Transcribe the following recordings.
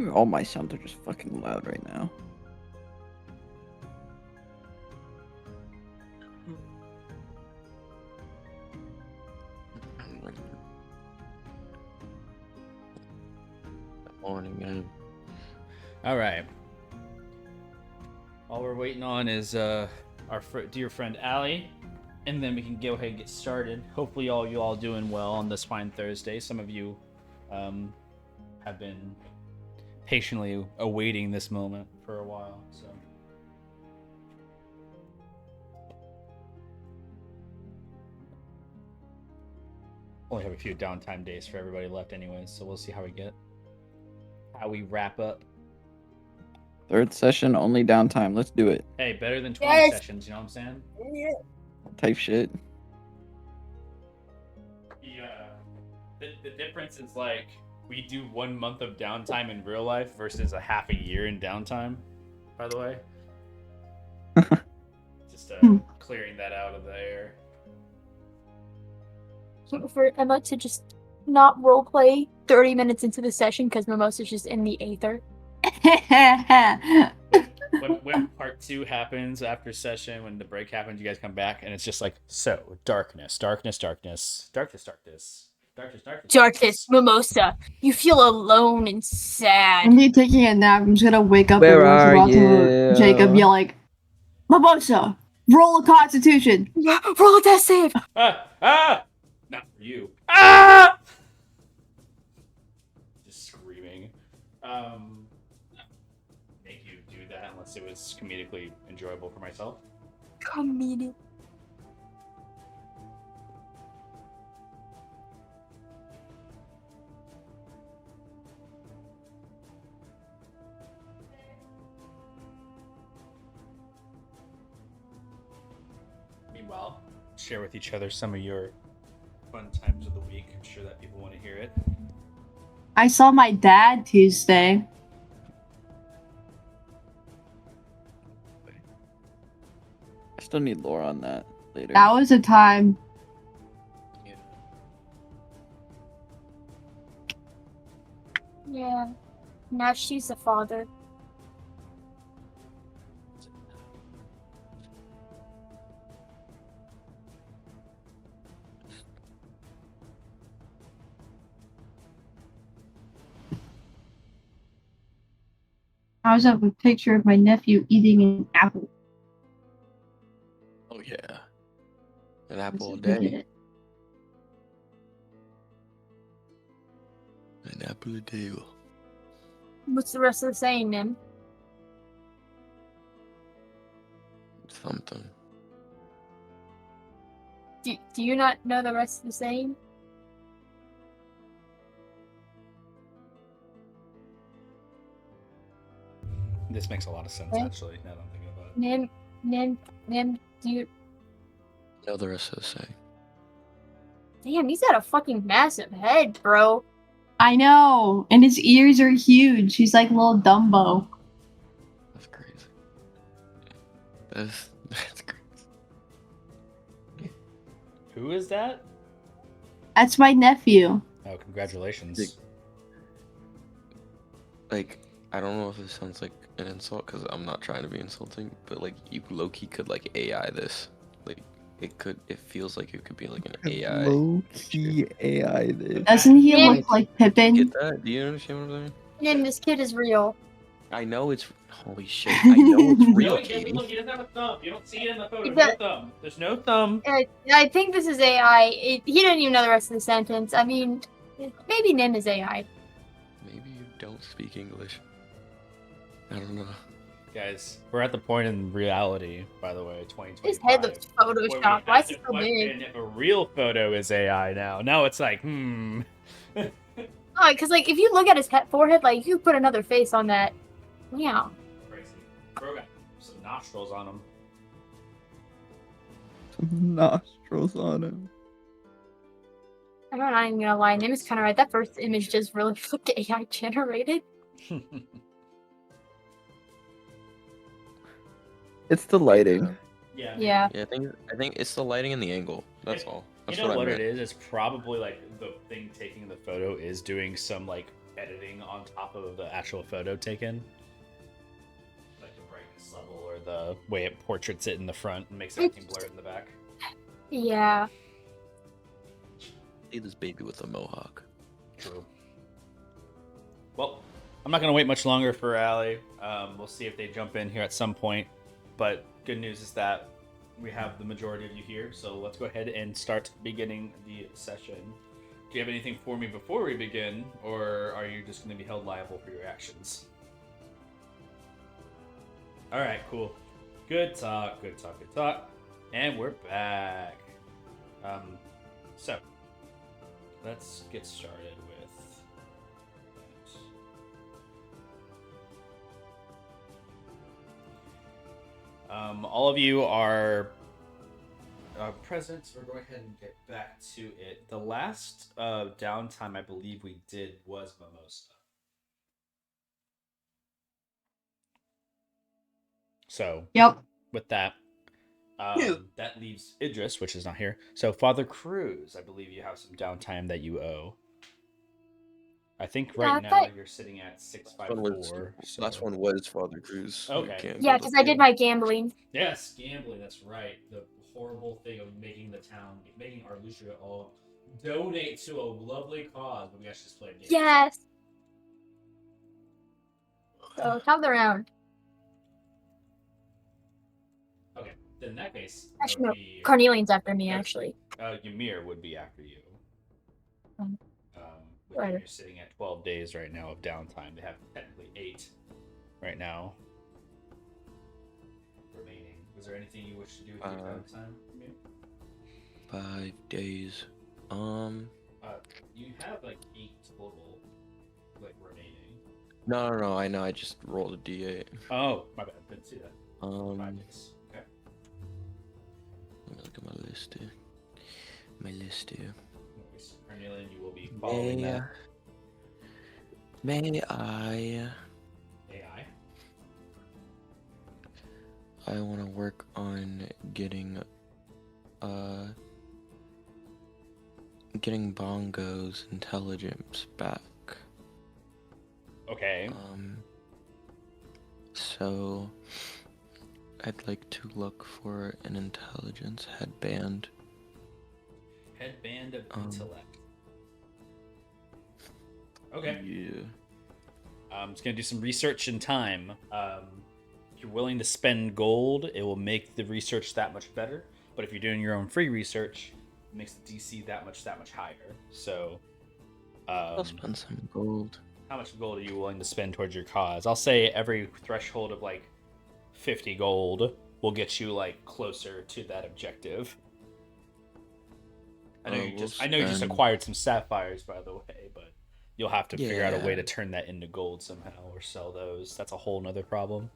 Maybe all my sounds are just fucking loud right now. Morning, man. All right. All we're waiting on is our dear friend Allie, and then we can go ahead and get started. Hopefully, you all doing well on this fine Thursday. Some of you have been patiently awaiting this moment for a while. So. Only have a few downtime days for everybody left anyways, so we'll see how we wrap up. Third session, only downtime. Let's do it. Hey, better than 20 sessions, you know what I'm saying? Yeah. Type shit. Yeah. The difference is like we do 1 month of downtime in real life versus a half a year in downtime, by the way. Just clearing that out of the air. For Emma to just not roleplay 30 minutes into the session because Mimosa's just in the aether. when part 2 happens after session, when the break happens, you guys come back and it's just like, so darkness, Mimosa. You feel alone and sad. I'm taking a nap. I'm just gonna wake up Where and are walk to Jacob, yell like, Mimosa, roll a Constitution. Roll a death save. Not for you. Just screaming. Make you do that unless it was comedically enjoyable for myself. Comedic. Meanwhile, share with each other some of your fun times of the week. I'm sure that people want to hear it. I saw my dad Tuesday. I still need lore on that later. That was a time. Yeah. Now she's a father. I was up a picture of my nephew eating an apple. Oh yeah, an apple a day. An apple a day. What's the rest of the saying, Nim? Something. Do you not know the rest of the saying? This makes a lot of sense, actually, now that I'm thinking about it. Nim, do you... Know the rest of the saying. Damn, he's got a fucking massive head, bro. I know, and his ears are huge. He's like little Dumbo. That's crazy. That's crazy. Who is that? That's my nephew. Oh, congratulations. Like, I don't know if this sounds like an insult because I'm not trying to be insulting, but like you low-key could like AI this. Like it feels like it could be like an AI. Low-key AI this. Doesn't he look like Pippin? Get that? Do you understand what I'm saying? Nim, this kid is real. I know it's holy shit. I know it's real, No, Katie. he doesn't have a thumb. You don't see it in the photo. Is No that- thumb. There's no thumb. I think this is AI. He didn't even know the rest of the sentence. I mean, maybe Nim is AI. Maybe you don't speak English. I don't know. Guys, we're at the point in reality, by the way, 2025. His head looks photoshopped. Why is it so big? If a real photo is AI now it's like, Oh, because like if you look at his forehead, like you put another face on that. Yeah. Crazy. Bro got some nostrils on him. Some nostrils on him. I'm not even gonna lie. Nim is kind of right. That first image does really look AI generated. It's the lighting. Yeah. Yeah. Yeah, I think it's the lighting and the angle. That's all. That's you know what I it meant. is? It's probably like the thing taking the photo is doing some like editing on top of the actual photo taken, like the brightness level or the way it portraits it in the front and makes everything blurred in the back. Yeah. See this baby with a mohawk. True. Well, I'm not gonna wait much longer for Allie. We'll see if they jump in here at some point. But good news is that we have the majority of you here, so let's go ahead and start beginning the session. Do you have anything for me before we begin, or are you just going to be held liable for your actions? All right, cool. Good talk, good talk, good talk. And we're back. So, let's get started with... all of you are present. So we're going ahead and get back to it. The last downtime I believe we did was Mimosa. So, Yep. with that, that leaves Idris, which is not here. So, Father Cruz, I believe you have some downtime that you owe. I think right now you're sitting at 654. So. Last one was Father Cruz. Okay. Yeah, because I did my gambling. Yes, gambling. That's right. The horrible thing of making our Lucia all donate to a lovely cause, but we actually just played games. Yes. So top of the round. Okay. Then in that case, Actually, no. be... Carnelian's after me, actually. Ymir would be after you. Right. You're sitting at 12 days right now of downtime. They have technically 8 right now remaining. Was there anything you wish to do with your downtime, Ymir? 5 days. You have like 8 total, like remaining. No. I know. I just rolled a d8. Oh, my bad. Didn't see that. 5 Let days. Okay. me look at my list here. Carnelian, you will be following that. May I? AI. I want to work on getting Bongo's intelligence back. Okay. So I'd like to look for an intelligence headband. Headband of intellect. Okay. Yeah. I'm just gonna do some research in time. If you're willing to spend gold, it will make the research that much better. But if you're doing your own free research, it makes the DC that much higher. So, I'll spend some gold. how much gold are you willing to spend towards your cause? I'll say every threshold of like 50 gold will get you like closer to that objective. I know you just acquired some sapphires, by the way, but you'll have to figure out a way to turn that into gold somehow or sell those. That's a whole nother problem.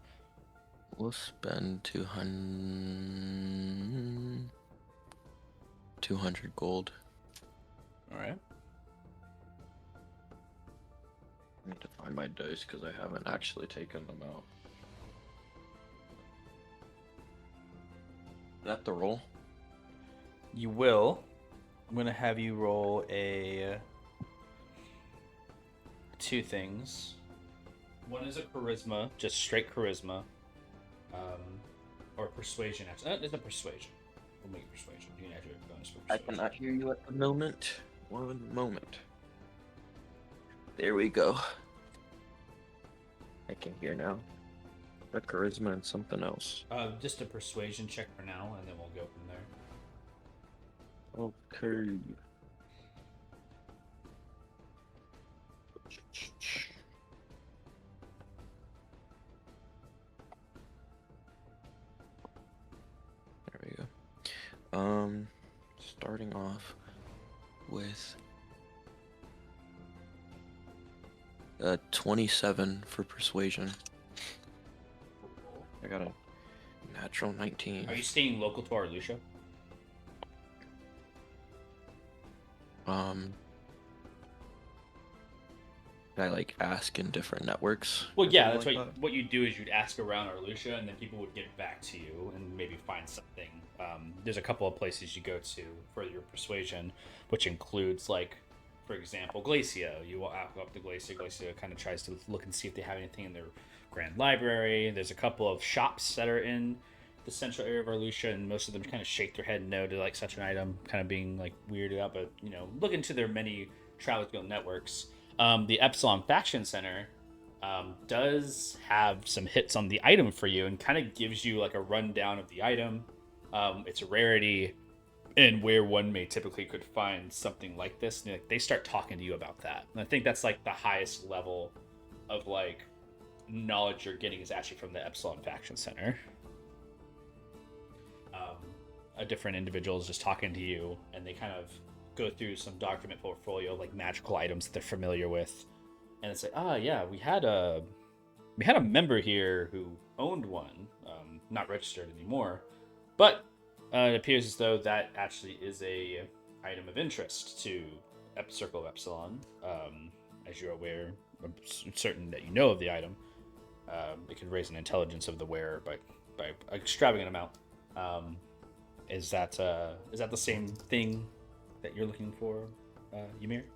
We'll spend 200 gold. All right. I need to find my dice because I haven't actually taken them out. Is that the roll? You will. I'm gonna have you roll a 2 things. One is a charisma, just straight charisma, or persuasion. Actually, it's a persuasion. We'll make it persuasion. You can add your bonus for I persuasion. cannot hear you at the moment. One moment. There we go. I can hear now. A charisma and something else. Just a persuasion check for now, and then we'll go from there. Okay. There we go. Starting off with 27 for persuasion. I got a natural 19. Are you staying local to our Lucia? I like ask in different networks. Well, or yeah, something that's like what you'd do is you'd ask around our Lucia, and then people would get back to you and maybe find something. There's a couple of places you go to for your persuasion, which includes like for example, Glacio. You will go up to Glacio. Glacio kind of tries to look and see if they have anything in their grand library. There's a couple of shops that are in the central area of Arlucia, and most of them kind of shake their head no to like such an item, kind of being like weirded out. But look into their many Travelers Guild networks. The Epsilon Faction Center does have some hits on the item for you, and kind of gives you like a rundown of the item, its rarity, and where one may typically could find something like this. And they start talking to you about that, and I think that's like the highest level of like knowledge you're getting is actually from the Epsilon Faction Center. A different individual is just talking to you, and they kind of go through some document portfolio of like magical items that they're familiar with, and it's like, yeah, we had a member here who owned one, not registered anymore, but it appears as though that actually is a item of interest to Circle of Epsilon. As you're aware, I'm certain that you know of the item. It can raise an intelligence of the wearer by an extravagant amount. Is that the same thing that you're looking for, Ymir?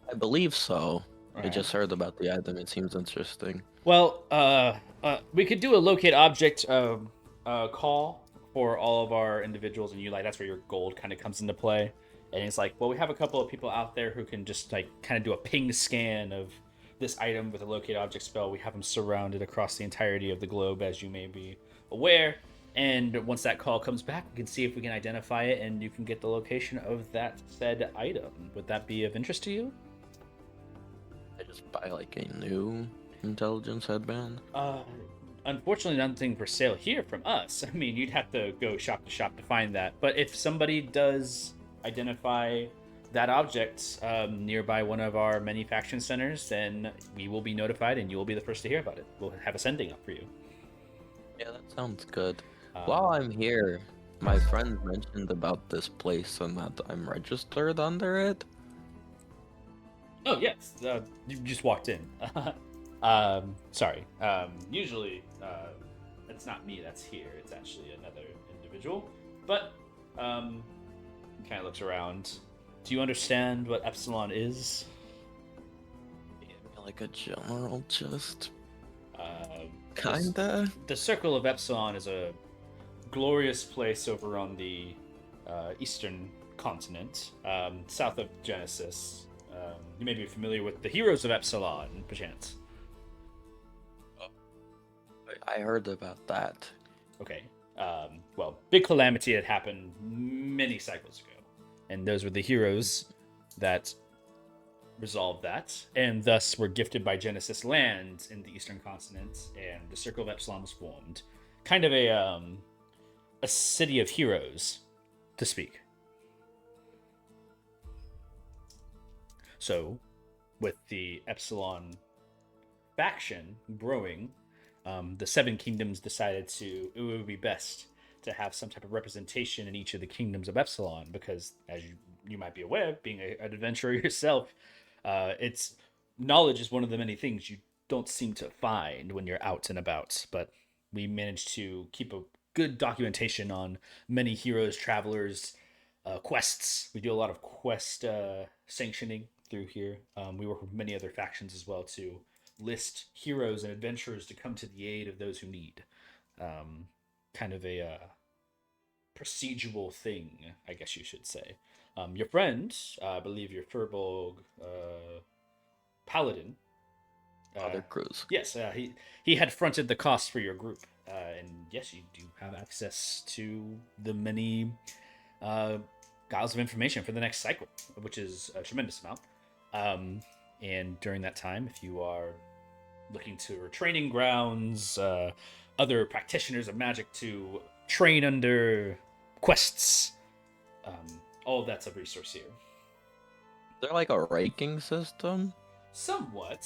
I believe so. I Alright. just heard about the item. It seems interesting. Well, we could do a locate object call for all of our individuals, and that's where your gold kind of comes into play. And it's like, well, we have a couple of people out there who can just like kind of do a ping scan of this item with a locate object spell. We have them surrounded across the entirety of the globe, as you may be aware. And once that call comes back, we can see if we can identify it, and you can get the location of that said item. Would that be of interest to you? I just buy like a new intelligence headband. Unfortunately, nothing for sale here from us. I mean, you'd have to go shop to shop to find that. But if somebody does identify that object nearby one of our many faction centers, then we will be notified, and you will be the first to hear about it. We'll have a sending up for you. Yeah, that sounds good. While I'm here, my friend mentioned about this place and that I'm registered under it. Oh, yes. You just walked in. Sorry. Usually, it's not me that's here. It's actually another individual. But, kind of looks around. Do you understand what Epsilon is? Yeah, like a general just... The kinda? The Circle of Epsilon is a glorious place over on the eastern continent, south of Genesis. You may be familiar with the Heroes of Epsilon, perchance. I heard about that. Okay. Well, big calamity had happened many cycles ago, and those were the heroes that resolved that, and thus were gifted by Genesis land in the eastern continent, and the Circle of Epsilon was formed. Kind of a city of heroes, to speak. So, with the Epsilon faction growing, the Seven Kingdoms decided it would be best to have some type of representation in each of the kingdoms of Epsilon, because as you might be aware, being an adventurer yourself, it's knowledge is one of the many things you don't seem to find when you're out and about. But we managed to keep a good documentation on many heroes, travelers, quests. We do a lot of quest sanctioning through here. We work with many other factions as well to list heroes and adventurers to come to the aid of those who need. Kind of a procedural thing, I guess you should say. Your friend, I believe your Furbolg paladin. Other crews. Yes, he had fronted the cost for your group, and yes, you do have access to the many Guiles of Information for the next cycle, which is a tremendous amount. And during that time, if you are looking to training grounds, other practitioners of magic to train under quests, all of that's a resource here. Is there like a ranking system? Somewhat.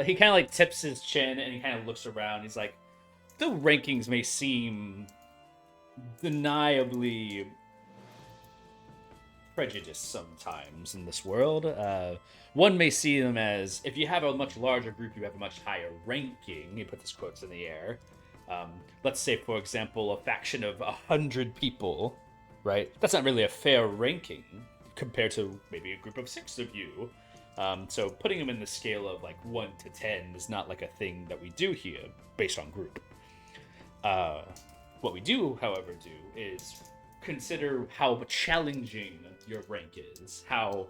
He kind of like tips his chin and he kind of looks around. He's like, the rankings may seem deniably prejudiced sometimes in this world. One may see them as, if you have a much larger group, you have a much higher ranking. He put his quotes in the air. Let's say, for example, a faction of 100 people, right? That's not really a fair ranking. compared to maybe a group of 6 of you. So putting them in the scale of like 1 to 10 is not like a thing that we do here based on group. What we do, however, do is consider how challenging your rank is, how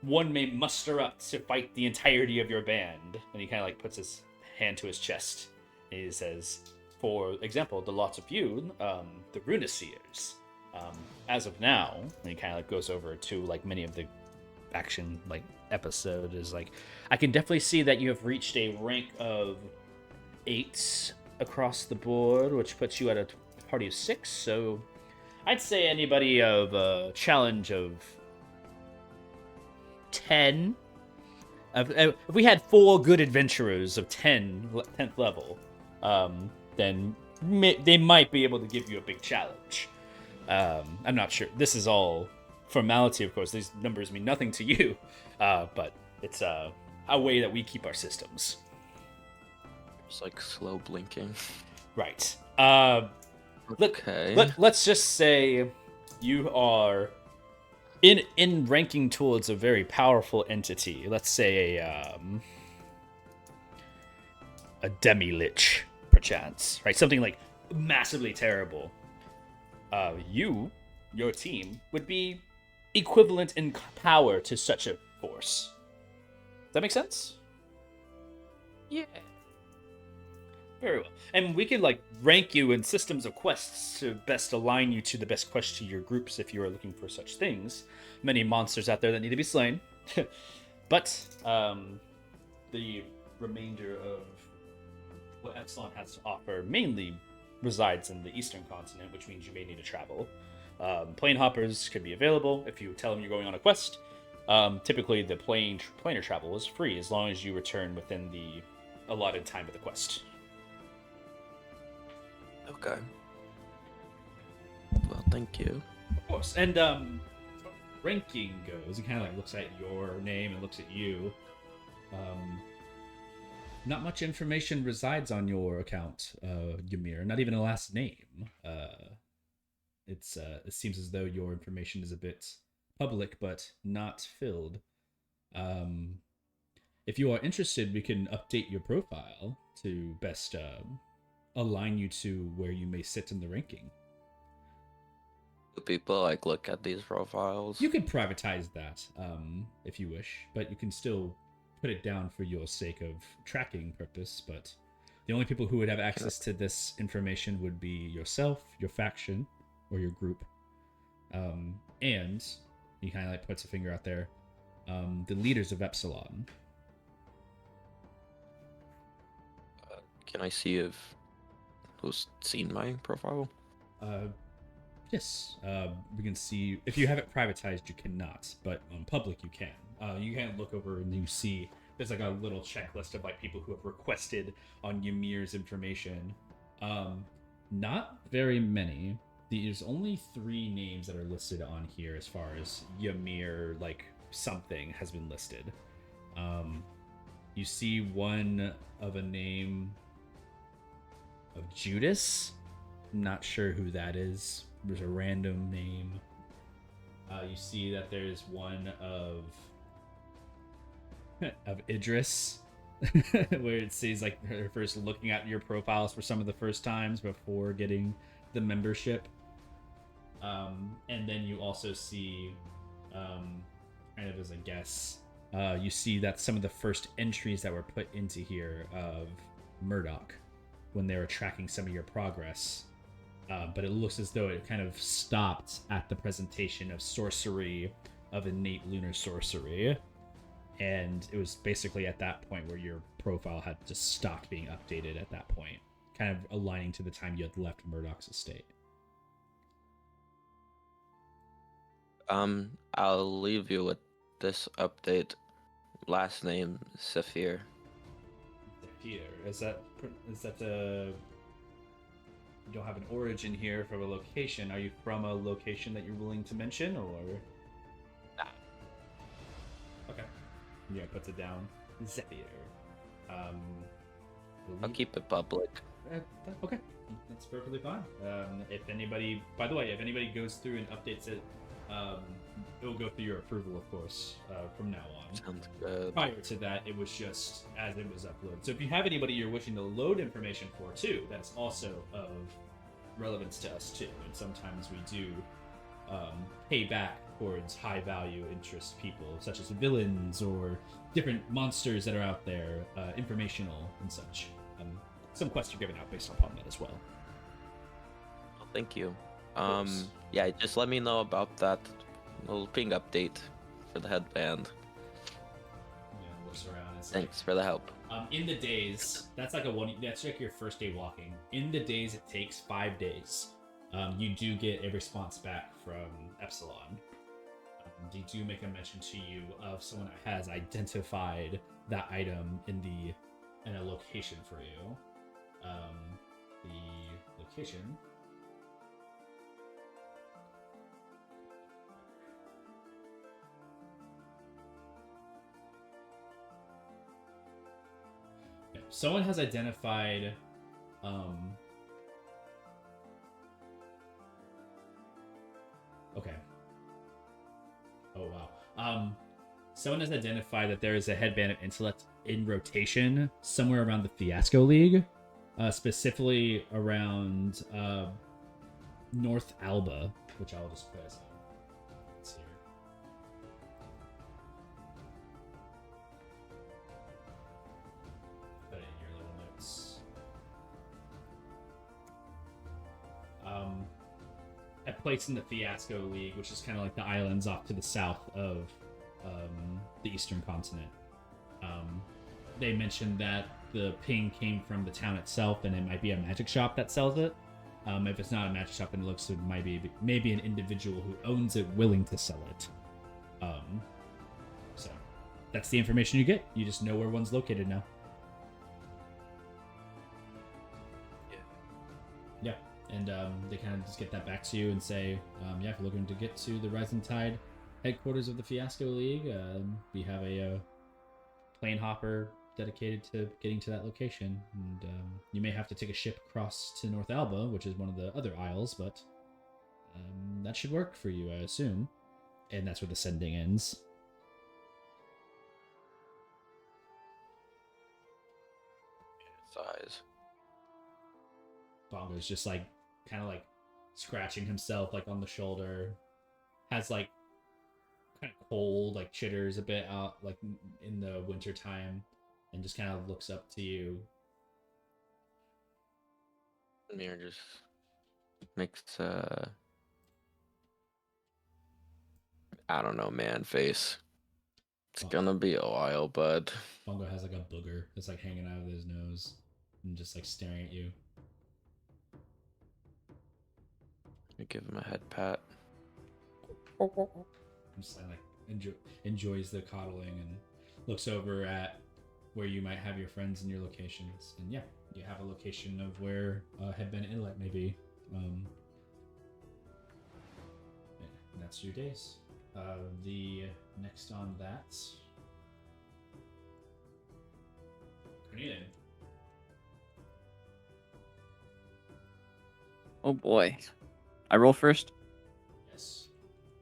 one may muster up to fight the entirety of your band. And he kind of like puts his hand to his chest. And he says, for example, the lots of you, the Runiseers, as of now, and he kind of like goes over to like many of the action like episode is like, I can definitely see that you have reached a rank of 8 across the board, which puts you at a party of 6. So I'd say anybody of a challenge of 10. If we had 4 good adventurers of 10th level, then they might be able to give you a big challenge. I'm not sure. This is all formality, of course. These numbers mean nothing to you, but it's a way that we keep our systems. It's like slow blinking. Right. Okay. Let's just say you are in ranking towards a very powerful entity. Let's say a demi-lich, perchance. Right? Something like massively terrible. Your team, would be equivalent in power to such a force. Does that make sense? Yeah. Very well. And we could like rank you in systems of quests to best align you to the best quest to your groups if you are looking for such things. Many monsters out there that need to be slain. But the remainder of what Epsilon has to offer mainly resides in the eastern continent, which means you may need to travel. Plane hoppers could be available if you tell them you're going on a quest. Typically, the planar travel is free as long as you return within the allotted time of the quest. Okay. Well, thank you. Of course. And ranking goes, he kind of like looks at your name and looks at you. Not much information resides on your account, Ymir. Not even a last name. It seems as though your information is a bit public, but not filled. If you are interested, we can update your profile to best align you to where you may sit in the ranking. Do people like look at these profiles? You could privatize that if you wish, but you can still put it down for your sake of tracking purpose. But the only people who would have access to this information would be yourself, your faction, or your group. And he kind of like puts a finger out there. The leaders of Epsilon. Can I see if who's seen my profile? Yes. We can see if you have it privatized, you cannot, but on public you can. You can look over and you see there's like a little checklist of like people who have requested on Ymir's information. Not very many. There's only 3 names that are listed on here as far as Ymir, like something has been listed. You see one of a name of Judas. I'm not sure who that is. There's a random name. You see that there's one of Idris, where it says like her first looking at your profiles for some of the first times before getting the membership. And then you also see, kind of as a guess, you see that some of the first entries that were put into here of Murdoch when they were tracking some of your progress. But it looks as though it kind of stopped at the presentation of sorcery, of innate lunar sorcery. And it was basically at that point where your profile had just stopped being updated at that point, kind of aligning to the time you had left Murdoch's estate. I'll leave you with this update. Last name, Saphir. Saphir. Is that you don't have an origin here for a location. Are you from a location that you're willing to mention, or? Nah. Okay. Yeah, puts it down. Zephyr. I'll keep it public. Okay, that's perfectly fine. If anybody, by the way, if anybody goes through and updates it it will go through your approval, of course, from now on. Sounds good. Prior to that, it was just as it was uploaded. So if you have anybody you're wishing to load information for too, that's also of relevance to us too. And sometimes we do pay back towards high value interest people, such as villains or different monsters that are out there, informational and such. Some quests are given out based upon that as well. Well, thank you. course. Yeah, just let me know about that little ping update for the headband. Yeah, looks around. It's Thanks for the help. in the days, that's like your first day walking. In the days it takes 5 days, you do get a response back from Epsilon. They do make a mention to you of someone that has identified that item in a location for you. The location. Yeah, someone has identified okay. Oh wow. Someone has identified that there is a headband of intellect in rotation somewhere around the Fiasco League, specifically around North Alba, which I'll just put as it's here. Put it in your little notes. A place in the Fiasco League, which is kind of like the islands off to the south of the eastern continent. They mentioned that the ping came from the town itself, and it might be a magic shop that sells it. If it's not a magic shop, then it looks like it might be maybe an individual who owns it willing to sell it. So that's the information you get. You just know where one's located now. Yeah, and they kind of just get that back to you and say, yeah, if you're looking to get to the Rising Tide headquarters of the Fiasco League, we have a plane hopper dedicated to getting to that location, and you may have to take a ship across to North Alba, which is one of the other isles, but that should work for you, I assume. And that's where the sending ends. Size. Bongo's just like kind of like scratching himself like on the shoulder, has like kind of cold, like chitters a bit out like in the winter time, and just kind of looks up to you. Mir just makes I don't know, man face. It's gonna be a while, bud. Bongo has like a booger that's like hanging out of his nose and just like staring at you. I give him a head pat. Just like enjoys the coddling and looks over at where you might have your friends and your locations. And yeah, you have a location of where Headband Inlet may be. And that's your days. The next on that, Cornelia. Oh boy. I roll first? Yes.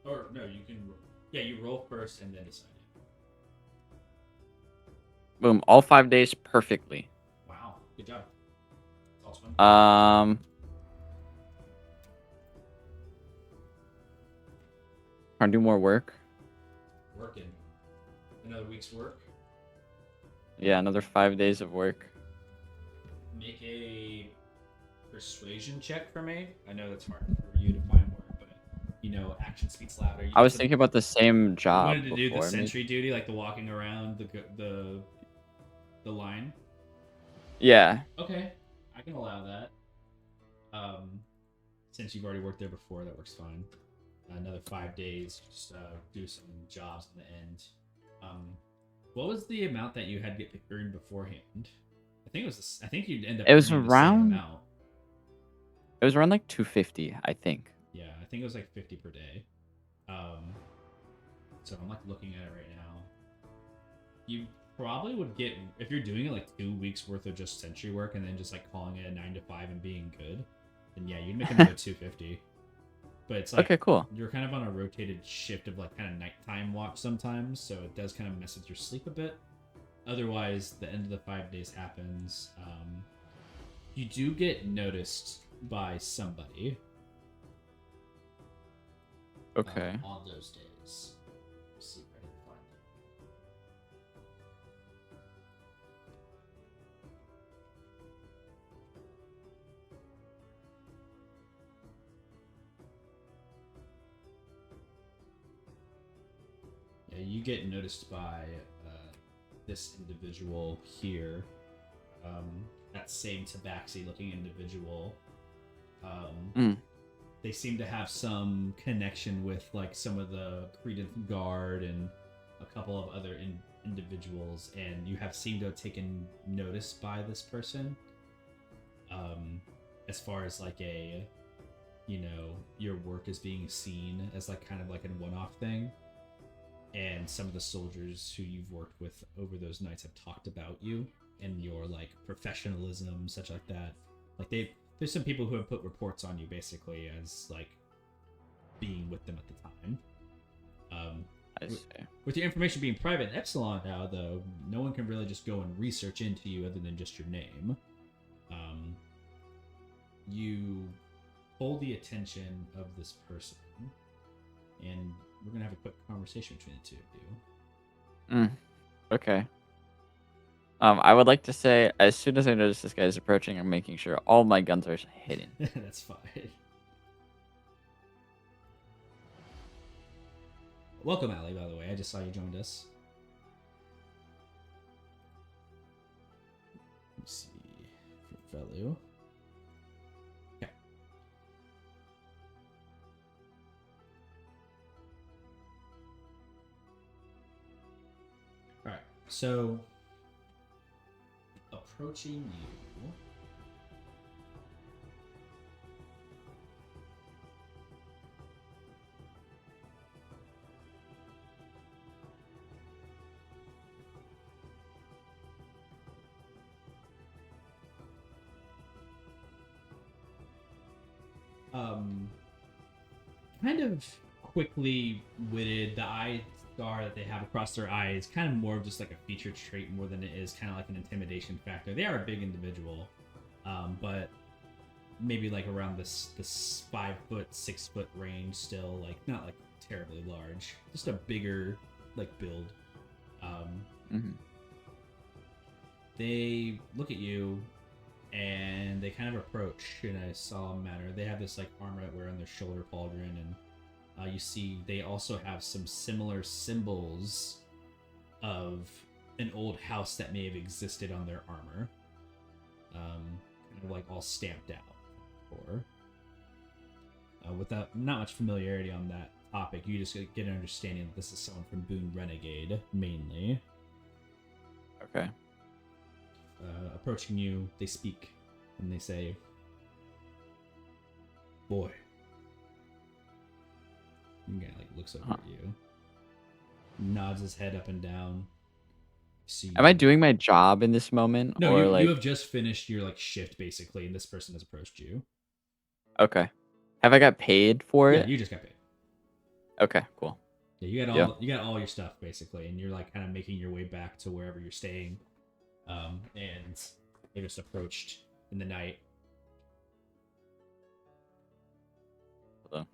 Or no, you can. Yeah, you roll first and then decide. Boom. All 5 days perfectly. Wow, good job. That's awesome. Trying to do more work. Working. Another week's work. Yeah, another 5 days of work. Make a persuasion check for me. I know that's hard for you to find work, but you know, action speaks louder. You I was get to- thinking about the same You job wanted to do the before. sentry duty, like the walking around the line. Yeah. Okay, I can allow that. Since you've already worked there before, that works fine. Another 5 days, just do some jobs in the end. What was the amount that you had to get earned beforehand? I think it was. I think you'd end up. It was earning the same around- amount. It was around like 250, I think. Yeah, I think it was like 50 per day. So I'm like looking at it right now. You probably would get, if you're doing it like 2 weeks worth of just sentry work and then just like calling it a 9 to 5 and being good, then yeah, you'd make another 250. but it's like Okay, cool. you're kind of on a rotated shift of like kind of nighttime watch sometimes, so it does kind of mess with your sleep a bit. Otherwise, the end of the 5 days happens. You do get noticed by somebody. Okay. On those days. Let's see if I can find them. Yeah, you get noticed by this individual here. That same tabaxi looking individual. They seem to have some connection with like some of the Credence Guard and a couple of other individuals, and you have seemed to have taken notice by this person. As far as like a, you know, your work is being seen as like kind of like a one-off thing, and some of the soldiers who you've worked with over those nights have talked about you and your like professionalism, such like that. Like there's some people who have put reports on you basically as like being with them at the time. I see. With your information being private in Epsilon now, though, no one can really just go and research into you other than just your name. You hold the attention of this person, and we're gonna have a quick conversation between the two of you. Okay. I would like to say, as soon as I notice this guy is approaching, I'm making sure all my guns are hidden. That's fine. Welcome, Ali, by the way. I just saw you joined us. Let's see. For value. Okay. Alright, so approaching you. Kind of quickly witted. The eye scar that they have across their eye is kind of more of just like a feature trait more than it is kind of like an intimidation factor. They are a big individual, but maybe like around this 5 foot, 6 foot range still, like not like terribly large, just a bigger like build. They look at you and they kind of approach in a solemn manner. They have this like armor wear on their shoulder pauldron, and you see they also have some similar symbols of an old house that may have existed on their armor, kind of like all stamped out. Or without not much familiarity on that topic, you just get an understanding that this is someone from Boone Renegade mainly. Okay. Approaching you, they speak, and they say, "Boy." The guy like looks over at you, nods his head up and down. See, Am I doing my job in this moment? No, or you, like... you have just finished your like shift basically, and this person has approached you. Okay. Have I got paid for Yeah, it? you just got paid. Okay, cool. Yeah, you got all your stuff basically, and you're like kind of making your way back to wherever you're staying. And they just approached in the night. Hello.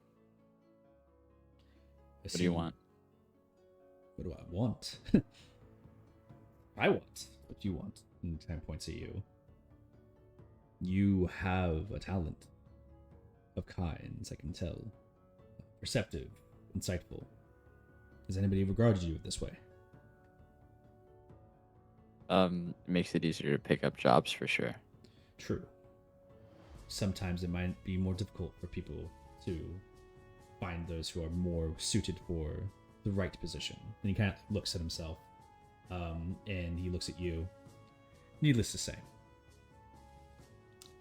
What do you want? What do I want? I want what you want. And 10 points at you. You have a talent of kinds, I can tell. Perceptive, insightful. Has anybody regarded you this way? It makes it easier to pick up jobs for sure. True. Sometimes it might be more difficult for people to find those who are more suited for the right position. And he kind of looks at himself, and he looks at you. Needless to say,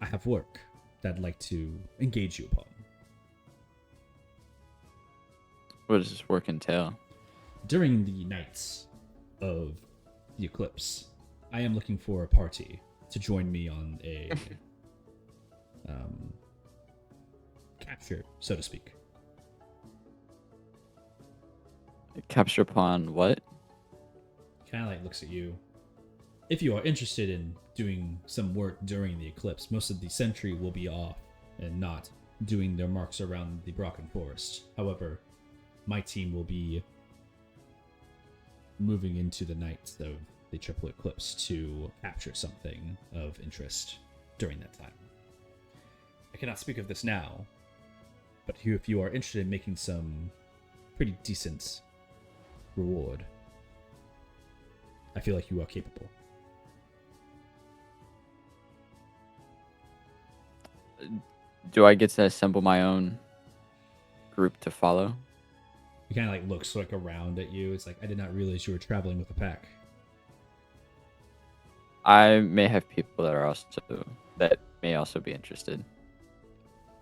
I have work that I'd like to engage you upon. What does this work entail? During the nights of the Eclipse, I am looking for a party to join me on a capture, so to speak. Capture upon what? Kind of like looks at you. If you are interested in doing some work during the eclipse, most of the sentry will be off and not doing their marks around the Brocken Forest. However, my team will be moving into the night of the triple eclipse to capture something of interest during that time. I cannot speak of this now, but if you are interested in making some pretty decent reward, I feel like you are capable. Do I get to assemble my own group to follow? He kind of like looks like around at you. It's like, I did not realize you were traveling with a pack. I may have people that may also be interested.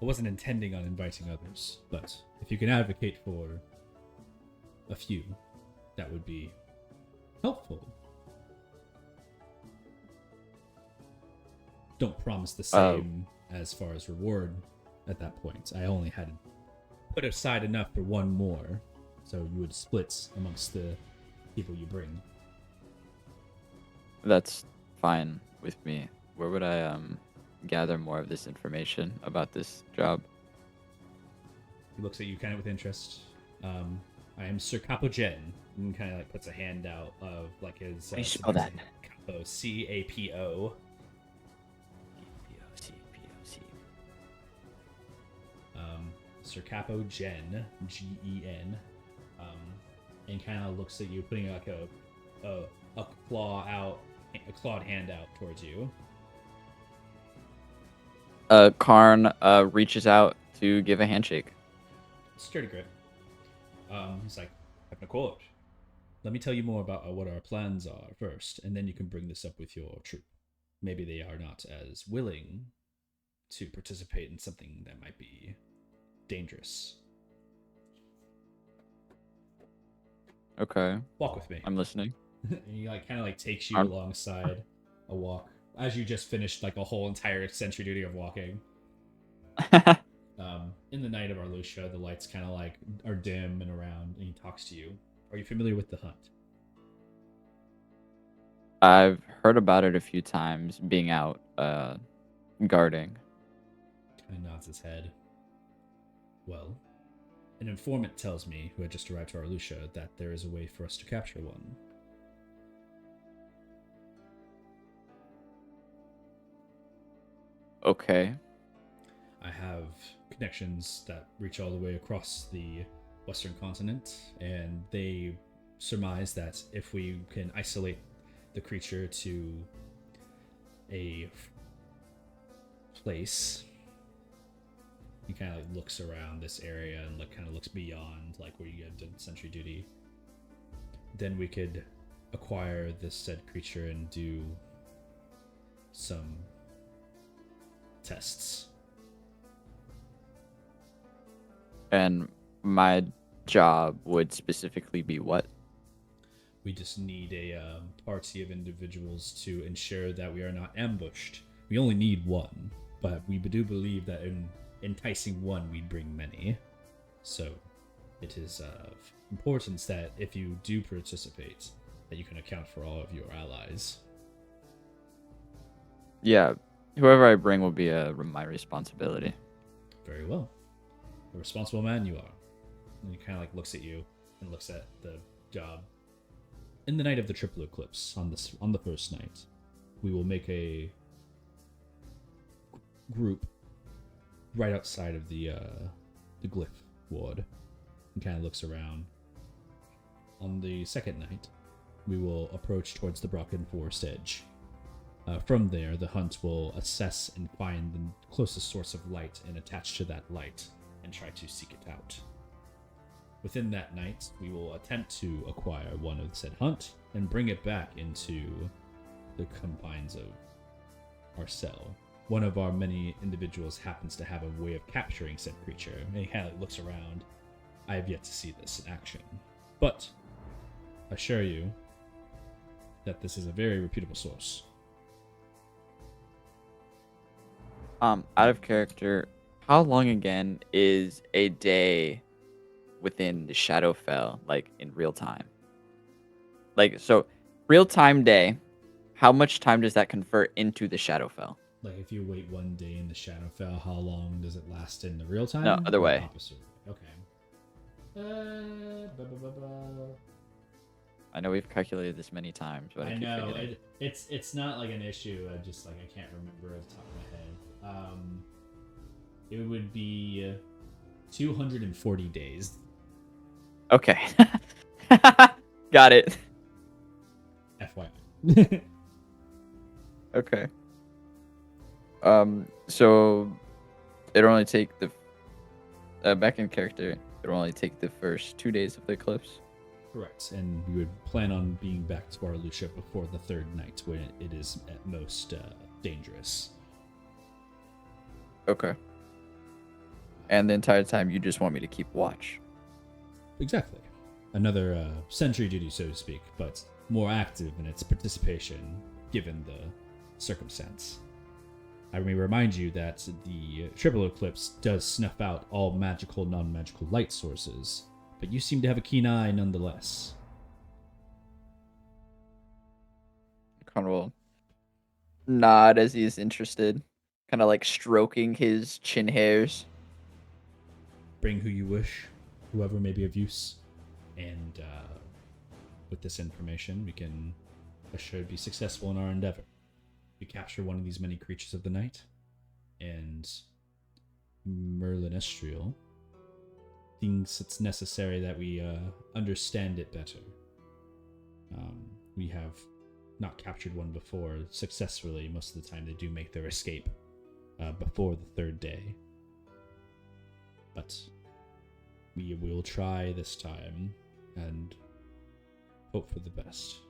I wasn't intending on inviting others, but if you can advocate for a few, that would be helpful. Don't promise the same as far as reward at that point. I only had put aside enough for one more, so you would split amongst the people you bring. That's fine with me. Where would I gather more of this information about this job? He looks at you kind of with interest. I am Sir Capogen. And kind of like puts a hand out of like his. How do you spell that? Capo, C-A-P-O. Sir Capo Gen, G-E-N, and kind of looks at you, putting like a clawed hand out towards you. Karn reaches out to give a handshake. Sturdy grip. He's like, Captain Quote, let me tell you more about what our plans are first, and then you can bring this up with your troop. Maybe they are not as willing to participate in something that might be dangerous. Okay. Walk with me. I'm listening. And he like kind of like takes you alongside a walk as you just finished like a whole entire sentry duty of walking. In the night of Arlucia, the lights kind of like are dim and around, and he talks to you. Are you familiar with the hunt? I've heard about it a few times, being out guarding. Kind of nods his head. Well, an informant tells me, who had just arrived to Arlucia, that there is a way for us to capture one. Okay. I have connections that reach all the way across the western continent, and they surmise that if we can isolate the creature to a place, he kind of like looks around this area and like kind of looks beyond like where you have done sentry duty, then we could acquire this said creature and do some tests. And my job would specifically be what? We just need a party of individuals to ensure that we are not ambushed. We only need one, but we do believe that in enticing one, we'd bring many. So it is of importance that if you do participate, that you can account for all of your allies. Yeah, whoever I bring will be my responsibility. Very well. A responsible man you are. And he kind of like looks at you and looks at the job. In the night of the triple eclipse, on the first night, we will make a group right outside of the glyph ward. And kind of looks around. On the second night, we will approach towards the Brocken Forest edge. From there, the hunt will assess and find the closest source of light and attach to that light and try to seek it out. Within that night, we will attempt to acquire one of said hunt and bring it back into the confines of our cell. One of our many individuals happens to have a way of capturing said creature, and he kind of looks around. I have yet to see this in action, but I assure you that this is a very reputable source. Out of character, how long again is a day within the Shadowfell, like in real time? Like, so real time day, how much time does that convert into the Shadowfell? Like if you wait 1 day in the Shadowfell, how long does it last in the real time? No, other Or way. Opposite. Okay. Ba, ba, ba, ba. I know we've calculated this many times, but I I keep know forgetting. it's not like an issue. I just like I can't remember off the top of my head. It would be 240 days. Okay. Got it. FYI. Okay. So it'll only take the back in character. It'll only take the first 2 days of the eclipse. Correct, and we would plan on being back to our Lucia before the third night, when it is at most dangerous. Okay. And the entire time, you just want me to keep watch. Exactly. Another sentry duty, so to speak, but more active in its participation, given the circumstance. I may remind you that the triple eclipse does snuff out all magical, non-magical light sources, but you seem to have a keen eye nonetheless. Kind of will nod as he's interested, kind of like stroking his chin hairs. Bring who you wish, whoever may be of use, and with this information, we can assuredly be successful in our endeavor. We capture one of these many creatures of the night, and Merlin Estriel thinks it's necessary that we understand it better. We have not captured one before successfully. Most of the time they do make their escape before the third day. But we will try this time and hope for the best.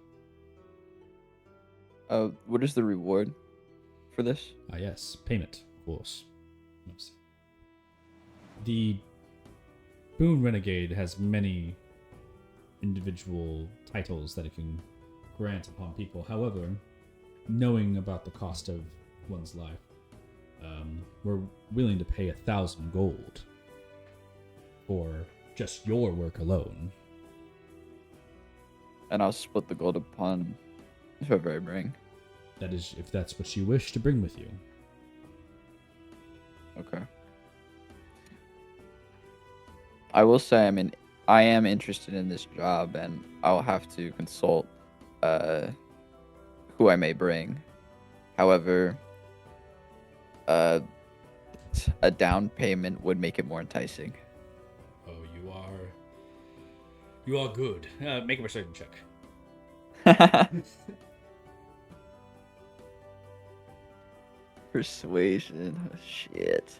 What is the reward for this? Yes, payment, of course. Oops. The Boon Renegade has many individual titles that it can grant upon people. However, knowing about the cost of one's life, we're willing to pay 1,000 gold for just your work alone. And I'll split the gold upon whoever I bring. That is, if that's what you wish to bring with you. Okay. I will say, I am interested in this job, and I'll have to consult who I may bring. However, a down payment would make it more enticing. Oh, you are good. Make a persuasion check. Persuasion. Oh, shit.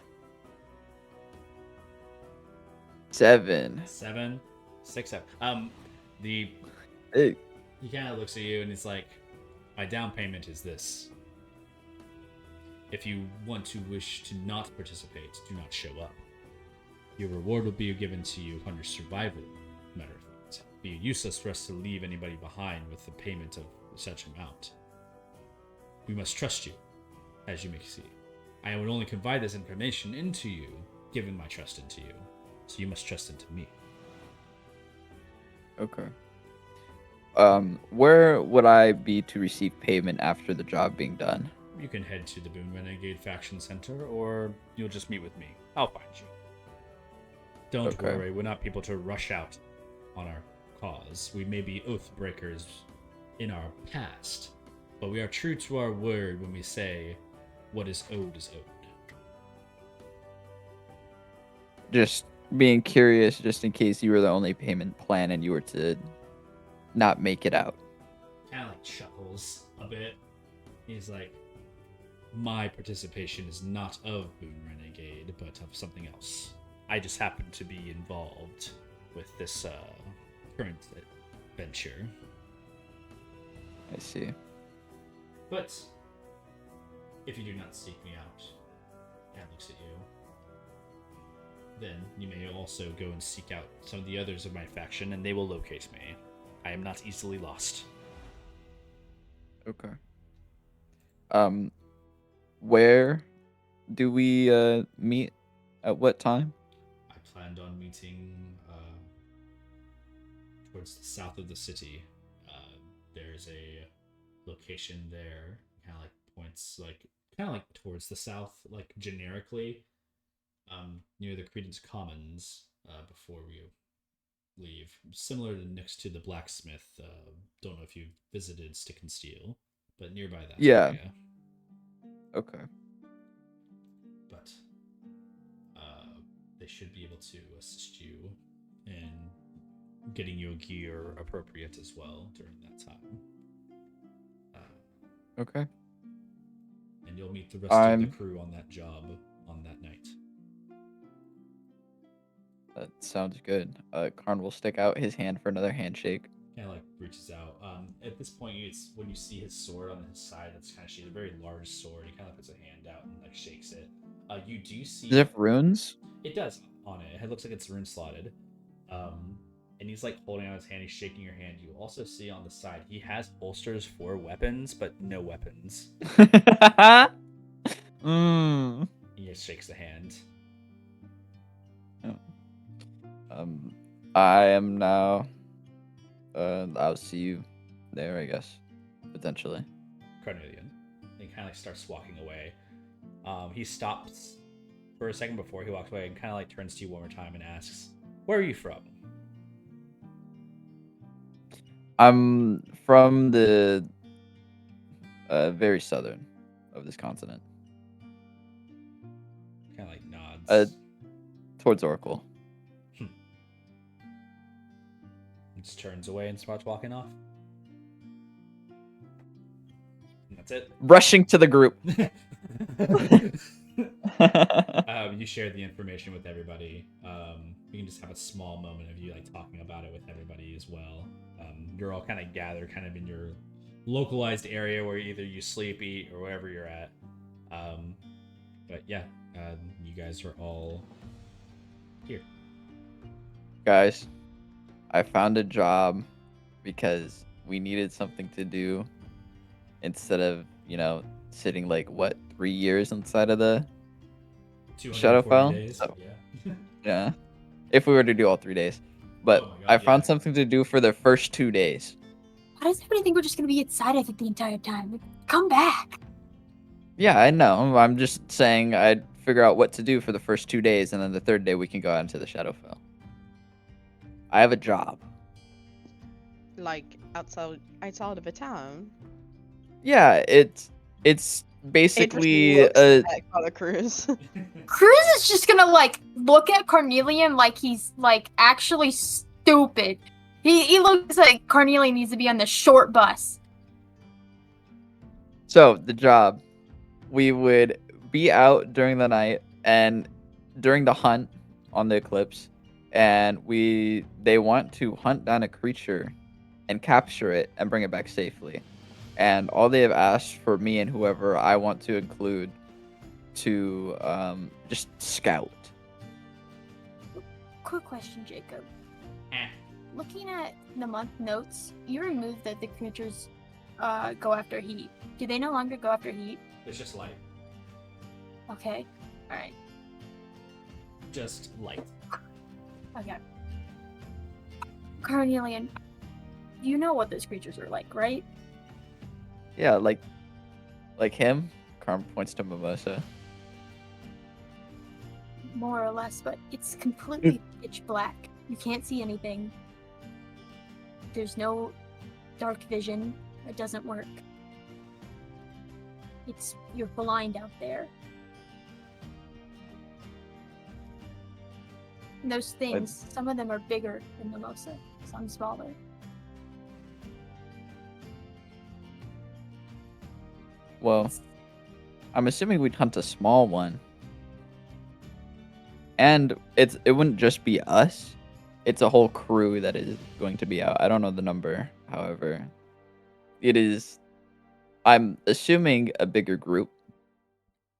7. 7, 6, 7. Hey. He kind of looks at you and he's like, my down payment is this. If you want to wish to not participate, do not show up. Your reward will be given to you under survival, matter of fact. It would be useless for us to leave anybody behind with the payment of such amount. We must trust you, as you may see. I would only confide this information into you, given my trust into you. So you must trust into me. Okay. Where would I be to receive payment after the job being done? You can head to the Boon Renegade Faction Center, or you'll just meet with me. I'll find you. Don't Okay. worry, we're not people to rush out on our cause. We may be oath breakers in our past, but we are true to our word when we say, what is owed is owed. Just being curious, just in case you were the only payment plan and you were to not make it out. Kind of like chuckles a bit. He's like, my participation is not of Boon Renegade, but of something else. I just happen to be involved with this current venture. I see. But if you do not seek me out, and looks at you, then you may also go and seek out some of the others of my faction, and they will locate me. I am not easily lost. Okay. Where do we meet? At what time? I planned on meeting towards the south of the city. There's a location there, kind of like points towards the south, like generically, near the Credence Commons. Before we leave, similar to next to the blacksmith. Don't know if you visited Stick and Steel, but nearby that Yeah. area. Okay. But they should be able to assist you in getting you a gear appropriate as well during that time. Okay. And you'll meet the rest of the I'm- crew on that job on that night. That sounds good. Karn will stick out his hand for another handshake. Kind of like reaches out. At this point, it's when you see his sword on his side. That's kind of shaped a very large sword. He kind of puts a hand out and like shakes it. You do see Does it have runes? it does on it. It looks like it's rune slotted. And he's like holding out his hand. He's shaking your hand. You also see on the side he has holsters for weapons, but no weapons. Mm. He just shakes the hand. I am now. I'll see you there, I guess, potentially. Carnelian. And he kind of like starts walking away. He stops for a second before he walks away and kind of like turns to you one more time and asks, "Where are you from?" I'm from the very southern of this continent, Kind of like nods. towards Oracle. Just turns away and starts walking off. And that's it. Rushing to the group. You share the information with everybody. You can just have a small moment of you like talking about it with everybody as well. You're all kind of gathered kind of in your localized area where either you sleep, eat, or wherever you're at. But yeah, you guys are all here. Guys, I found a job because we needed something to do instead of, sitting like 3 years inside of the 240 Shadowfell? days. So- Yeah. yeah. If we were to do all 3 days. But Oh my God, I found yeah. something to do for the first 2 days. Why does everybody think we're just gonna be inside of it the entire time? Come back. Yeah, I know. I'm just saying I'd figure out what to do for the first 2 days, and then the third day we can go out into the Shadowfell. I have a job. Like outside of a town. Yeah, it's basically Looks at that kind of cruise. Cruz is just gonna look at Carnelian like he's actually stupid. He looks like Carnelian needs to be on the short bus. So the job, we would be out during the night and during the hunt on the Eclipse, and they want to hunt down a creature and capture it and bring it back safely. And all they have asked for me and whoever I want to include to just scout. Quick question, Jacob. Eh. Looking at the month notes, you removed that the creatures go after heat. Do they no longer go after heat? It's just light. Okay. Alright. Just light. Okay. Carnelian, you know what those creatures are like, right? Yeah, like him. Carm points to Mimosa. More or less, but it's completely pitch black. You can't see anything. There's no dark vision. It doesn't work. You're blind out there. And those things, some of them are bigger than Mimosa, some smaller. Well, I'm assuming we'd hunt a small one. And it wouldn't just be us. It's a whole crew that is going to be out. I don't know the number, however. It is, I'm assuming, a bigger group.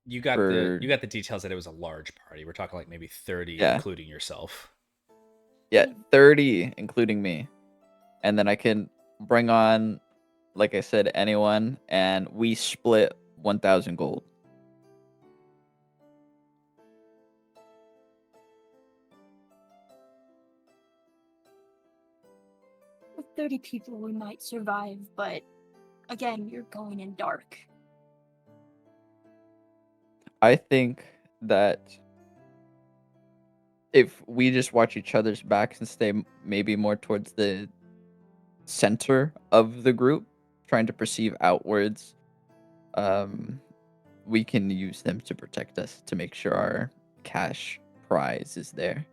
You got For- the details that it was a large party. We're talking like maybe 30, Yeah. including yourself. Yeah, 30, including me. And then I can bring on, like I said, anyone, and we split 1,000 gold. 30 people, we might survive, but again, you're going in dark. I think that if we just watch each other's backs and stay maybe more towards the center of the group, trying to perceive outwards, we can use them to protect us to make sure our cash prize is there.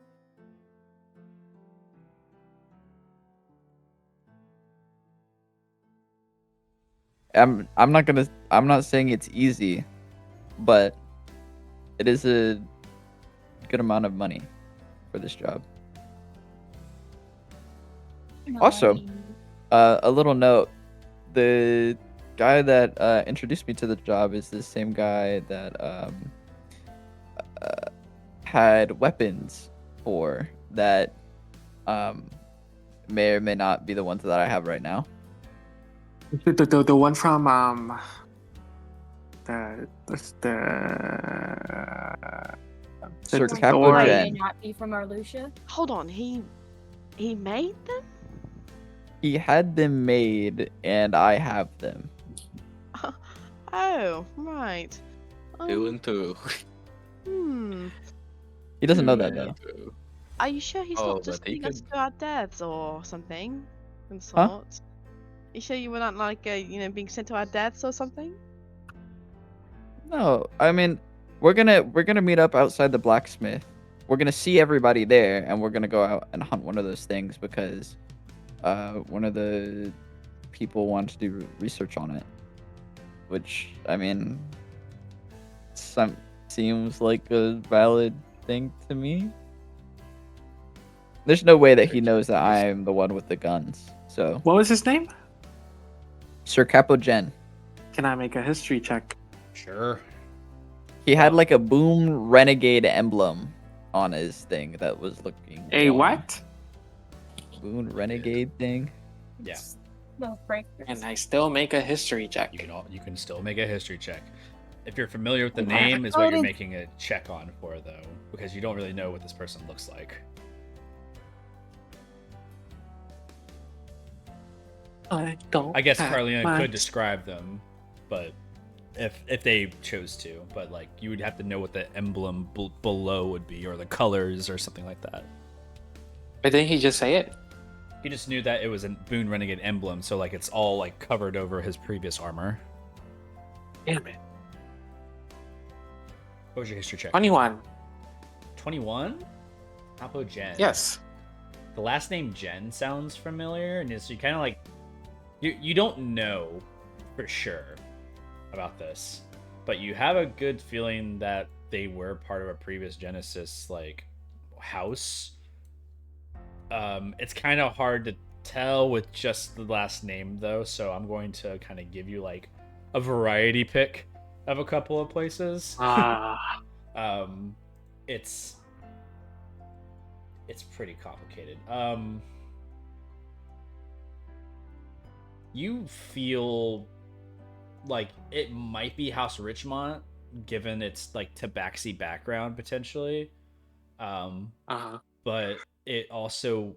I'm not saying it's easy, but it is a good amount of money for this job. Also, a little note: the guy that introduced me to the job is the same guy that had weapons for that may or may not be the ones that I have right now. The one from the Sir the Capo door. Might Gen. they not be from Arlucia? Hold on, he made them? He had them made, and I have them. Oh, right. Two and two. He doesn't know Hmm. that though. Are you sure he's Oh, not just but he leading us could- to our deaths or something? Of Huh? sort? You sure you were not like being sent to our deaths or something? No, I mean, we're gonna meet up outside the blacksmith. We're gonna see everybody there, and we're gonna go out and hunt one of those things because one of the people wanted to do research on it, which I mean, seems like a valid thing to me. There's no way that he knows that I'm the one with the guns. So, What was his name? Sir Capo Gen. Can I make a history check? Sure. He had like a Boom Renegade emblem on his thing that was looking. A wrong. what? Boon Renegade thing. Yeah. No, break. And I still make a history check. You can still make a history check. If you're familiar with the Okay. name, is what you're Loaded. making a check on for, though, because you don't really know what this person looks like. I don't. I guess have Carliana my- could describe them, but if they chose to, but like you would have to know what the emblem below would be, or the colors, or something like that. But didn't he just say it? He just knew that it was a Boon Renegade emblem, so like it's all like covered over his previous armor. Damn it. What was your history check? 21. 21? Capo Gen. Yes. The last name Gen sounds familiar, and you kind of like you don't know for sure about this, but you have a good feeling that they were part of a previous Genesis like house. It's kind of hard to tell with just the last name though, so I'm going to kind of give you like a variety pick of a couple of places. It's pretty complicated. You feel like it might be House Richmont, given its like tabaxi background potentially. But it also,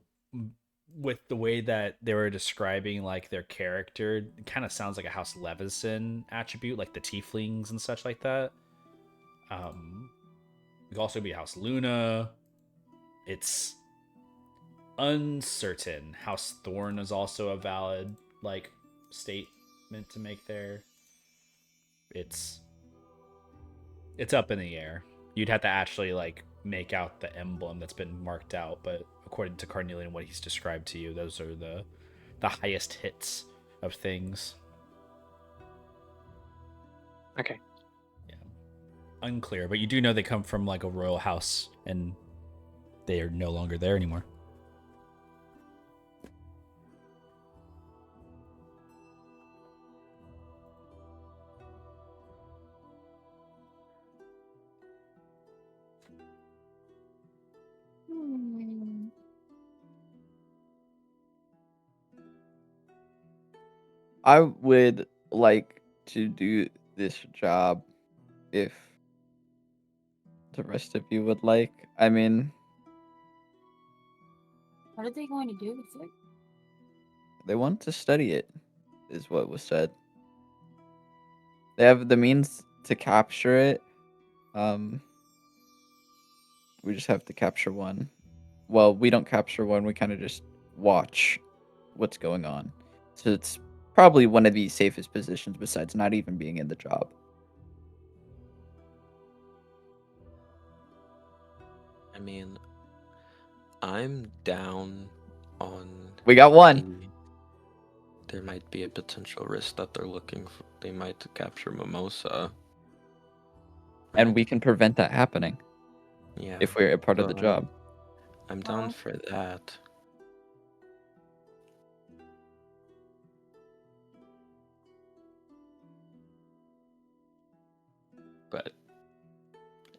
with the way that they were describing like their character, it kind of sounds like a House Levison attribute, like the tieflings and such like that. It could also be House Luna. It's uncertain. House Thorn is also a valid like statement to make there. It's up in the air. You'd have to actually like make out the emblem that's been marked out, but according to Carnelian, what he's described to you, those are the highest hits of things. Okay. Yeah. Unclear, but you do know they come from like a royal house, and they are no longer there anymore. I would like to do this job if the rest of you would like. I mean, What are they going to do with it? They want to study it, is what was said. They have the means to capture it. We just have to capture one. Well, we don't capture one. We kind of just watch what's going on. So it's probably one of the safest positions besides not even being in the job. I mean, I'm down on. We got one. There might be a potential risk that they're looking for. They might capture Mimosa. And we can prevent that happening Yeah. if we're a part of the so job. I'm down Well. for that. But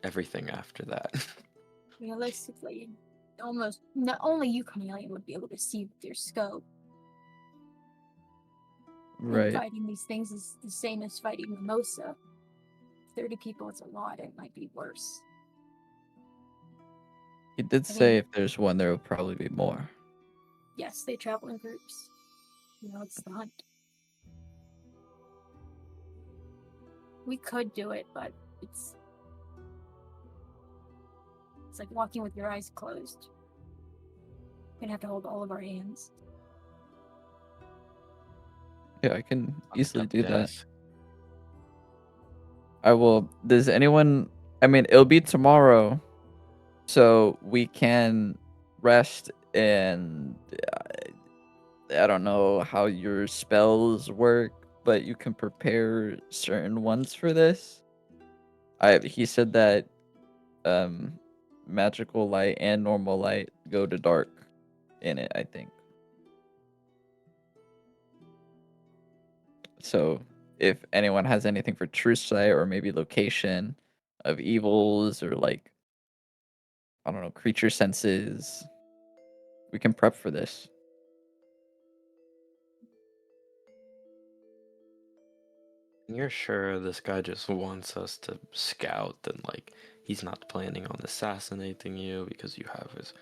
everything after that. Realistically, almost not only you, Cornelia, would be able to see with your scope. And Right. fighting these things is the same as fighting Mimosa. 30 people is a lot. It might be worse. He did say if there's one, there will probably be more. Yes, they travel in groups. You know, it's the hunt. We could do it, but it's like walking with your eyes closed. You're gonna have to hold all of our hands. Yeah, I can easily do that. Yes. I will. Does anyone? I mean, it'll be tomorrow, so we can rest and I don't know how your spells work, but you can prepare certain ones for this. He said that magical light and normal light go to dark in it, I think. So if anyone has anything for true sight or maybe location of evils or like I don't know, creature senses, we can prep for this. You're sure this guy just wants us to scout and like he's not planning on assassinating you because you have his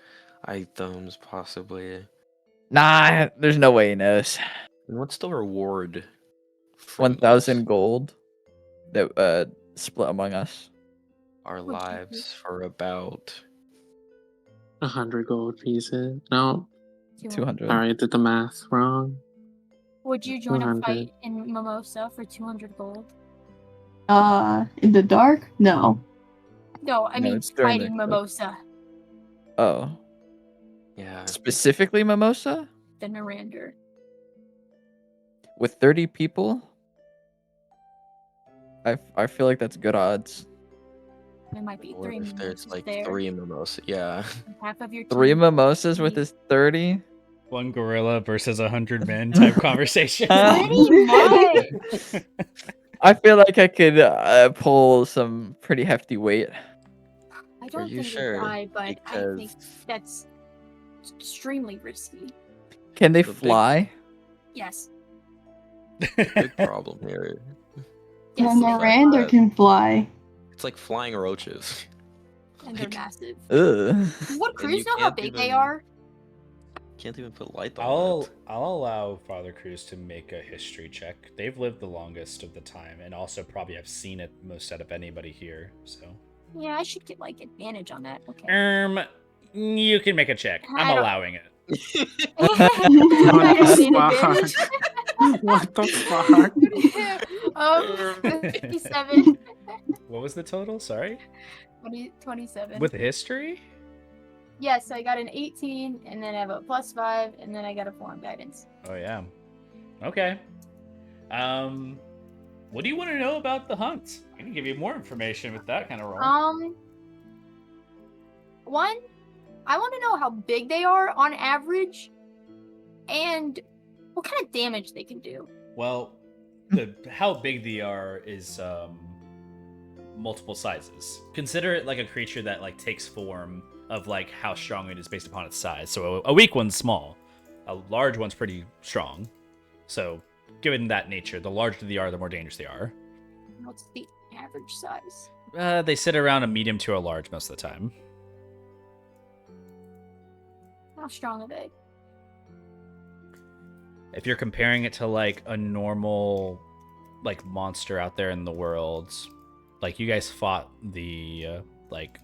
items possibly? Nah, there's no way he knows. And what's the reward from 1,000 gold that split among us. our lives for about 100 gold pieces. No, 200. sorry, I did the math wrong. Would you join a 200. fight in Mimosa for 200 gold? In the dark? No. No, I No, mean it's during the fighting eclipse. Mimosa, Oh, yeah. specifically Mimosa? the Narander. With 30 people? I feel like that's good odds. There might be What 3 if there's mimosas like there. 3 mimosa? Yeah. And half of your 3 team- mimosas with his 30? One gorilla versus 100 men type conversation. Pretty much. I feel like I could pull some pretty hefty weight. I don't you think sure? you die, but I Because- think that's extremely risky. Can they The big- fly? Yes. Big problem here. The Yes, they Miranda that- can fly. It's like flying roaches. and they're massive. Ugh. What And crews you know how can't big they even- are? Can't even put light on I'll it. allow Father Cruz to make a history check. They've lived the longest of the time, and also probably have seen it most out of anybody here. So, Yeah, I should get like advantage on that. Okay. you can make a check. I I'm don't- allowing it. I don't need What the advantage. fuck? 57. What was the total? Sorry. 27. With history? Yes, so I got an 18, and then I have a +5, and then I got a 4 on guidance. Oh yeah. Okay. What do you want to know about the hunt? I can give you more information with that kind of roll. One, I want to know how big they are on average, and what kind of damage they can do. Well, how big they are is multiple sizes. Consider it like a creature that like takes form of like how strong it is based upon its size. So a weak one's small, a large one's pretty strong. So given that nature, the larger they are, the more dangerous they are. What's the average size? They sit around a medium to a large most of the time. How strong are they? if you're comparing it to like a normal like monster out there in the world, like you guys fought the like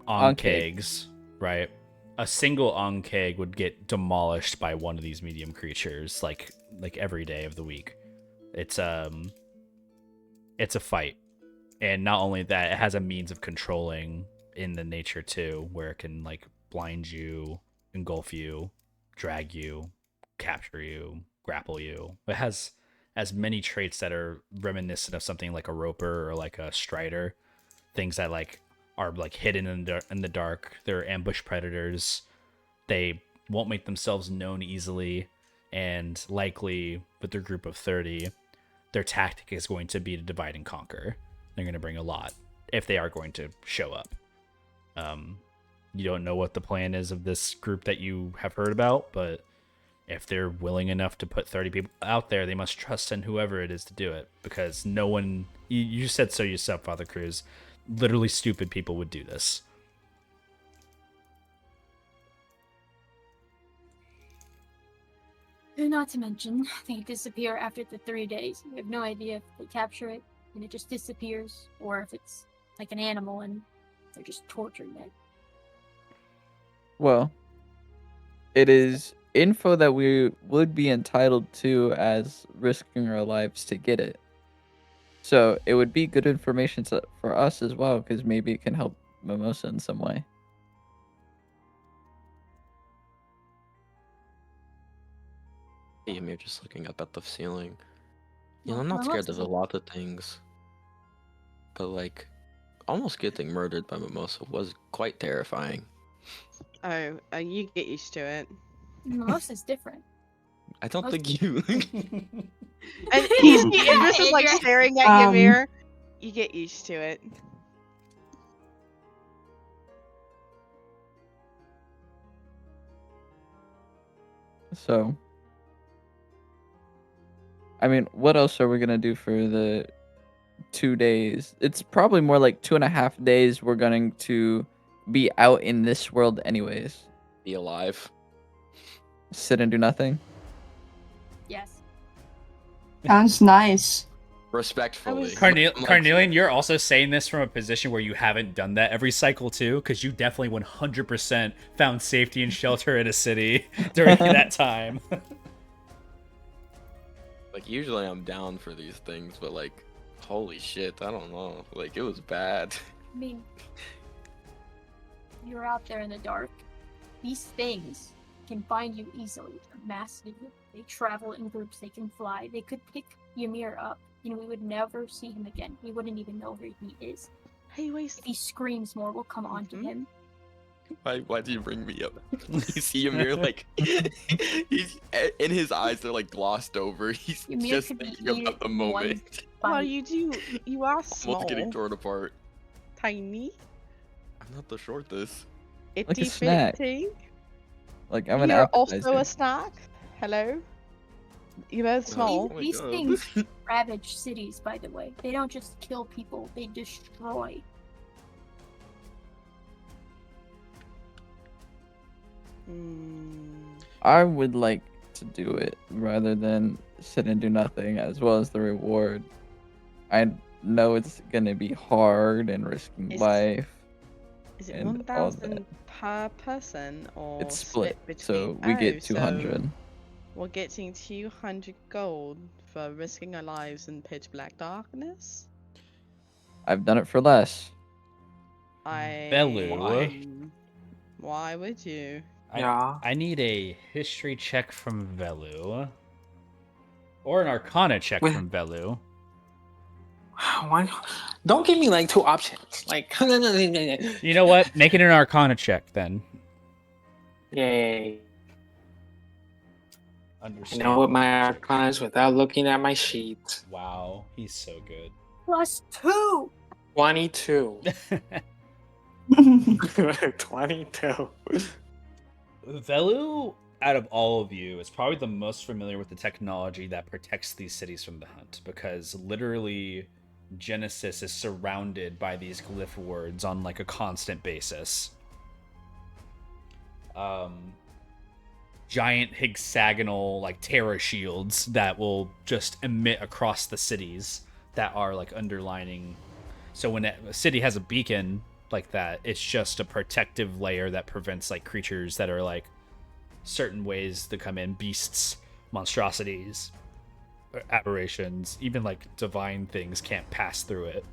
onkegs, right? A single onkeg would get demolished by one of these medium creatures like every day of the week. It's a fight. And not only that, it has a means of controlling in the nature too, where it can like blind you, engulf you, drag you, capture you, grapple you. It has many traits that are reminiscent of something like a roper or like a strider, things that like are like hidden in the dark. They're ambush predators. They won't make themselves known easily, and likely with their group of 30, their tactic is going to be to divide and conquer. They're going to bring a lot if they are going to show up. You don't know what the plan is of this group that you have heard about, but if they're willing enough to put 30 people out there, they must trust in whoever it is to do it, because no one, you said so yourself, Father Cruz, literally stupid people would do this. Not to mention, they disappear after the 3 days. We have no idea if they capture it and it just disappears, or if it's like an animal and they're just torturing it. Well, it is info that we would be entitled to as risking our lives to get it. So it would be good information for us as well, because maybe it can help Mimosa in some way. You're just looking up at the ceiling. You know, I'm not scared of a lot of things, but like, almost getting murdered by Mimosa was quite terrifying. Oh, you get used to it. Mimosa's different. I don't think you. And this is like staring at your mirror. You get used to it. So, I mean, what else are we gonna do for the 2 days? It's probably more like 2.5 days we're going to be out in this world anyways. Be alive. Sit and do nothing? Yes. Sounds nice. Respectfully. Carnelian, you're also saying this from a position where you haven't done that every cycle too, because you definitely 100% found safety and shelter in a city during that time. Like, usually I'm down for these things, but like, holy shit, I don't know. Like, it was bad. I mean, you're out there in the dark. These things can find you easily. They're massive. They travel in groups. They can fly. They could pick Ymir up. You know, we would never see him again. We wouldn't even know where he is. Hey, wait. If he screams more, we'll come on to him. Why do you bring me up? You see Ymir, like, he's in his eyes, they're like glossed over. He's Ymir just could be thinking about the moment. Well, you are small. Almost getting torn apart. Tiny. I'm not the shortest. Like a snack. Itty-bitty. Like, I'm an You're appetizer. also a snack. Hello? You're both small. Oh my These God. things ravage cities, by the way. They don't just kill people, they destroy. I would like to do it rather than sit and do nothing, as well as the reward. I know it's gonna be hard and risking life. Is it and all 1,000 that. per person, or It's split, between? so we get so 200. we're getting 200 gold for risking our lives in pitch black darkness. I've done it for less. Velu. Why would you? I need a history check from Velu. Or an arcana check from Velu. Why? Don't give me like two options. Like, You know what? Make it an arcana check then. yay. I Understand. know what my arcana is without looking at my sheet. Wow, he's so good. +2! 22. 22. Velu, out of all of you, is probably the most familiar with the technology that protects these cities from the hunt, because literally Genesis is surrounded by these glyph words on like a constant basis. giant hexagonal like terror shields that will just emit across the cities that are like underlining. So when a city has a beacon like that, it's just a protective layer that prevents like creatures that are like certain ways to come in, beasts, monstrosities, aberrations, even like divine things can't pass through it,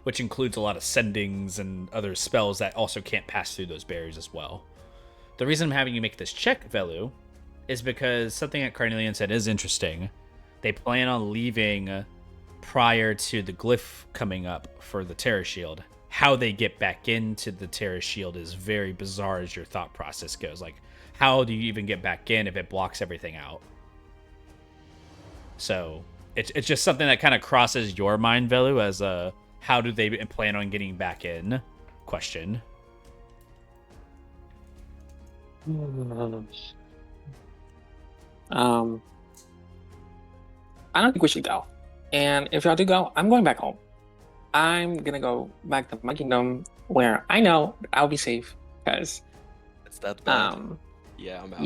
which includes a lot of sendings and other spells that also can't pass through those barriers as well. The reason I'm having you make this check, Velu, is because something that Carnelian said is interesting. They plan on leaving prior to the glyph coming up for the Terror Shield. How they get back into the Terror Shield is very bizarre as your thought process goes. Like, how do you even get back in if it blocks everything out? So it's just something that kind of crosses your mind, Velu, as a how do they plan on getting back in question. I don't think we should go. And if y'all do go, I'm going back home. I'm gonna go back to my kingdom where I know I'll be safe. Because It's that bad. Yeah, I'm out.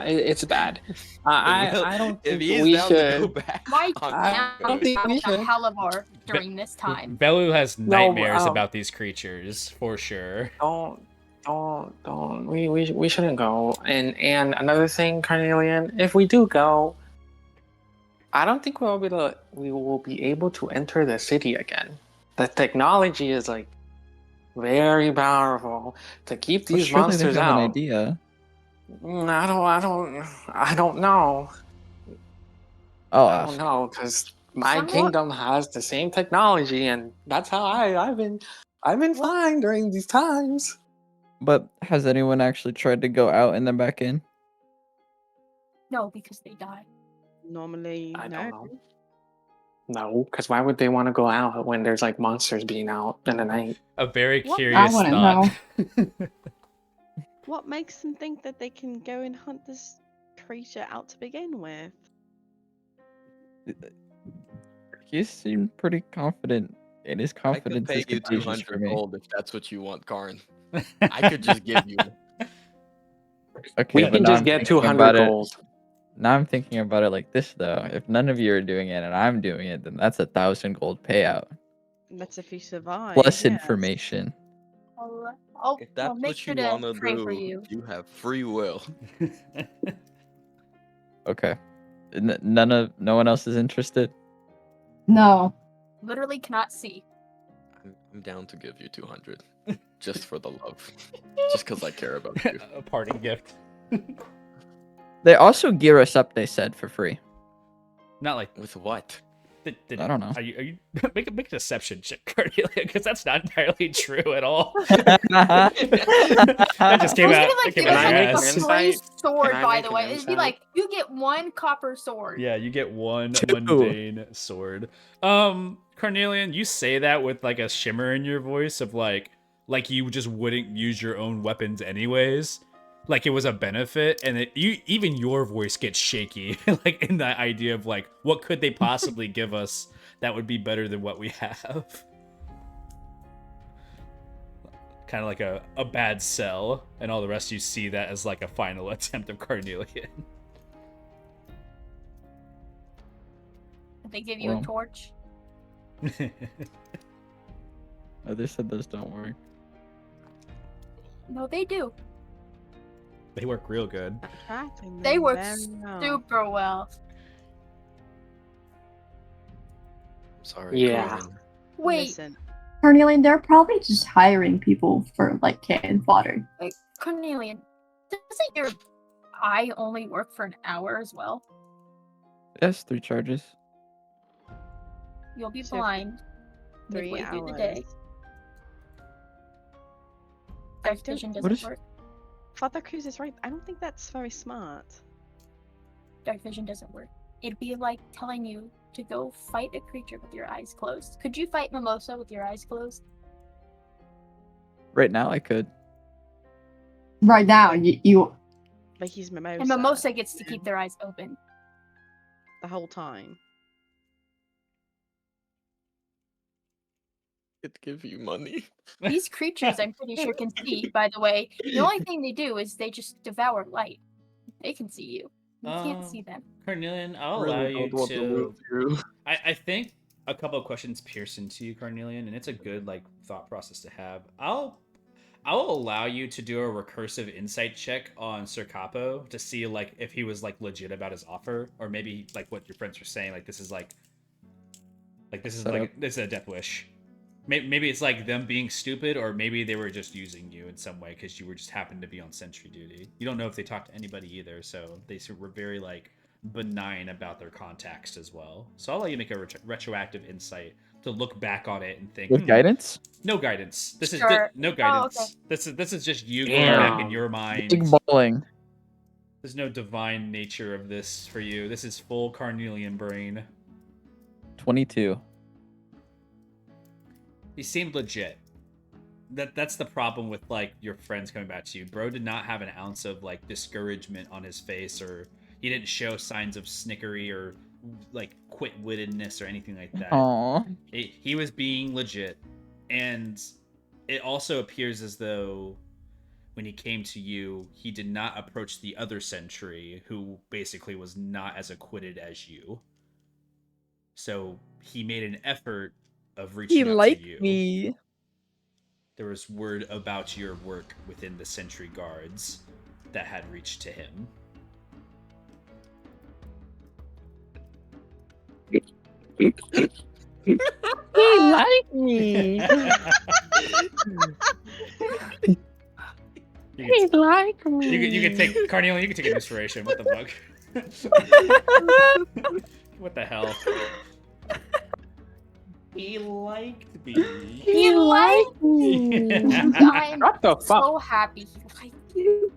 it's bad. I don't If think he's we down to go should. back, Mike I don't think we a should. Hellivore during this time. Velu has No, nightmares about these creatures, for sure. Don't. We shouldn't go. And another thing, Carnelian, if we do go, I don't think we will be able to enter the city again. The technology is like very powerful to keep Well, these surely monsters they have an out. idea. I don't know. I'll I don't ask. know because my Somewhat. kingdom has the same technology, and that's how I've been fine during these times. But has anyone actually tried to go out and then back in? No, because they die. Normally, I no. don't know. No, because why would they want to go out when there's like monsters being out in the night? A very What? curious I wouldn't thought. What makes them think that they can go and hunt this creature out to begin with? You seem pretty confident, and his I could confidence pay is you contagious for 200 me. gold if that's what you want, Karn. I could just give you. Okay, We but can now just I'm get thinking 200 about it. gold. Now I'm thinking about it like this though. If none of you are doing it and I'm doing it, then that's 1,000 gold payout That's if you survive. plus yes. information. I'll If that's make what sure you to want to pray for do, you. you have free will. Okay, no one else is interested. No. Literally cannot see. I'm down to give you 200, just for the love, just because I care about you. A parting gift. They also gear us up. They said for free. Not like With what? I I don't know. Are you make a deception check, Carnelia, because that's not entirely true at all. That just came I was out. gonna like That came give out us your make like an a ass. free insight? sword, Can I by make the an way. It'd be insight? like you get 1 copper sword. Yeah, you get one Two. mundane sword. Carnelian, you say that with like a shimmer in your voice of like you just wouldn't use your own weapons anyways. Like it was a benefit, and even your voice gets shaky, like in that idea of like, what could they possibly give us that would be better than what we have? Kind of like a bad sell, and all the rest you see that as like a final attempt of Carnelian. They give you Well. a torch. They said those don't work. No, they do. They work real good. Attracting They them work very well. super well. Sorry, Yeah. Karn. Wait, Listen, Carnelian, they're probably just hiring people for like cannon fodder. Cornelian, doesn't your eye only work for an hour as well? Yes, 3 charges. You'll be So, blind 3 midway hours. through the day. I Dark don't- vision What doesn't is- work. Father Cruz is right. I don't think that's very smart. Dark vision doesn't work. It'd be like telling you to go fight a creature with your eyes closed. Could you fight Mimosa with your eyes closed? Right now, I could. Right now, you But he's Mimosa. And Mimosa gets to keep their eyes open. the whole time. It give you money. These creatures, I'm pretty sure, can see, by the way. The only thing they do is they just devour light. They can see you. You can't see them. Carnelian, I'll Really allow don't you want to to. lose you. I think a couple of questions pierce into you, Carnelian, and it's a good like thought process to have. I'll allow you to do a recursive insight check on Sir Capo to see like if he was like legit about his offer, or maybe like what your friends were saying, like this is Set up. this is a death wish. Maybe it's like them being stupid, or maybe they were just using you in some way because you were just happened to be on sentry duty. You don't know if they talked to anybody either, so they were very like benign about their context as well. So I'll let you make a retroactive insight to look back on it and think. With guidance? No guidance. This Sure. is no Oh, guidance. okay. This is just you going back in Damn. your mind. Big bowling. There's no divine nature of this for you. This is full Carnelian brain. 22. He seemed legit. That's the problem with like your friends coming back to you. Bro did not have an ounce of like discouragement on his face, or he didn't show signs of snickery or like quick-wittedness or anything like that. Aww. He was being legit, and it also appears as though when he came to you, he did not approach the other sentry, who basically was not as acquitted as you. So he made an effort of reaching He out to liked you. me. There was word about your work within the sentry guards that had reached to him. He liked me. He liked me. You can take Carnelian. You can take an inspiration. What the fuck? What the hell? He liked me. He liked me. I'm What the fuck? so happy he liked you.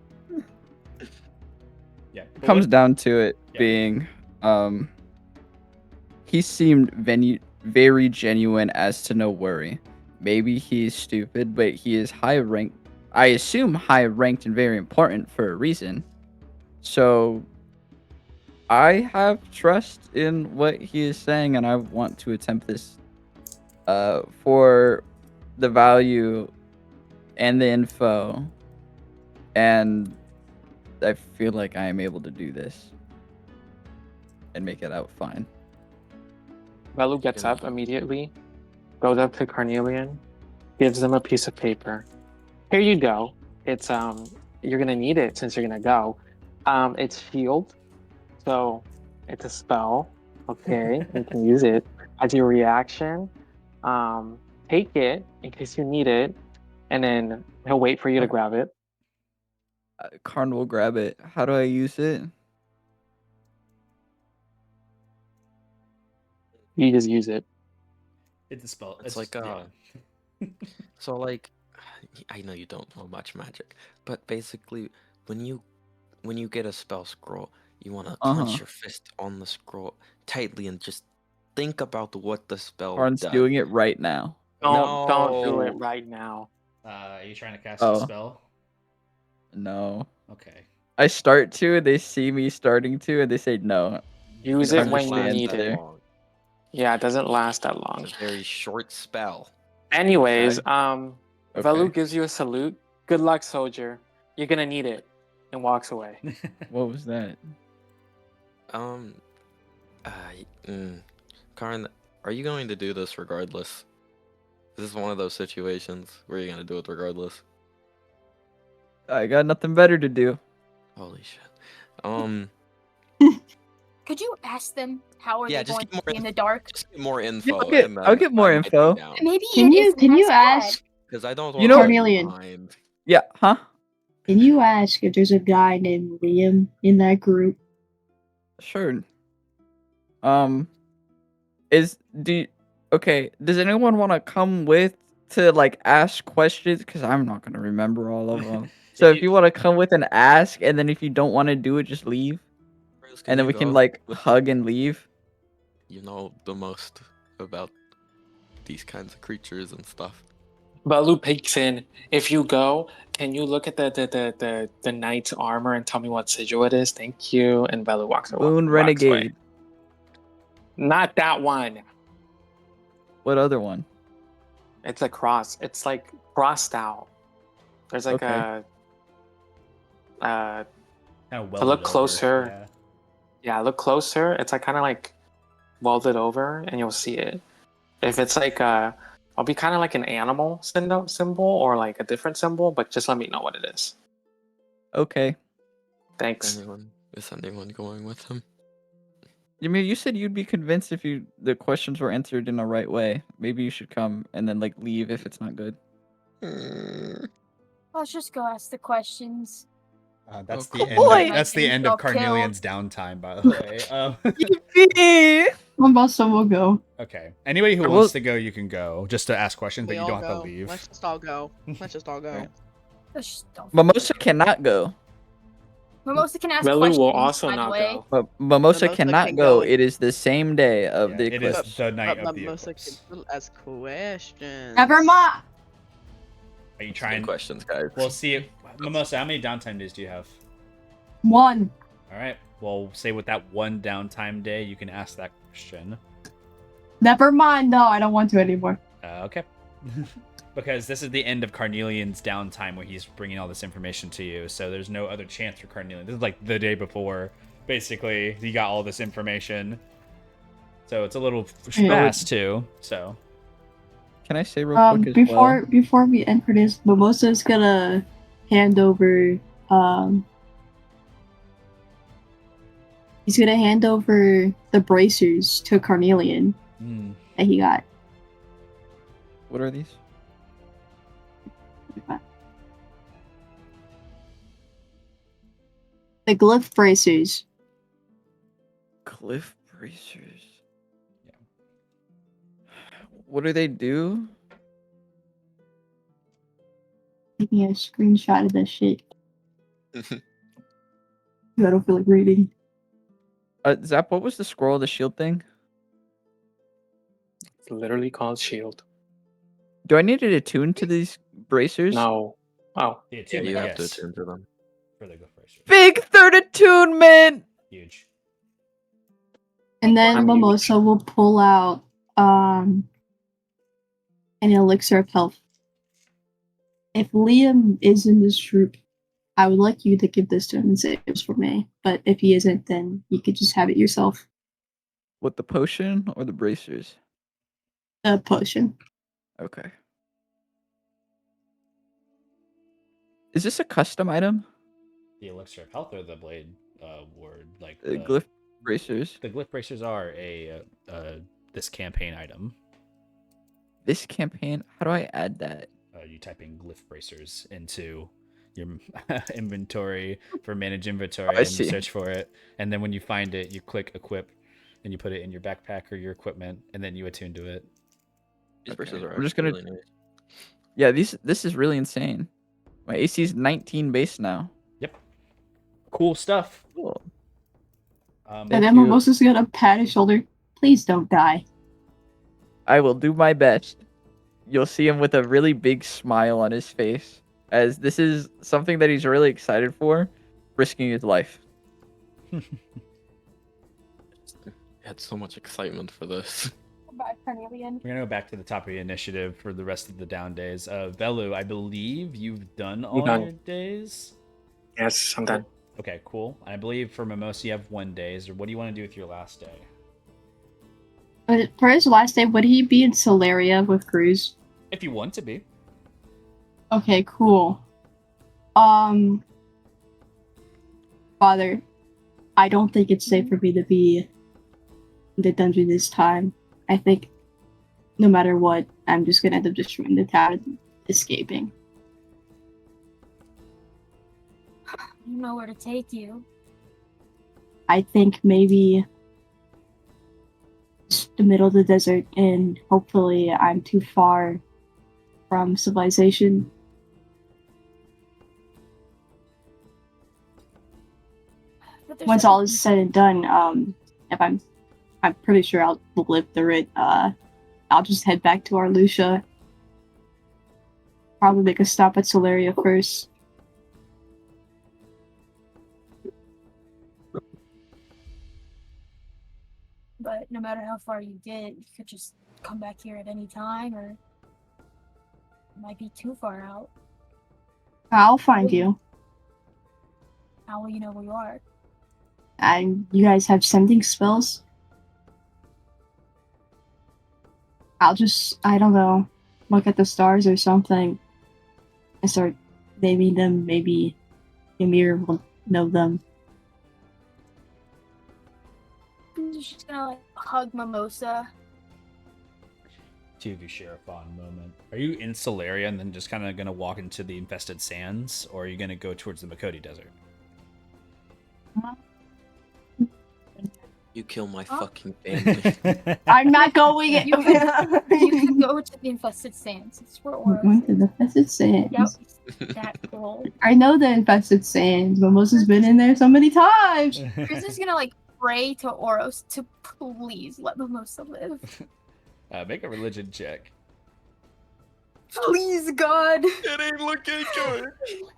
Yeah. It comes down to it Yeah. being, he seemed very genuine as to no worry. Maybe he's stupid, but he is high ranked. I assume high ranked and very important for a reason. So I have trust in what he is saying, and I want to attempt this for the value and the info, and I feel like I am able to do this and make it out fine. Velu gets up immediately, goes up to Carnelian, gives him a piece of paper. Here you go. It's you're gonna need it since you're gonna go. It's shield, so it's a spell. Okay, you can use it as your reaction. Take it in case you need it, and then he'll wait for you to grab it. Karn will grab it. How do I use it? You just use it. It's a spell. It's like so like I know you don't know much magic, but basically when you get a spell scroll, you want to clench your fist on the scroll tightly and just think about what the spell Karn's does. doing it right now. Don't do it No. right now. Are you trying to cast a spell? No. Okay. I start to, they see me starting to, and they say no. Use It it when you understands need that it. Long. Yeah, it doesn't last that long. It's a very short spell. Anyways, Okay. Velu gives you a salute. Good luck, soldier. You're gonna need it, and walks away. What was that? Karn, are you going to do this regardless? Is this one of those situations where you're gonna do it regardless? I got nothing better to do. Holy shit. Could you ask them how are Yeah, they just going get more to be in the dark? Just get more info. I'll get more info. Maybe Can it you isn't can you as bad. ask Because I don't want You know- Carnelian. mind. Yeah, huh? Can you ask if there's a guy named Liam in that group? Sure. Okay, does anyone want to come with to like ask questions? Because I'm not gonna remember all of them. So if you want to come with and ask, and then if you don't want to do it, just leave, Bruce, and then you we can go like with- hug and leave. You know the most about these kinds of creatures and stuff. Velu peeks in. If you go, can you look at the knight's armor and tell me what sigil it is? Thank you. And Velu walks away. Moon Renegade. Not that one. What other one? It's a cross. It's like crossed out. There's like Okay. Kind of To look closer. Yeah. Yeah, look closer. It's like kind of like welded over, and you'll see it. If it's like I'll be kind of like an animal symbol or like a different symbol, but just let me know what it is. Okay. Thanks. Is anyone going with him? Ymir, you said you'd be convinced if the questions were answered in the right way. Maybe you should come and then like leave if it's not good. Let's just go ask the questions. That's Oh, the cool. end. Boy. That's the end of Got killed. Carnelian's downtime, by the way. Yippee! Mimosa will go. Okay. Anybody who I wants will- to go, you can go, just to ask questions, but We you all don't have to go. leave. Let's just all go. Let's just all go. Let's just don't- Mimosa cannot go. Mimosa can ask Velu questions. will also by the not way. go. But Mimosa Mimosa cannot can go. go. It is the same day of Yeah, the it is eclipse. the night But of the Mimosa can eclipse. still ask questions. Never mind. Are you Good trying? questions, guys. We'll see. Mimosa, how many downtime days do you have? 1. All right. Well, say with that one downtime day, you can ask that question. Never mind. No, I don't want to anymore. Okay. Because this is the end of Carnelian's downtime where he's bringing all this information to you. So there's no other chance for Carnelian. This is like the day before. Basically, he got all this information. So it's a little fast too. So Can I say real quick as well? Before we enter this, Mimosa's gonna hand over he's gonna hand over the bracers to Carnelian that he got. What are these? The glyph bracers. Cliff bracers. Yeah. What do they do? Give me a screenshot of that shit. I don't feel like reading. Zap, what was the scroll of the shield thing? It's literally called Shield. Do I need to attune to these bracers? No. Oh. the Yeah, attunement, you have to yes. attune to them. For the glyph bracers. Big third attunement! Huge. And then I'm Mimosa will pull out an elixir of health. If Liam is in this troop, I would like you to give this to him and say it was for me. But if he isn't, then you could just have it yourself. What, the potion or the bracers? A potion. Okay. Is this a custom item? The elixir of health or the blade word, like Glyph bracers. The glyph bracers are a this campaign item. This campaign? How do I add that? You type in glyph bracers into your inventory for manage inventory I and see. you search for it. And then when you find it, you click equip and you put it in your backpack or your equipment and then you attune to it. These bracers are I'm just gonna. really nice. Yeah, this is really insane. My AC is 19 base now. Yep. Cool stuff. Cool. And Thank then you. Mimosa's gonna pat his shoulder. Please don't die. I will do my best. You'll see him with a really big smile on his face, as this is something that he's really excited for, risking his life. Had so much excitement for this. Bye, Carnelian. We're gonna go back to the top of the initiative for the rest of the down days. Velu, I believe you've done all done. your days. Yes, I'm done. Okay, cool. I believe for Mimosa you have 1 day. So what do you want to do with your last day? But for his last day, would he be in Solaria with Cruz? If you want to be. Okay, cool. Father, I don't think it's safe for me to be in the dungeon this time. I think no matter what, I'm just gonna end up destroying the town and escaping. I don't know where to take you. I think maybe just the middle of the desert, and hopefully I'm too far from civilization. But there's Once other all is said and done, if I'm pretty sure I'll live through it. I'll just head back to Arlucia. Probably make a stop at Solaria first. But no matter how far you get, you could just come back here at any time, or it might be too far out. I'll find you. How will you know where you are? And you guys have sending spells? I'll just, I don't know, look at the stars or something and start naming them. Maybe Ymir will know them. I'm just gonna like hug Mimosa. Two of you share a fond moment. Are you in Solaria and then just kind of going to walk into the infested sands, or are you going to go towards the Makoti Desert? You kill my Oh. fucking family. I'm not going. You can go to the infested sands. It's where We're Auro's going to is. the infested sands. Yep, that cool. I know the infested sands. Mimosa's been in there so many times. Chris is gonna like pray to Oros to please let Mimosa live. Make a religion check. Please, God. It ain't looking good.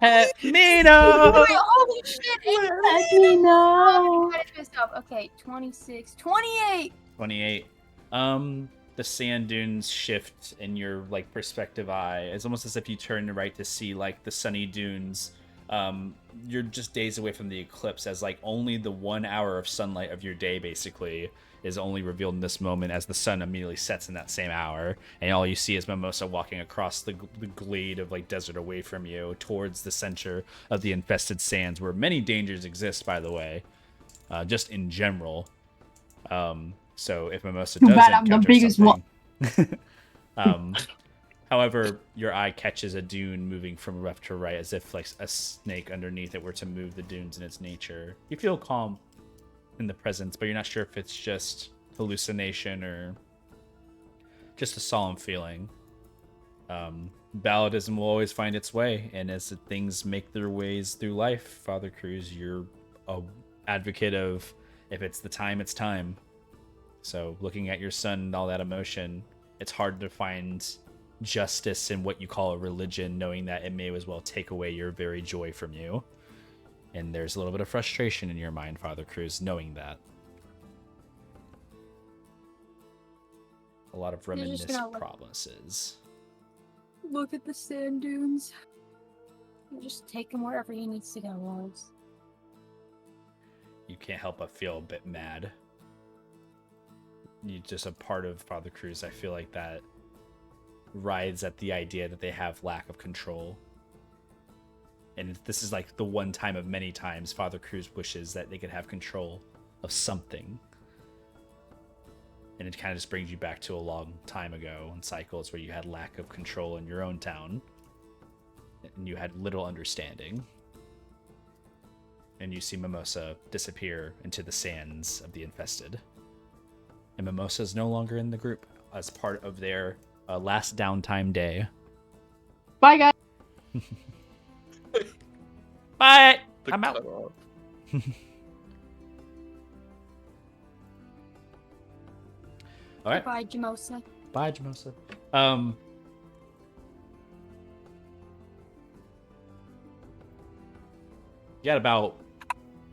Let me know. Wait, holy shit! Let me know. I gotta twist up. Okay, 26, 28. 28. The sand dunes shift in your like perspective eye. It's almost as if you turn right to see like the sunny dunes. You're just days away from the eclipse, as like only the 1 hour of sunlight of your day basically is only revealed in this moment, as the sun immediately sets in that same hour, and all you see is Mimosa walking across the glade of like desert away from you towards the center of the infested sands, where many dangers exist, by the way, just in general. So if Mimosa does But I'm the encounter biggest one. However, your eye catches a dune moving from left to right, as if like a snake underneath it were to move the dunes in its nature. You feel calm in the presence, but you're not sure if it's just hallucination or just a solemn feeling. Balladism will always find its way, and as things make their ways through life, Father Cruz, you're a advocate of if it's the time, it's time. So looking at your son and all that emotion, it's hard to find justice in what you call a religion, knowing that it may as well take away your very joy from you. And there's a little bit of frustration in your mind, Father Cruz, knowing that. A lot of reminiscent promises. Look at the sand dunes. Just take him wherever he needs to go, Oros. You can't help but feel a bit mad. You just a part of Father Cruz, I feel like, that rides at the idea that they have lack of control. And this is like the one time of many times Father Cruz wishes that they could have control of something. And it kind of just brings you back to a long time ago in cycles where you had lack of control in your own town. And you had little understanding. And you see Mimosa disappear into the sands of the infested. And Mimosa is no longer in the group as part of their last downtime day. Bye, guys. Bye. I'm out. All right. Bye, Jamosa. Bye, Jamosa. You got about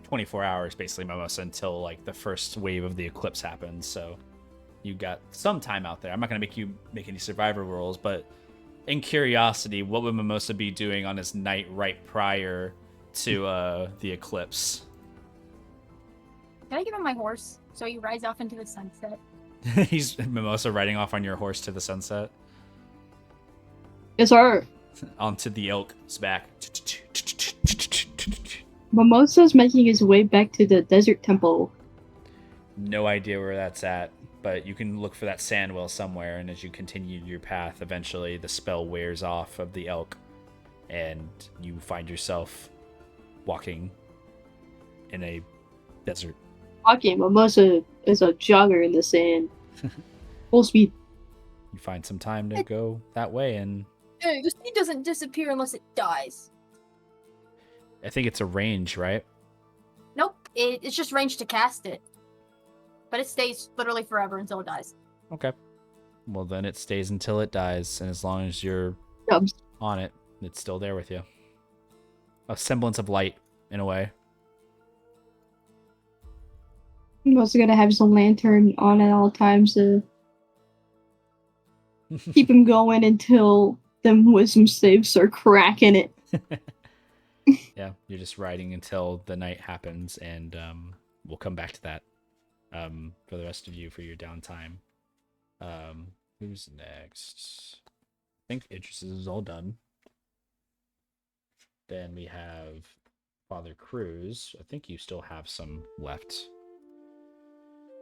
24 hours, basically, Mimosa, until like the first wave of the eclipse happens. So you got some time out there. I'm not gonna make you make any survivor rolls, but in curiosity, what would Mimosa be doing on his night right prior to the eclipse? Can I give him my horse so he rides off into the sunset? He's Mimosa riding off on your horse to the sunset. Yes, sir. Onto the elk's back. Mimosa's making his way back to the desert temple. No idea where that's at, but you can look for that sand well somewhere, and as you continue your path, eventually the spell wears off of the elk, and you find yourself walking in a desert. Okay, Mimosa is a jogger in the sand. Full speed. You find some time to go that way, and Hey, the seed doesn't disappear unless it dies. I think it's a range, right? Nope, it's just range to cast it. But it stays literally forever until it dies. Okay. Well, then it stays until it dies, and as long as you're Dubs. on it, it's still there with you. A semblance of light, in a way. I'm also gonna have his lantern on at all times to keep him going until them wisdom saves are cracking it. Yeah, you're just riding until the night happens, and we'll come back to that for the rest of you for your downtime. Who's next? I think Idris is all done. Then we have Father Cruz. I think you still have some left.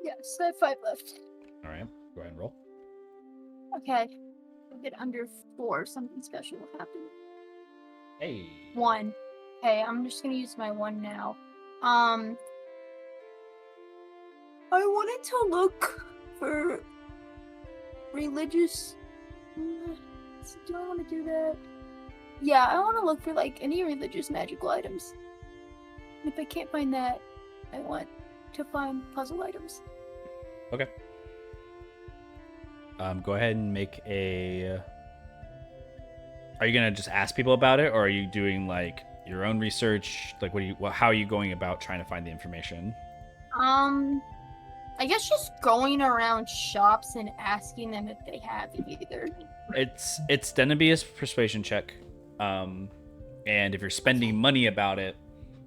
Yes, I have 5 left. All right, go ahead and roll. Okay. I'll get under 4. Something special will happen. Hey. 1. Okay, I'm just gonna use my 1 now. I wanted to look for religious. Do I want to do that? Yeah, I want to look for like any religious magical items. And if I can't find that, I want to find puzzle items. Okay. Go ahead and make a. Are you gonna just ask people about it, or are you doing like your own research? Like, how are you going about trying to find the information? I guess just going around shops and asking them if they have either. It's gonna be a persuasion check, and if you're spending money about it,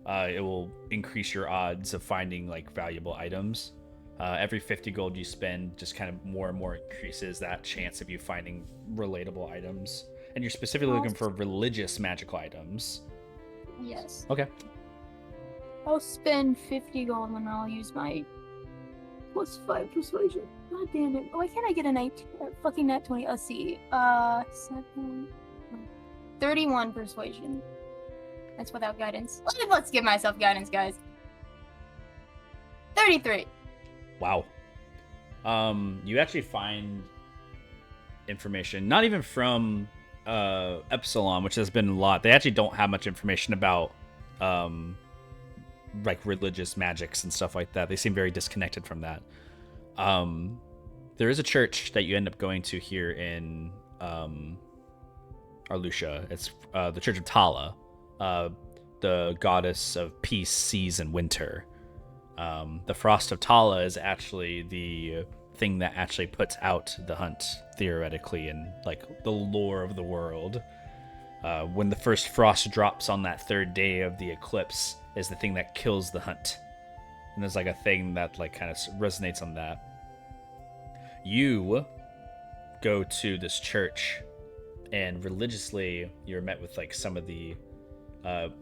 it will increase your odds of finding like valuable items. Every 50 gold you spend just kind of more and more increases that chance of you finding relatable items. And you're specifically looking for religious magical items. Yes. Okay. I'll spend 50 gold and I'll use my +5 persuasion. God damn it. Why can't I get a 19? Fucking nat 20. Let's see. 31 persuasion. That's without guidance. Let's give myself guidance, guys. 33. Wow. You actually find information, not even from Epsilon, which has been a lot. They actually don't have much information about like religious magics and stuff like that. They seem very disconnected from that. There is a church that you end up going to here in Arlucia. It's the Church of Tala, the goddess of peace, seas, and winter. The Frost of Tala is actually the thing that actually puts out the hunt, theoretically, in like the lore of the world. When the first frost drops on that 3rd day of the eclipse is the thing that kills the hunt. And there's like a thing that like kind of resonates on that. You go to this church, and religiously you're met with like some of the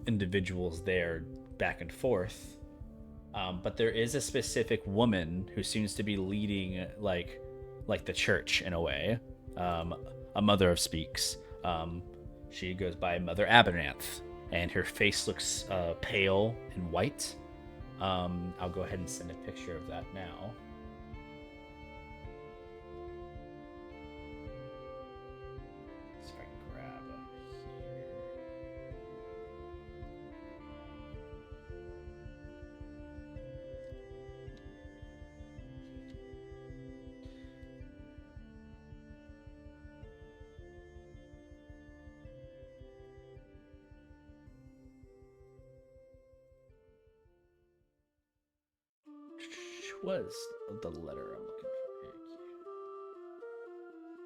individuals there back and forth. But there is a specific woman who seems to be leading like the church in a way. A mother of speaks. She goes by Mother Abernathy, and her face looks pale and white. I'll go ahead and send a picture of that now. See if I can grab here. Was the letter I'm looking for?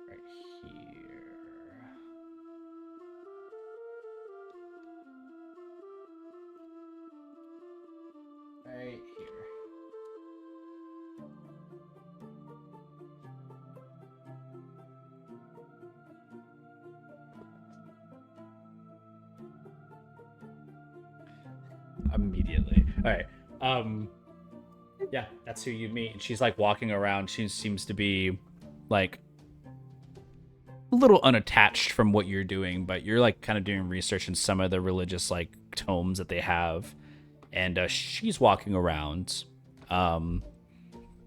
Right here. Right here. Immediately. All right. Yeah, that's who you meet. And she's like walking around. She seems to be like a little unattached from what you're doing, but you're like kind of doing research in some of the religious like tomes that they have. And she's walking around,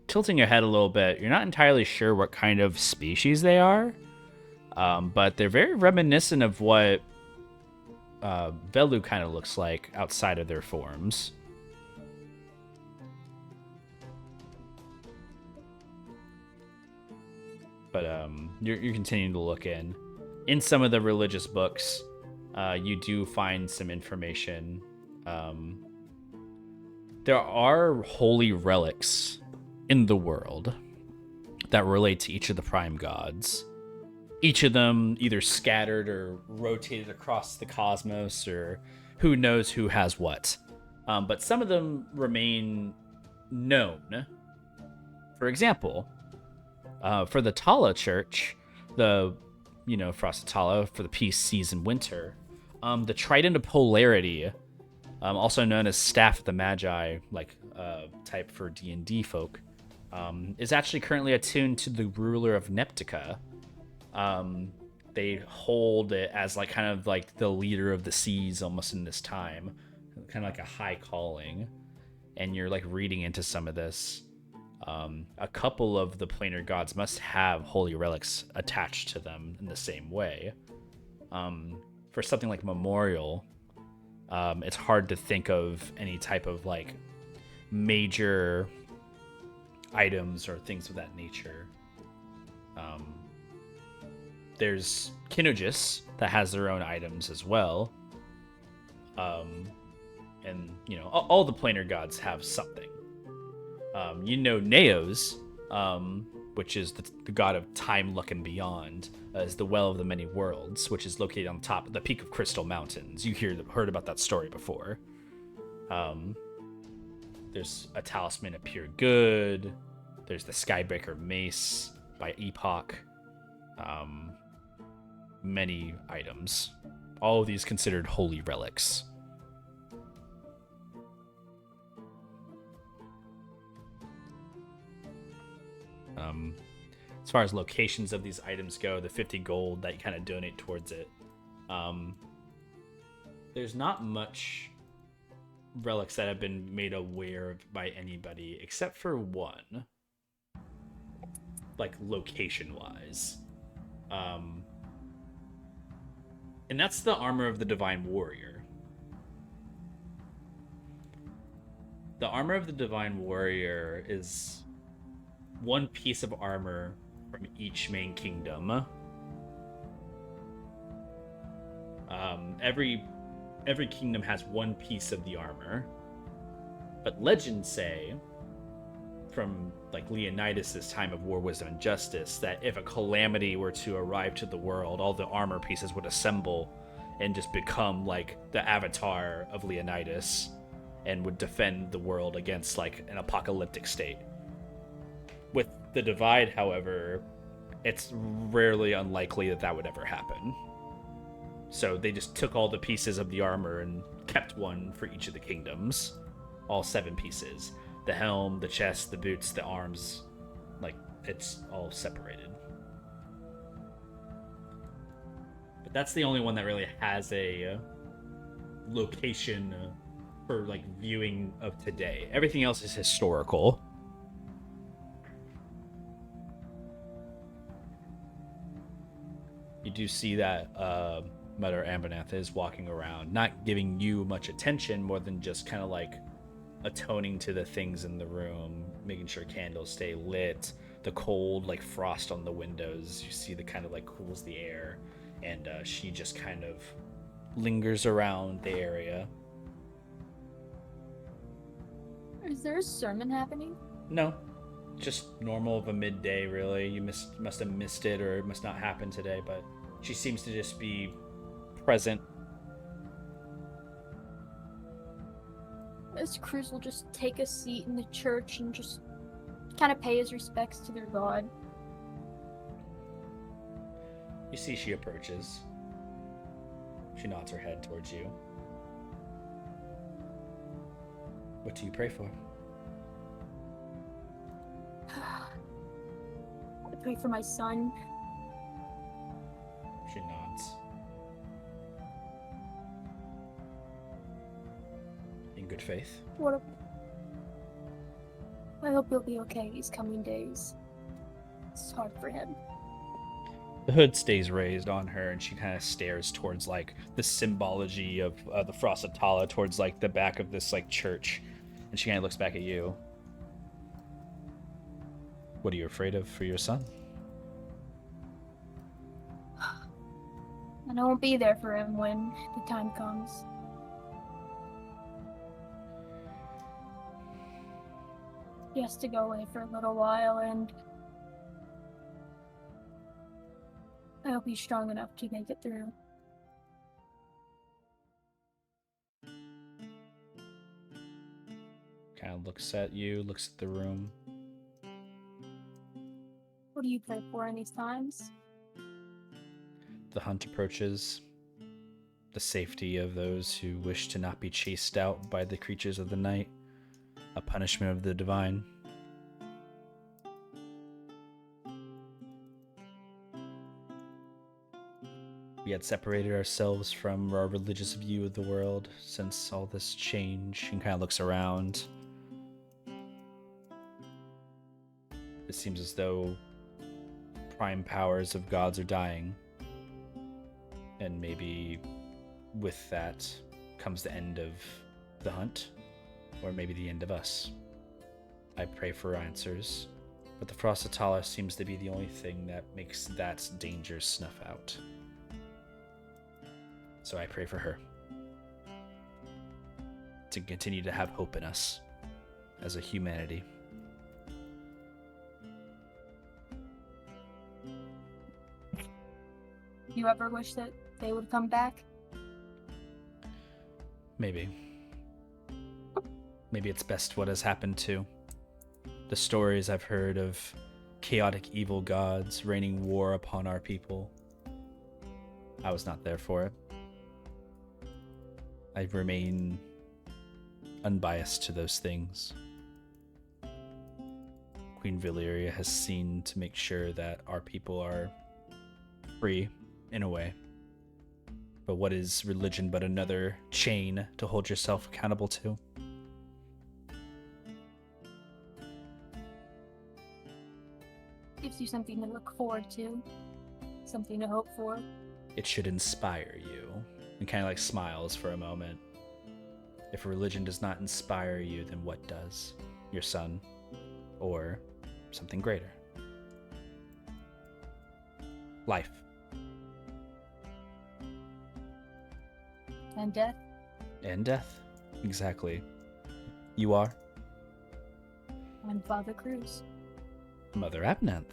tilting her head a little bit. You're not entirely sure what kind of species they are, but they're very reminiscent of what Velu kind of looks like outside of their forms. But you're continuing to look in some of the religious books. You do find some information. There are holy relics in the world that relate to each of the prime gods. Each of them either scattered or rotated across the cosmos, or who knows who has what. But some of them remain known. For example, for the Tala Church, the Frosted Tala for the peace, seas, and winter, the Trident of Polarity, also known as Staff of the Magi, like type for D&D folk, is actually currently attuned to the ruler of Neptica. They hold it as like kind of like the leader of the seas almost in this time, kind of like a high calling. And you're like reading into some of this. A couple of the planar gods must have holy relics attached to them in the same way. For something like Memorial, it's hard to think of any type of like major items or things of that nature. There's Kinojis that has their own items as well. And, all the planar gods have something. Neos, which is the god of time, luck, and beyond, is the Well of the Many Worlds, which is located on top of the peak of Crystal Mountains. You heard about that story before. There's a talisman of pure good. There's the Skybreaker Mace by Epoch. Many items. All of these considered holy relics. As far as locations of these items go, the 50 gold that you kind of donate towards it, there's not much relics that have been made aware of by anybody except for one, like location wise, and that's the armor of the Divine Warrior. The armor of the Divine Warrior is one piece of armor from each main kingdom. Every kingdom has one piece of the armor, but legends say, from like Leonidas' time of War, Wisdom, and Justice, that if a calamity were to arrive to the world, all the armor pieces would assemble and just become like the avatar of Leonidas and would defend the world against like an apocalyptic state. With the Divide, however, it's rarely unlikely that would ever happen. So they just took all the pieces of the armor and kept one for each of the kingdoms. All 7 pieces. The helm, the chest, the boots, the arms. Like, it's all separated. But that's the only one that really has a location for, like, viewing of today. Everything else is historical. You do see that Mother Ambernath is walking around, not giving you much attention, more than just kind of like atoning to the things in the room, making sure candles stay lit, the cold like frost on the windows, you see the kind of like cools the air, and she just kind of lingers around the area. Is there a sermon happening? No, just normal of a midday, really. You must have missed it, or it must not happen today, but she seems to just be present. As Cruz will just take a seat in the church and just kind of pay his respects to their god. You see she approaches. She nods her head towards you. What do you pray for? I pray for my son. She nods. In good faith. I hope he'll be okay these coming days. It's hard for him. The hood stays raised on her, and she kind of stares towards like the symbology of the Frosted Tala, towards like the back of this like church, and she kind of looks back at you. What are you afraid of for your son? And I won't be there for him when the time comes. He has to go away for a little while, and I hope he's strong enough to make it through. Kind of looks at you, looks at the room. What do you pray for in these times? The hunt approaches. The safety of those who wish to not be chased out by the creatures of the night. A punishment of the divine. We had separated ourselves from our religious view of the world since all this change, and kind of looks around. It seems as though prime powers of gods are dying. And maybe with that comes the end of the hunt, or maybe the end of us. I pray for answers, but the Frostatalis seems to be the only thing that makes that danger snuff out. So I pray for her to continue to have hope in us as a humanity. Do you ever wish that they would come back? Maybe. Maybe it's best what has happened too. The stories I've heard of chaotic evil gods raining war upon our people. I was not there for it. I remain unbiased to those things. Queen Valyria has seen to make sure that our people are free, in a way. But what is religion but another chain to hold yourself accountable to? Gives you something to look forward to, something to hope for. It should inspire you. And kind of like smiles for a moment. If religion does not inspire you, then what does? Your son, or something greater? Life. And death. And death. Exactly. You are? I'm Father Cruz. Mother Abnanth.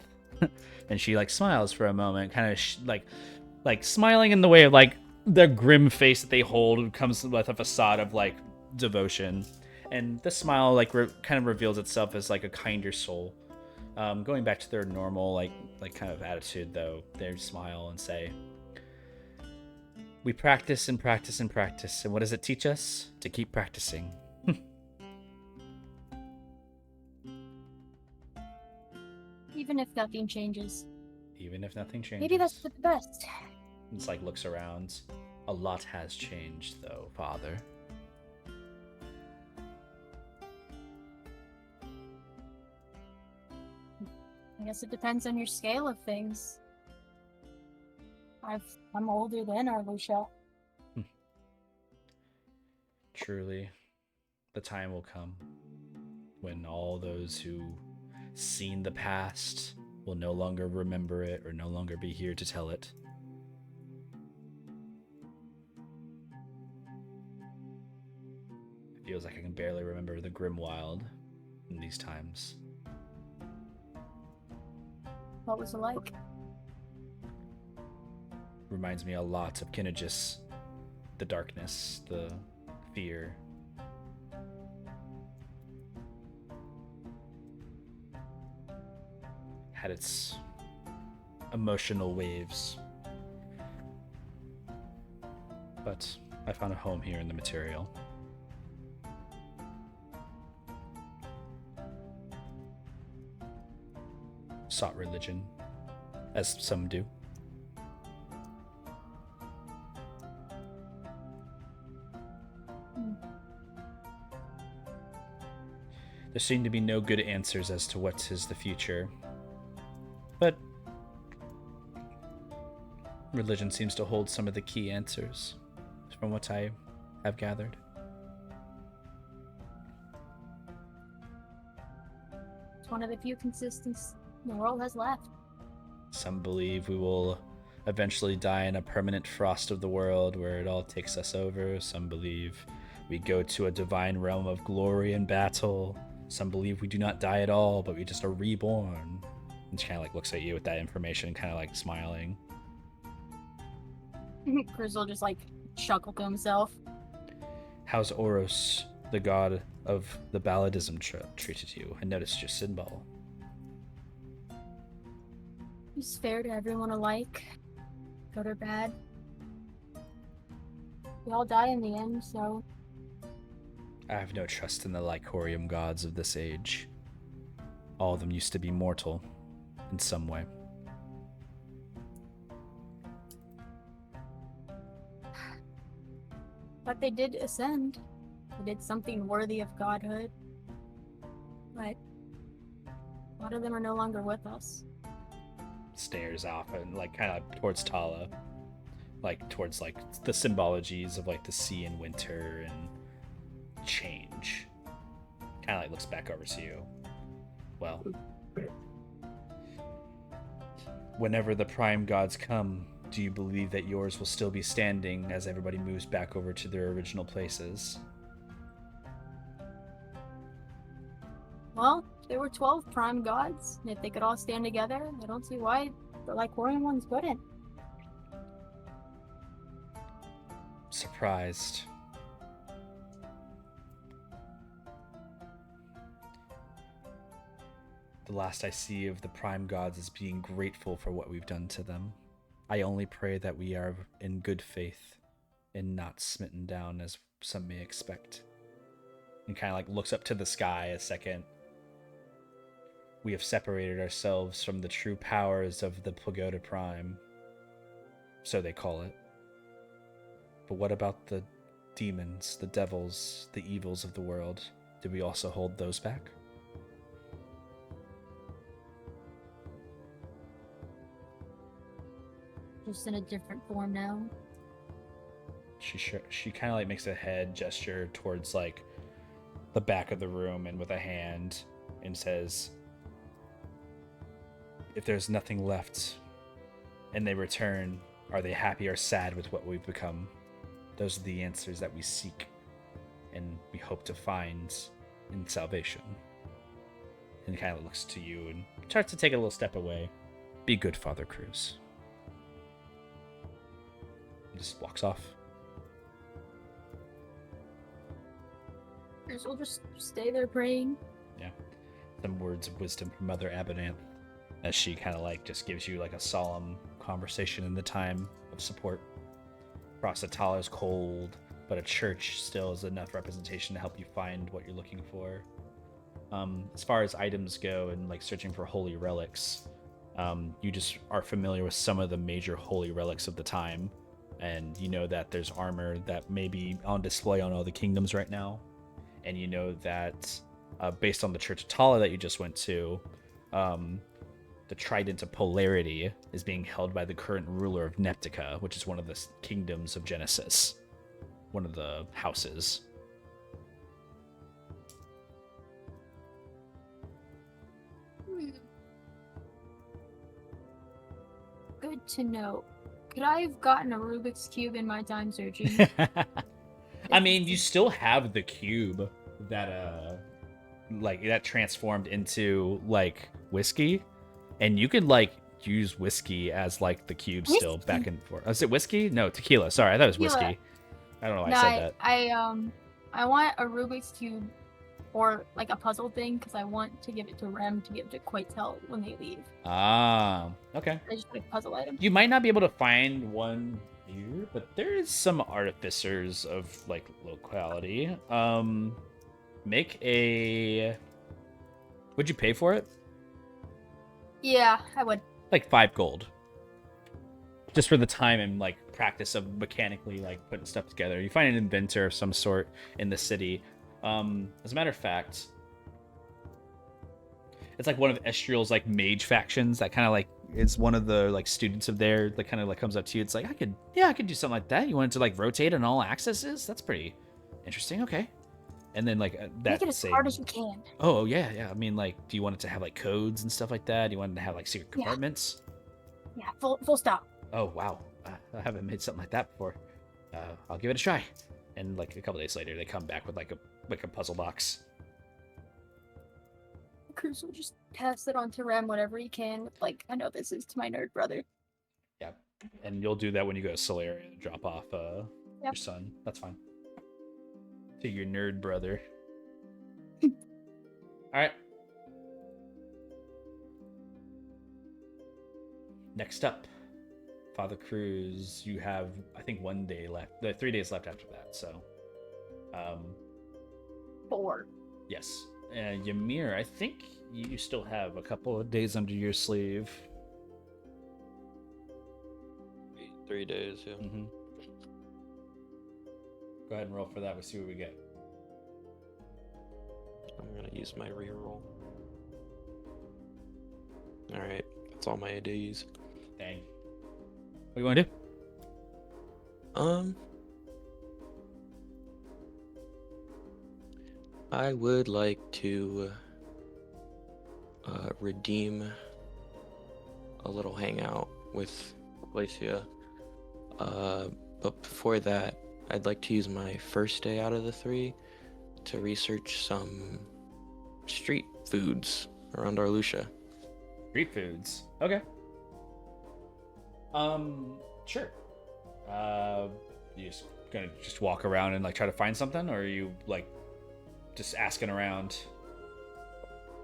And she like smiles for a moment, kind of like smiling in the way of like the grim face that they hold comes with a facade of like devotion, and the smile like kind of reveals itself as like a kinder soul. Going back to their normal like kind of attitude though, they smile and say, "We practice and practice and practice, and what does it teach us? To keep practicing." Even if nothing changes. Even if nothing changes. Maybe that's the best. It's like looks around. A lot has changed though, Father. I guess it depends on your scale of things. I'm older than Arlusha. Truly, the time will come when all those who seen the past will no longer remember it or no longer be here to tell it. It feels like I can barely remember the Grimwild in these times. What was it like? Reminds me a lot of Kinojis. The darkness, the fear. Had its emotional waves. But I found a home here in the material. Sought religion, as some do. There seem to be no good answers as to what is the future. But religion seems to hold some of the key answers, from what I have gathered. It's one of the few consistencies the world has left. Some believe we will eventually die in a permanent frost of the world where it all takes us over. Some believe we go to a divine realm of glory and battle. Some believe we do not die at all, but we just are reborn. And she kind of like looks at you with that information, kind of like smiling. Cruz will just like chuckle to himself. How's Oros the god of the balladism treated you? I noticed your symbol. He's fair to everyone alike, good or bad. We all die in the end, so I have no trust in the Lycorium gods of this age. All of them used to be mortal in some way. but they did ascend. They did something worthy of godhood. But a lot of them are no longer with us. Stares off and like kind of towards Tala, like towards like the symbologies of like the sea in winter and change. Kind of like looks back over to you. Well, whenever the prime gods come, do you believe that yours will still be standing as everybody moves back over to their original places? Well, there were 12 prime gods, and if they could all stand together, I don't see why the Lycorian ones couldn't. Surprised. The last I see of the prime gods is being grateful for what we've done to them. I only pray that we are in good faith and not smitten down as some may expect. And kind of like looks up to the sky a second. We have separated ourselves from the true powers of the Pagoda Prime. So they call it. But what about the demons, the devils, the evils of the world? Did we also hold those back? Just in a different form now. She kind of like makes a head gesture towards like the back of the room and with a hand and says, if there's nothing left and they return, are they happy or sad with what we've become? Those are the answers that we seek and we hope to find in salvation. And he kind of looks to you and starts to take a little step away. Be good, Father Cruz. He just walks off. Guess we'll just stay there praying. Yeah. Some words of wisdom from Mother Abananth as she kind of like just gives you like a solemn conversation in the time of support. Prosatala is cold, but a church still is enough representation to help you find what you're looking for. As far as items go and like searching for holy relics, you just are familiar with some of the major holy relics of the time, and you know that there's armor that may be on display on all the kingdoms right now, and you know that based on the Church of Tala that you just went to, the Trident of Polarity is being held by the current ruler of Neptica, which is one of the kingdoms of Genesis, one of the houses. Good to know. Could I have gotten a Rubik's Cube in my time searching? I mean, you still have the cube that like that transformed into like whiskey, and you could like use whiskey as like the cube still back and forth. Is it whiskey? No, tequila. Sorry, I thought it was Tequila. whiskey. I don't know why I said that. I want a Rubik's Cube or like a puzzle thing because I want to give it to Rem to give to Quaitel when they leave. Ah, okay. I just like puzzle item. You might not be able to find one here, but there is some artificers of like locality. Make a. Would you pay for it? Yeah, I would. Like 5 gold. Just for the time and like practice of mechanically like putting stuff together. You find an inventor of some sort in the city. As a matter of fact, it's like one of Estriel's like mage factions that kind of like is one of the like students of there that kind of like comes up to you. It's like I could do something like that. You wanted to like rotate on all accesses? That's pretty interesting. Okay. And then like that make it as hard as you can. Oh yeah. I mean, like, do you want it to have like codes and stuff like that? Do you want it to have like secret compartments? Yeah, full stop. Oh wow, I haven't made something like that before. I'll give it a try. And like a couple days later, they come back with like a puzzle box. Cruz will just pass it on to Rem whatever he can. Like, I know this is to my nerd brother. Yeah, and you'll do that when you go to Solaria to drop off your son. That's fine. to your nerd brother. All right. Next up, Father Cruz. You have, I think, 1 day left. 3 days left after that. So, 4. yes. Ymir, I think you still have a couple of days under your sleeve. 3 days, yeah. Mm-hmm. Go ahead and roll for that. We'll see what we get. I'm gonna use my reroll. Alright, that's all my ADs. Dang. What do you want to do? I would like to redeem a little hangout with Glacia. But before that, I'd like to use my first day out of the 3 to research some street foods around Arlucia. Street foods. Okay. Sure. You just gonna just walk around and like try to find something, or are you like just asking around?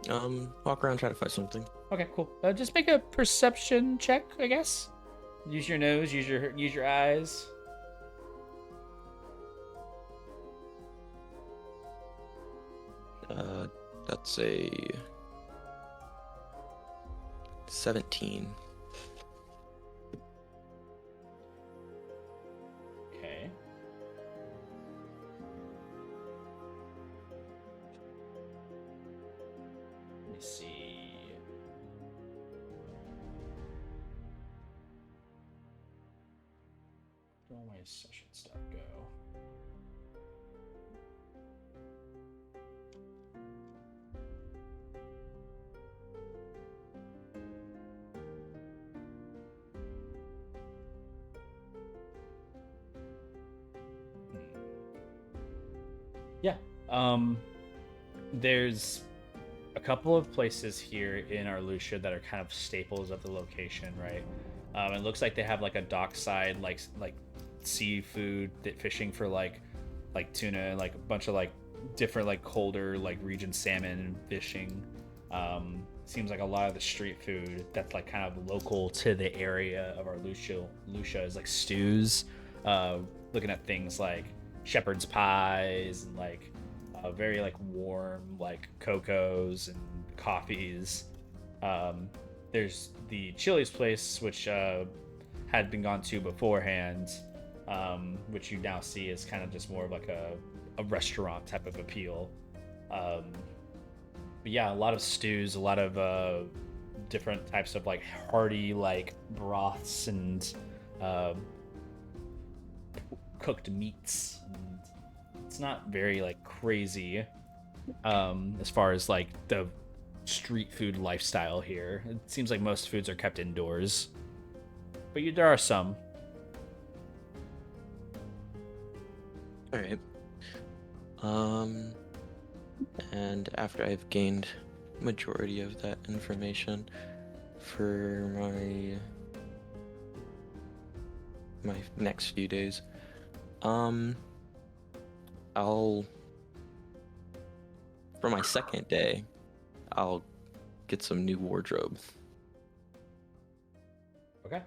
Walk around, try to find something. Okay, cool. Just make a perception check, I guess. Use your nose. Use your eyes. That's a 17. Okay. Let me see. Where my session stuff go? Yeah. There's a couple of places here in Arlucia that are kind of staples of the location, right? It looks like they have like a dockside, like seafood fishing for like tuna, like a bunch of like different like colder like region salmon fishing. Seems like a lot of the street food that's like kind of local to the area of Arlucia is like stews. Looking at things like shepherd's pies and like very like warm like cocos and coffees. There's the Chili's place, which had been gone to beforehand, which you now see is kind of just more of like a restaurant type of appeal. But yeah, a lot of stews, a lot of different types of like hearty like broths and cooked meats. And it's not very like crazy as far as like the street food lifestyle here. It seems like most foods are kept indoors, but there are some. All right. And after I've gained majority of that information for my next few days, I'll for my second day, I'll get some new wardrobe. Okay.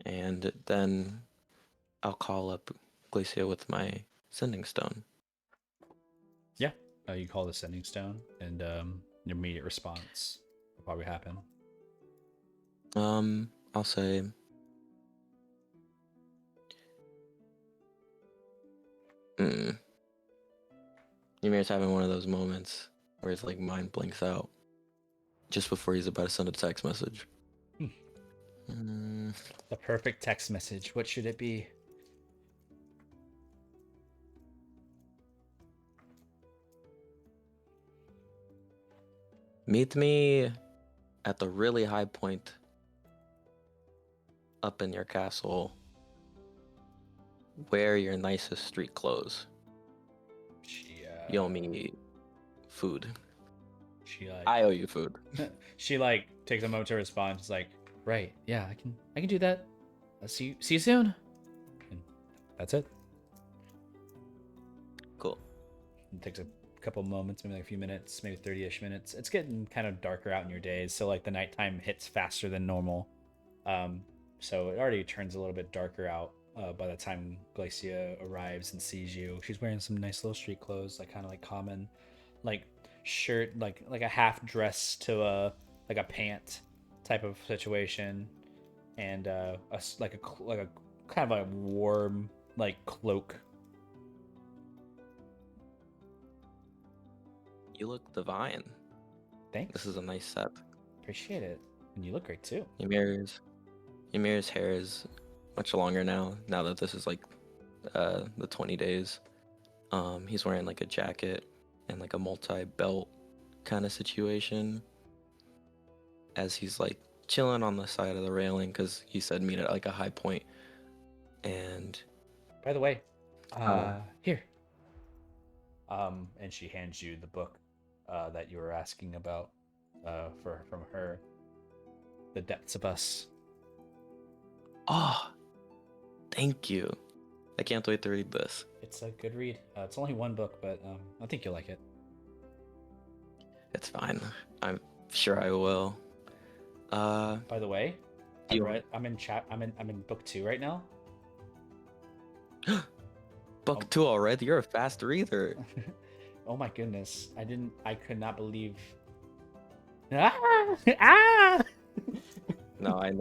And then I'll call up Glacia with my sending stone. Yeah. You call the sending stone, and your immediate response will probably happen. I'll say, Ymir's having one of those moments where his like mind blinks out just before he's about to send a text message. The perfect text message. What should it be? Meet me at the really high point up in your castle. Wear your nicest street clothes. You owe me food. I owe you food. She like takes a moment to respond. She's like, right, yeah, I can do that. I'll see you soon. And that's it. Cool. It takes a couple moments, maybe like a few minutes, maybe 30-ish minutes. It's getting kind of darker out in your days, so like the nighttime hits faster than normal. So it already turns a little bit darker out by the time Glacia arrives and sees you. She's wearing some nice little street clothes, like kind of like common, like shirt, like a half dress to a like a pant type of situation, and like a kind of a warm like cloak. You look divine. Thanks. This is a nice set. Appreciate it. And you look great too. Ymir's hair is much longer now that this is like the 20 days. He's wearing like a jacket and like a multi-belt kind of situation as he's like chilling on the side of the railing because he said meet at like a high point. And by the way, here. And she hands you the book that you were asking about from her. The Depths of Us. Oh, thank you. I can't wait to read this. It's a good read. It's only one book, but I think you'll like it. It's fine. I'm sure I will. By the way, I'm in book 2 right now. Book 2 already? You're a fast reader. Oh my goodness. I could not believe. Ah! No, I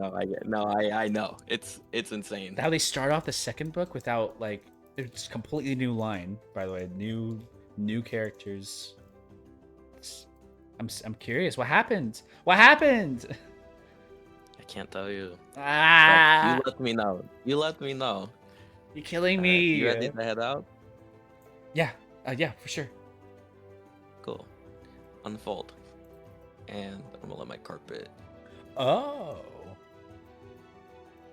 know. It's insane. How they start off the second book without like it's completely new line, by the way. New characters. I'm curious. What happened? What happened? I can't tell you. Ah! You let me know. You're killing me. You ready to head out? Yeah. Yeah, for sure. Cool. Unfold. And I'm gonna let my carpet. Oh.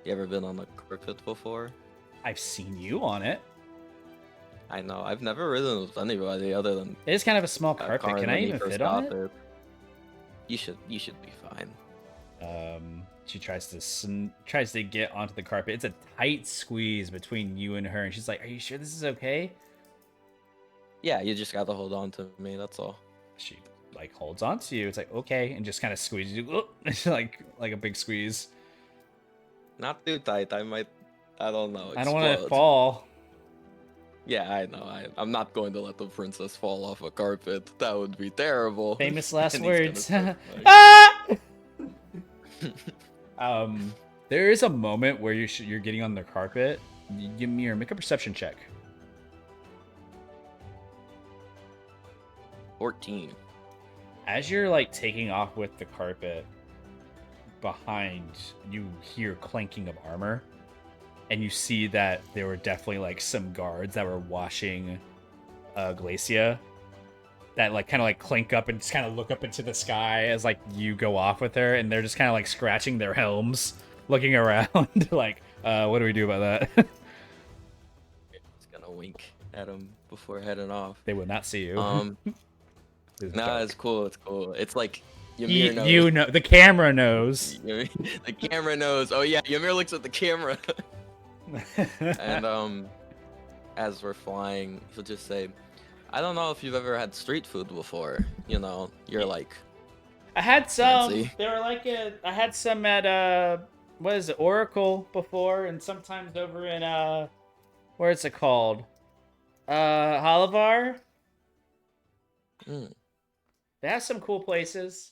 You ever been on the carpet before? I've seen you on it. I know. I've never ridden with anybody other than. It is kind of a small carpet. Can I even fit on it? You should be fine. She tries to get onto the carpet. It's a tight squeeze between you and her, and she's like, "Are you sure this is okay?" Yeah, you just gotta hold on to me. That's all. She like holds on to you. It's like okay, and just kind of squeezes you, like a big squeeze. Not too tight. I don't know. I don't want to fall. Yeah, I know. I'm not going to let the princess fall off a carpet. That would be terrible. Famous last words. Ah! There is a moment where you're getting on the carpet. Ymir, make a perception check. 14. As you're like taking off with the carpet, behind you hear clanking of armor, and you see that there were definitely like some guards that were watching Glacia that like kind of like clink up and just kind of look up into the sky as like you go off with her, and they're just kind of like scratching their helms, looking around like, what do we do about that? Just gonna wink at him before heading off. They will not see you. Nah, it's cool. It's cool. It's like Ymir knows. You know, the camera knows. The camera knows. Oh yeah, Ymir looks at the camera. And as we're flying, he'll just say, "I don't know if you've ever had street food before. You know, you're like." I had some. Fancy. They were like I had some at what is it, Oracle before, and sometimes over in where is it called? Halavar. They have some cool places.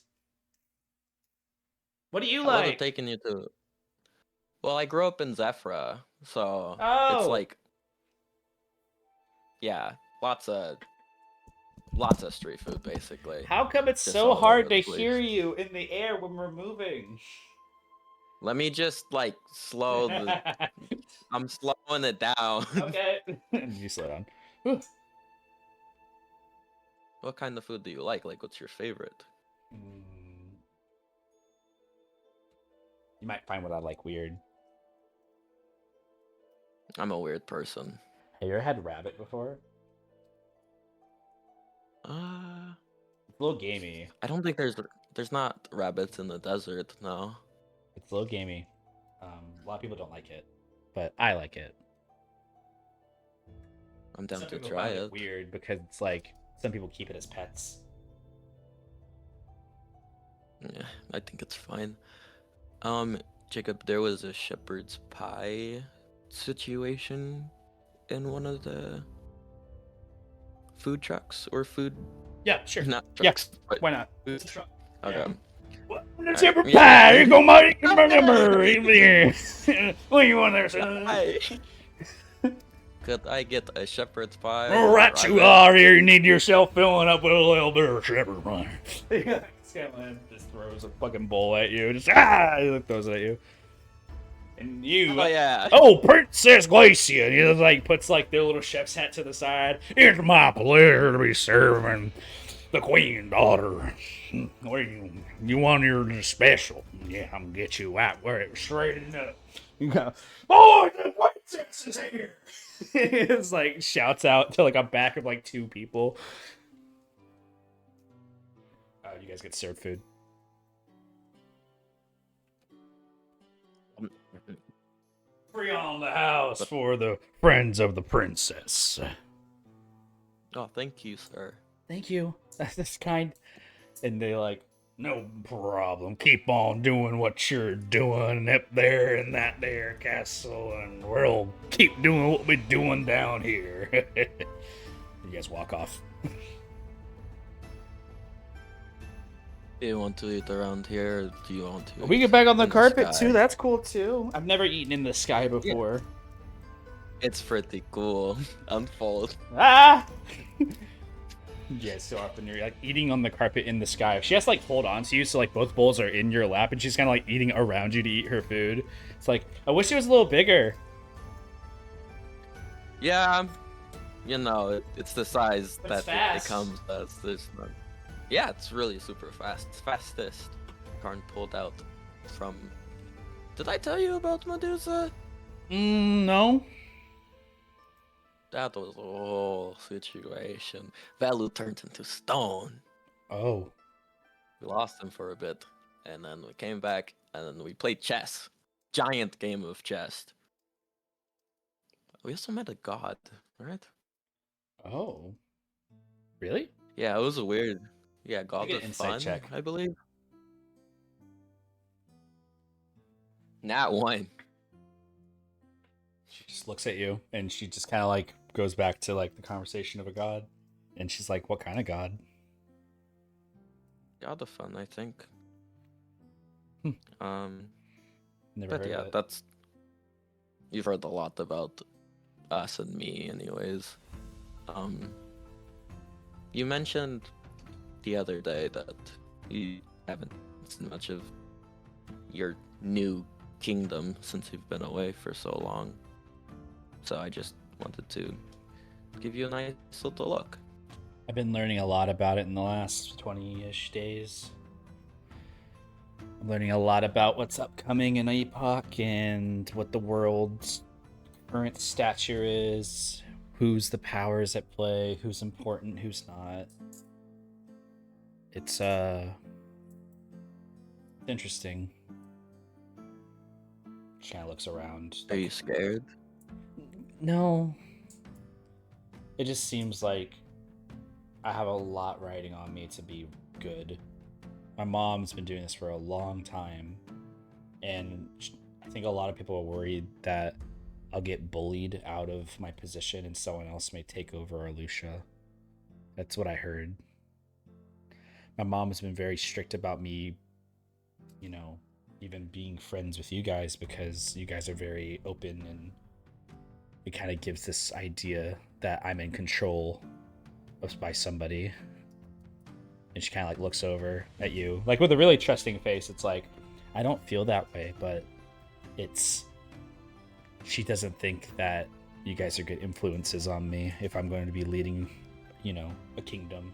What do you I would have like? taken you to. Well, I grew up in Zephyra, so Oh. it's like, yeah, lots of street food basically. How come it's Just so all hard over to the place. hear you in the air when we're moving? Let me just like slow the. I'm slowing it down. Okay. You slow down. Whew. What kind of food do you like? Like, what's your favorite? You might find what I like weird. I'm a weird person. Have you ever had rabbit before? It's a little gamey. I don't think there's not rabbits in the desert. No. It's a little gamey. A lot of people don't like it, but I like it. I'm down Some to people try find it it. weird because it's like some people keep it as pets. Yeah, I think it's fine. Jacob, there was a shepherd's pie situation in one of the food trucks or food Yeah, sure. not Yeah, trucks, but why not? food. It's a truck. Okay. Yeah. What? Alright, Shepherd yeah. pie! Here you go, my number! What do you want there, son? Hi. Could I get a shepherd's pie? All with right, you rabbit? are here. You need yourself filling up with a little bit of shepherd pie. Scanlan just throws a fucking bowl at you. Just he throws it at you. And you, Oh yeah. oh, Princess Glacia, and he just, like puts like their little chef's hat to the side. It's my pleasure to be serving the queen daughter. What you want your special? Yeah, I'm gonna get you out where it was straightened up. You go, boy, the princess is here. It's like shouts out to like a back of like 2 people. You guys get served food. Free on the house for the friends of the princess. Oh, thank you, sir. Thank you. That's kind. And they like, no problem. Keep on doing what you're doing up there in that there castle, and we'll keep doing what we're doing down here. You guys walk off. Do you want to eat around here? Or do you want to? We eat get back on the in carpet sky? too. That's cool too. I've never eaten in the sky before. It's pretty cool. Unfold. Ah! Yeah, so often you're like eating on the carpet in the sky. She has to like hold on to you, so like both bowls are in your lap, and she's kind of like eating around you to eat her food. It's like, I wish it was a little bigger. Yeah, you know, it's the size But that it's it fast. comes as. There's not... Yeah, it's really super fast. It's fastest. Karn pulled out from. Did I tell you about Medusa? No. That was a whole situation. Valu turned into stone. Oh. We lost him for a bit, and then we came back, and then we played chess. Giant game of chess. We also met a god, right? Oh. Really? Yeah, it was a weird. Yeah, gods get of an insight fun, check. I believe. Nat 1. She just looks at you, and she just kind of like goes back to like the conversation of a god, and she's like, "What kind of god?" God of fun, I think. Never But heard yeah, of it. that's. You've heard a lot about us and me, anyways. You mentioned the other day that you haven't seen much of your new kingdom since you've been away for so long. So I just wanted to give you a nice little look. I've been learning a lot about it in the last 20-ish days. I'm learning a lot about what's upcoming in Epoch and what the world's current stature is, who's the powers at play, who's important, who's not. It's interesting. She kind of looks around. Are you scared? No. It just seems like I have a lot riding on me to be good. My mom's been doing this for a long time, and I think a lot of people are worried that I'll get bullied out of my position and someone else may take over Arlusha. That's what I heard. My mom has been very strict about me, you know, even being friends with you guys, because you guys are very open, and it kind of gives this idea that I'm in control by somebody. And she kind of like looks over at you like with a really trusting face. It's like, I don't feel that way, but she doesn't think that you guys are good influences on me if I'm going to be leading, you know, a kingdom.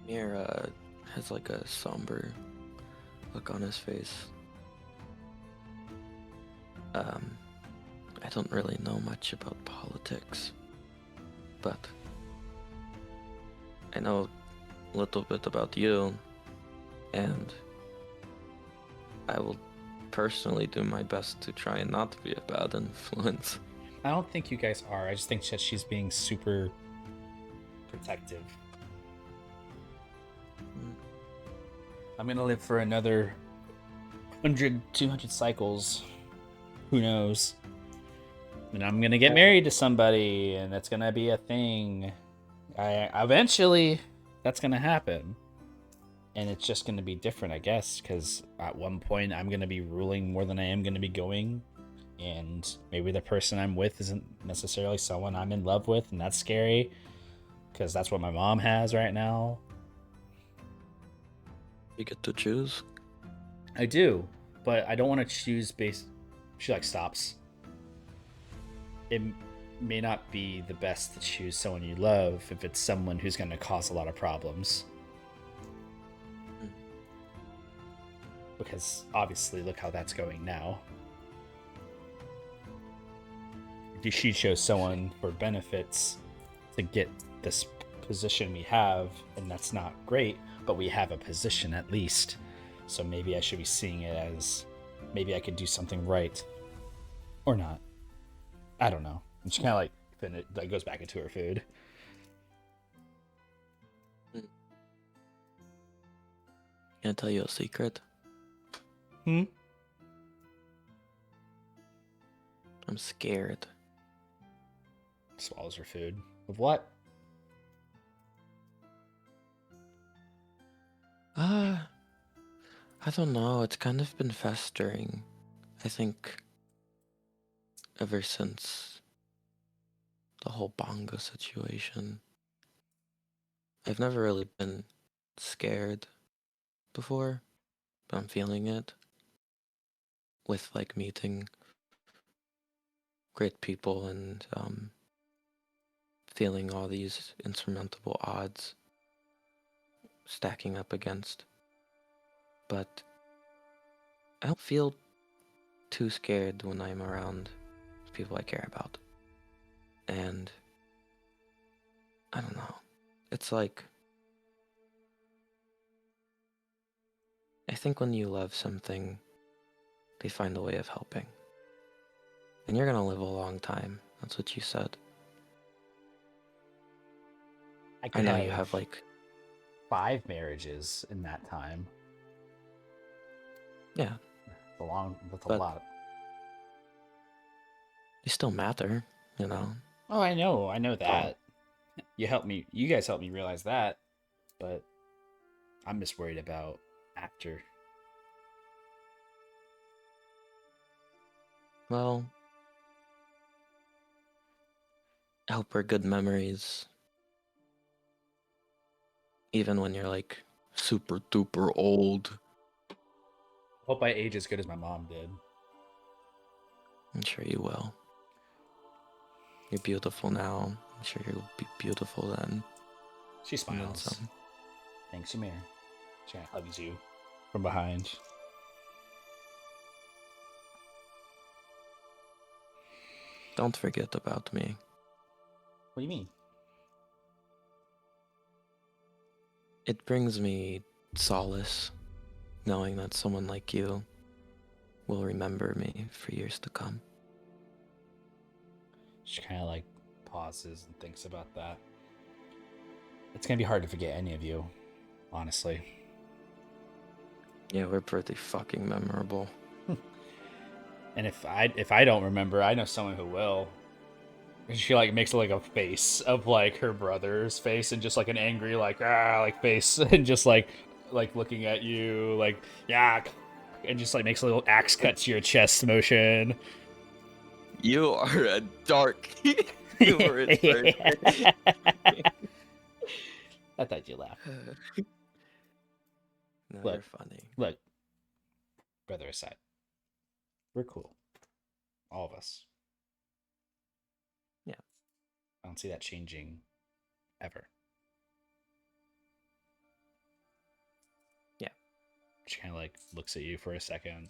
Mir has like a somber look on his face. I don't really know much about politics, but I know a little bit about you, and I will personally do my best to try and not to be a bad influence. I don't think you guys are. I just think that she's being super protective. I'm gonna live for another 100, 200 cycles. Who knows? And I'm gonna get married to somebody, and that's gonna be a thing. Eventually, that's gonna happen. And it's just gonna be different, I guess, because at one point I'm gonna be ruling more than I am gonna be going. And maybe the person I'm with isn't necessarily someone I'm in love with, and that's scary. Because that's what my mom has right now. You get to choose. I do, but I don't want to choose based. She like stops. It may not be the best to choose someone you love if it's someone who's going to cause a lot of problems. Because obviously, look how that's going now. She chose someone for benefits to get this position we have, and that's not great, but we have a position at least. So maybe I should be seeing it as maybe I could do something right or not. I don't know. And she kind of like goes back into her food. Can I tell you a secret? Hmm? I'm scared. Swallows her food. Of what? I don't know. It's kind of been festering. I think ever since the whole Bongo situation. I've never really been scared before, but I'm feeling it with like meeting great people and feeling all these insurmountable odds stacking up against. But I don't feel too scared when I'm around people I care about. And I don't know. It's like, I think when you love something, they find a way of helping. And you're gonna live a long time. That's what you said. I know you have like 5 marriages in that time. Yeah. That's a lot. They still matter, you know. Oh, I know that. You guys helped me realize that, but I'm just worried about after. Well, I hope we're good memories. Even when you're like super duper old. Hope I age as good as my mom did. I'm sure you will. You're beautiful now. I'm sure you'll be beautiful then. She smiles. Thanks, Ymir. She hugs you from behind. Don't forget about me. What do you mean? It brings me solace knowing that someone like you will remember me for years to come. She kind of like pauses and thinks about that. It's gonna be hard to forget any of you, honestly. Yeah, we're pretty fucking memorable. And if I don't remember, I know someone who will. And she like makes like a face of like her brother's face and just like an angry like face and just like looking at you like and just like makes a little axe cut to your chest motion. You are a dark humorous person. I thought you laughed. No, Look, you're funny. Look, brother aside, we're cool, all of us. Yeah. I don't see that changing ever. Yeah. She kind of like looks at you for a second,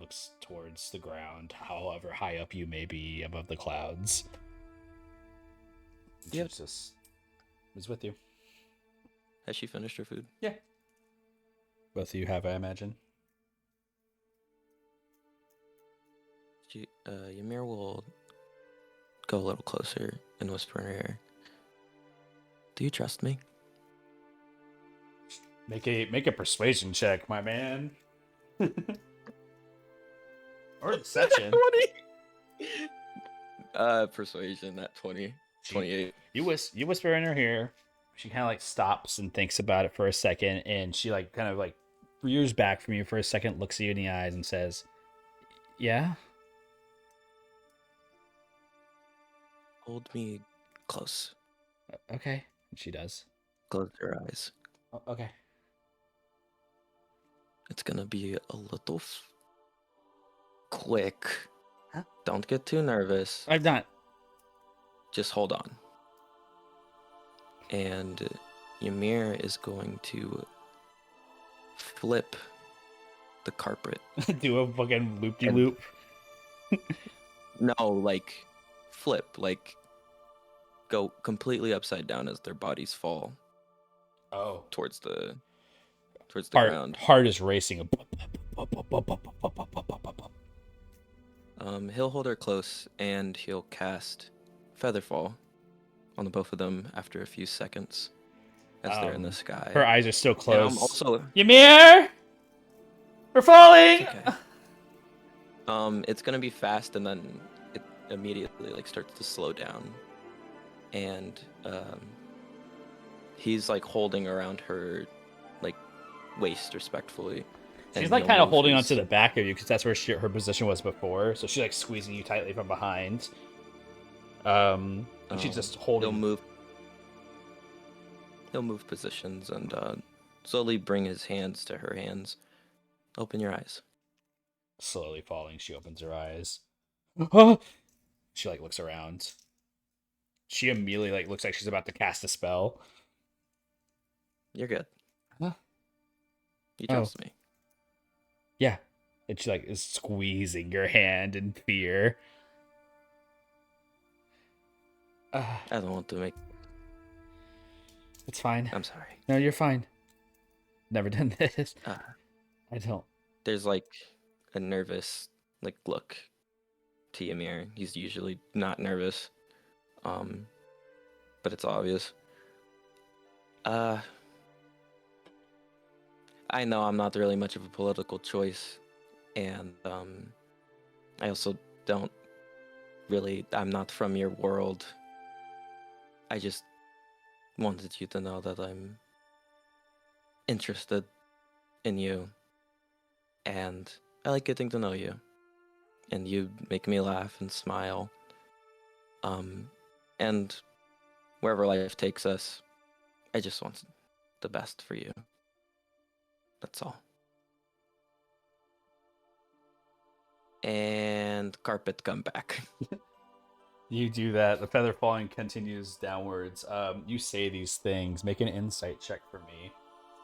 looks towards the ground, however high up you may be above the clouds. Yep. Jesus is with you. Has she finished her food? Yeah. Both of you have, I imagine. Ymir will go a little closer and whisper in her ear. Do you trust me? Make a persuasion check, my man. Or deception. 20. Persuasion at 20. 28. You whisper in her ear. She kind of like stops and thinks about it for a second, and she like kind of like rears back from you for a second, looks at you in the eyes, and says, "Yeah." Hold me close. Okay. And she does. Close your eyes. Okay. It's gonna be a little quick. Huh? Don't get too nervous. I've not. Just hold on. And Ymir is going to flip the carpet. Do a fucking loop-de-loop. No, like flip, like go completely upside down as their bodies fall Oh. towards the ground. Heart is racing. He'll hold her close and he'll cast Featherfall on the both of them after a few seconds as they're in the sky. Her eyes are still closed. And I'm also Ymir! We're falling! It's okay. It's gonna be fast, and then it immediately like starts to slow down, and he's like holding around her like waist respectfully. She's like kind of holding onto the back of you because that's where her position was before. So she's like squeezing you tightly from behind. And she's just holding. He'll move positions and slowly bring his hands to her hands. Open your eyes. Slowly falling, she opens her eyes. She like looks around. She immediately like looks like she's about to cast a spell. You're good. Huh? You trust me. Yeah. And she like is squeezing your hand in fear. I don't want to make. It's fine. I'm sorry. No, you're fine. Never done this. I don't. There's like a nervous like look to Ymir. He's usually not nervous. But it's obvious. I know I'm not really much of a political choice, and I also don't really. I'm not from your world. I just wanted you to know that I'm interested in you, and I like getting to know you, and you make me laugh and smile. And wherever life takes us, I just want the best for you. That's all. And carpet come back. You do that. The feather falling continues downwards. You say these things. Make an insight check for me.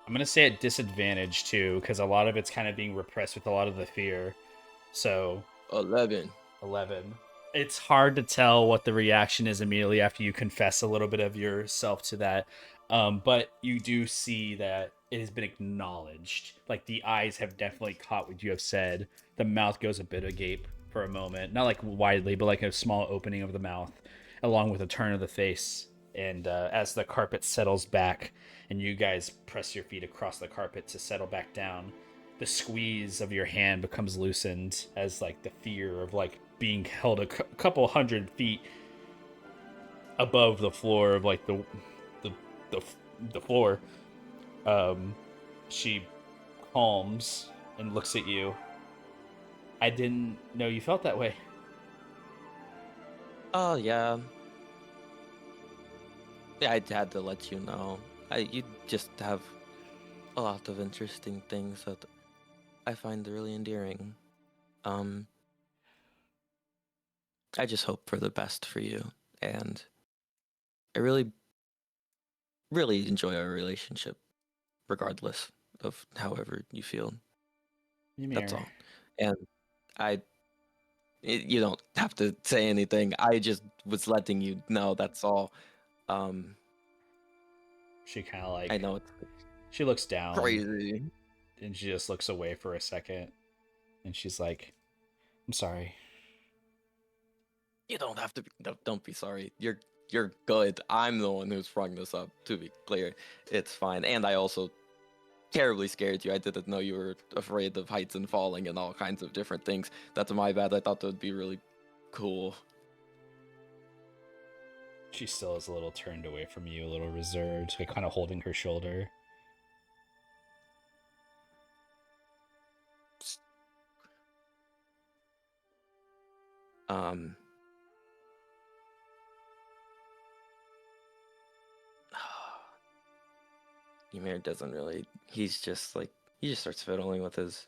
I'm gonna say at disadvantage too, because a lot of it's kind of being repressed with a lot of the fear. So 11. It's hard to tell what the reaction is immediately after you confess a little bit of yourself to that. But you do see that it has been acknowledged. Like the eyes have definitely caught what you have said. The mouth goes a bit agape for a moment, not like widely, but like a small opening of the mouth, along with a turn of the face. And as the carpet settles back, and you guys press your feet across the carpet to settle back down, the squeeze of your hand becomes loosened as like the fear of like being held a couple 100 feet above the floor of like the floor. She calms and looks at you. I didn't know you felt that way. Oh yeah. Yeah, I had to let you know. You just have a lot of interesting things that I find really endearing. I just hope for the best for you, and I really, really enjoy our relationship, regardless of however you feel. That's all. And you don't have to say anything. I just was letting you know. That's all. She kind of like. I know she looks down. Crazy. And she just looks away for a second, and she's like, "I'm sorry." You don't have to be. No, don't be sorry. You're good. I'm the one who's sprung this up. To be clear, it's fine. And I also terribly scared you. I didn't know you were afraid of heights and falling and all kinds of different things. That's my bad. I thought that would be really cool. She still is a little turned away from you, a little reserved, like kind of holding her shoulder. Ymir doesn't really. He's just like he just starts fiddling with his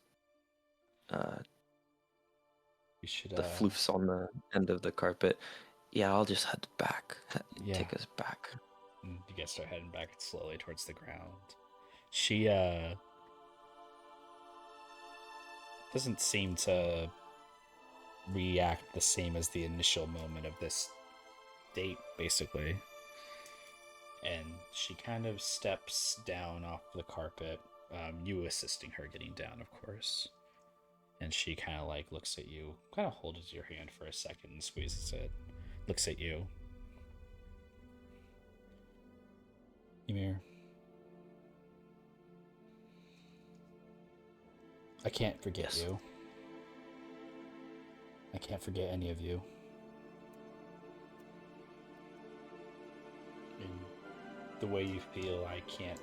You should the floofs on the end of the carpet. Yeah, I'll just head back. Yeah. Take us back. You guys start heading back slowly towards the ground. She doesn't seem to react the same as the initial moment of this date, basically. And she kind of steps down off the carpet, you assisting her getting down, of course. And she kind of like looks at you, kind of holds your hand for a second and squeezes it, looks at you. Ymir, I can't forget you. I can't forget any of you. And the way you feel, I can't.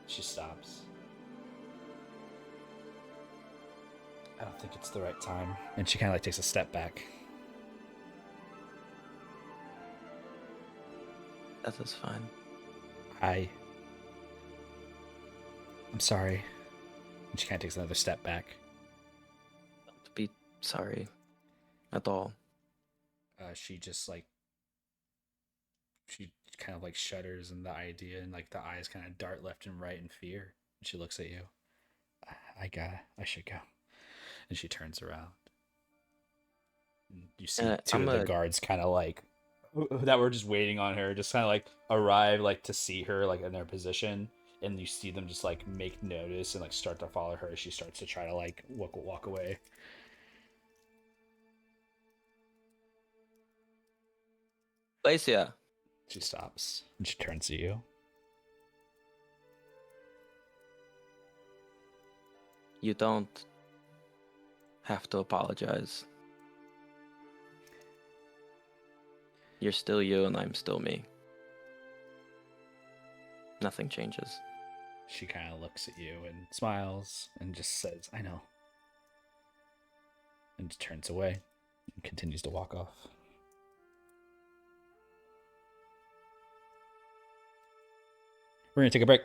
She stops. I don't think it's the right time. And she kind of like takes a step back. That is fine. I'm sorry. And she kind of takes another step back. Don't be sorry at all. She just like she kind of like shudders in the idea, and like the eyes kind of dart left and right in fear. And she looks at you. I should go. And she turns around. And you see two of the guards kind of like that were just waiting on her, just kind of like arrive like to see her like in their position, and you see them just like make notice and like start to follow her as she starts to try to like walk away. Glacia. She stops and she turns to you. You don't have to apologize. You're still you and I'm still me. Nothing changes. She kind of looks at you and smiles and just says, I know. And just turns away and continues to walk off. We're going to take a break.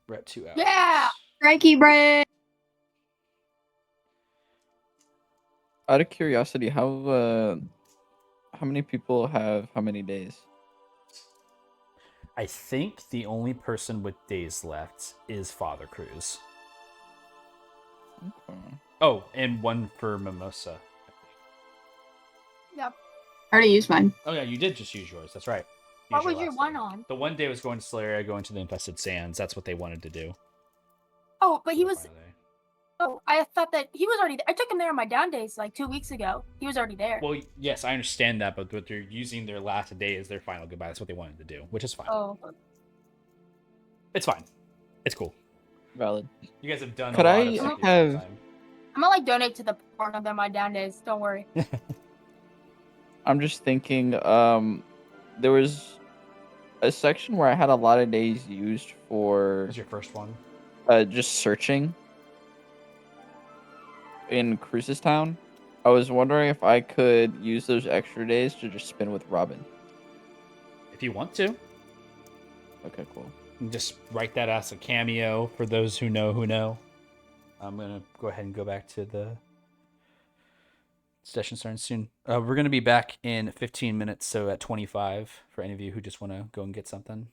We're at 2 hours. Yeah! Frankie break! Out of curiosity, how many people have how many days? I think the only person with days left is Father Cruz. Okay. Oh, and one for Mimosa. Yep. I already used mine. Oh, yeah, you did just use yours. That's right. What Use was your last one day. on? The one day was going to Solaria, going to the Infested Sands. That's what they wanted to do. Oh, but he for the was. final day. Oh, I thought that he was already. I took him there on my down days like 2 weeks ago. He was already there. Well, yes, I understand that, but they're using their last day as their final goodbye. That's what they wanted to do, which is fine. Oh. It's fine. It's cool. Valid. You guys have done Could a lot I of stuff have- time. I'm gonna like donate to the poor on my down days. Don't worry. I'm just thinking, there was a section where I had a lot of days used for This is your first one. just searching in Cruises Town. I was wondering if I could use those extra days to just spin with Robin. If you want to, Okay, cool. just write that as a cameo for those who know who know. I'm going to go ahead and go back to the session starting soon. We're going to be back in 15 minutes, so at 25 for any of you who just want to go and get something.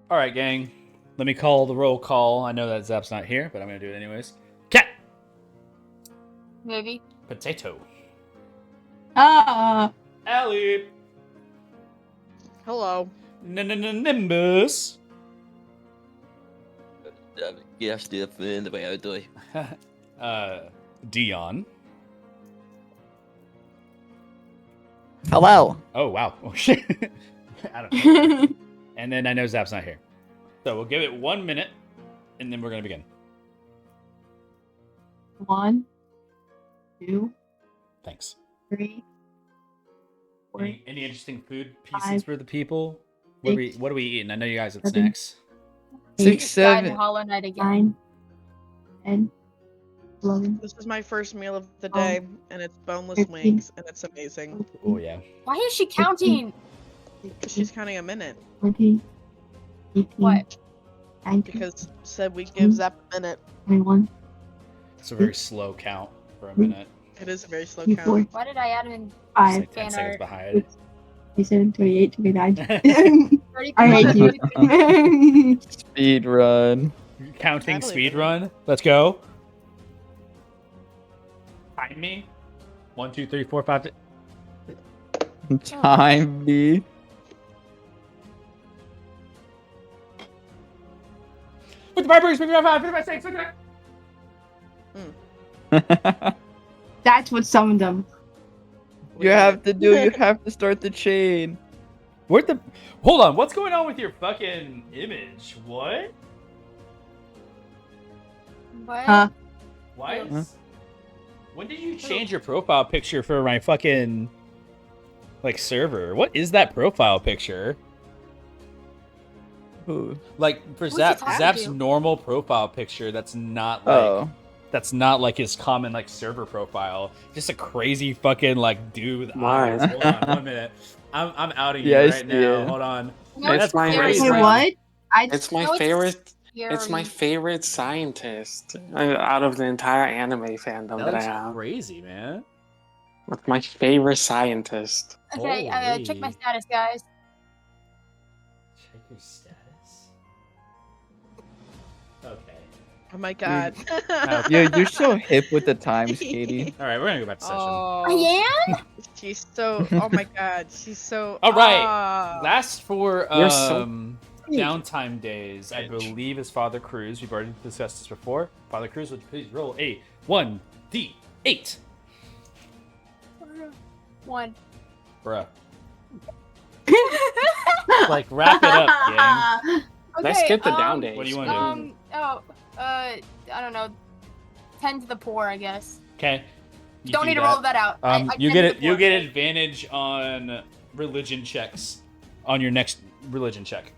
All right, gang. Let me call the roll call. I know that Zap's not here, but I'm gonna do it anyways. Cat. Maybe. Potato. Allie. Hello. Nimbus. Yes, det är det var jag då. Dion. Hello. Oh wow. Oh shit. I don't know. And then I know Zap's not here. So we'll give it 1 minute and then we're gonna begin. 1, 2, Thanks. 3, 4, Any interesting food pieces 5, for the people? What are we eating? I know you guys have 7, snacks. 6, Just died in 7. Hollow Knight again. 9, 10, 11. This is my first meal of the Oh. day, and it's boneless 13. wings, and it's amazing. Oh yeah. Why is she counting? Because she's counting a minute. 20, 18, What? 19, Because said we give Zap a minute. 21, It's a very slow count for a minute. It is a very slow 24, count. Why did I add in It's 5, like 10 fan seconds art. behind. 27, 28, 29. 33? I hate you. Speed run. Counting I believe speed it. run. Let's go. Time me. 1, 2, 3, 4, 5. Time me. With the barbers, 55, 55, 6, 59. That's what summoned them. You have to start the chain. Hold on, what's going on with your fucking image? What? What? Why? Huh? When did you change your profile picture for my fucking server? What is that profile picture? Ooh. Like for What's Zap, it talking Zap's to? normal profile picture. That's not like Oh. that's not like his common server profile. Just a crazy fucking dude with Why? eyes. Hold on, 1 minute. I'm outing Yeah, I you right see now. it. Hold on. No, It's it's my scary. favorite. Wait, what? It's my No, it's favorite. scary. It's my favorite scientist out of the entire anime fandom that I That's have. crazy, man. It's my favorite scientist. Okay, check my Holy. status, guys. Check your status. Okay. Oh my god. You're so hip with the times, Katie. All right, we're gonna go back to session. Oh, I am? she's so. Oh my god, she's so. All right. Ah. Last for You're so downtime days, I believe, is Father Cruz. We've already discussed this before. Father Cruz, would you please roll a 1d8? 1. Bruh. Wrap it up, gang. Let's Okay, skip the down days. What do you want to do? I don't know. 10 to the poor, I guess. Okay. Don't need to roll that out. You get it. You get advantage on religion checks on your next religion check.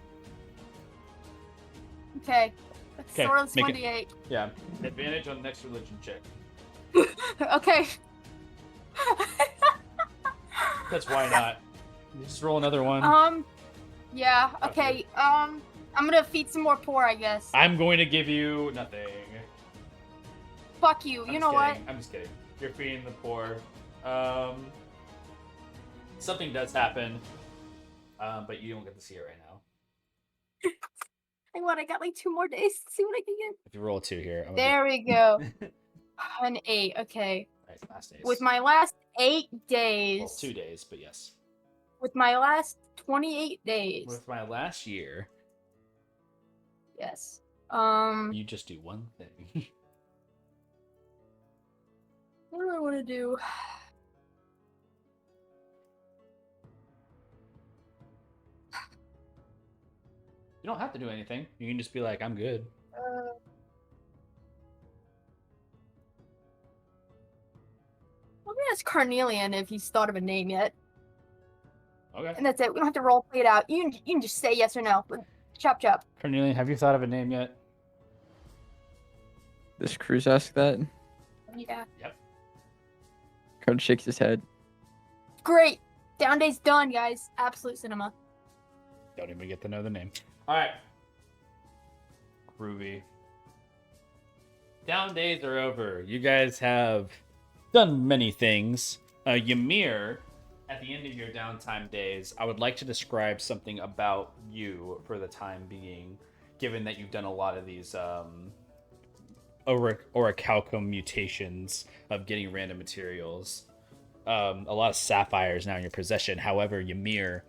Okay. Okay, So it's make it- 28. Yeah, advantage on the next religion check. Okay. That's why not. You just roll another one. Yeah. Okay. I'm gonna feed some more poor, I guess. I'm going to give you nothing. Fuck you. I'm You just know kidding. I'm just kidding. You're feeding the poor. Something does happen, but you don't get to see it right now. what? I got like 2 more days to see what I can get. If you roll a 2 here, I'm There we go. An 8. Okay. Right, last days. With my last 8 days. Well, 2 days, but yes. With my last 28 days. With my last year, Yes. you just do one thing. What do I want to do? You don't have to do anything. You can just be like, I'm good. I'm gonna ask Carnelian if he's thought of a name yet. Okay. And that's it. We don't have to role play it out. You can just say yes or no. Chop chop. Cornelian, have you thought of a name yet? Does Cruz ask that? Yeah. Card shakes his head. Great. Down day's done, guys. Absolute cinema. Don't even get to know the name. All right. Groovy. Down days are over. You guys have done many thys. Ymir at the end of your downtime days, I would like to describe something about you for the time being, given that you've done a lot of these orichalcum mutations of getting random materials. A lot of sapphires now in your possession. However, Ymir,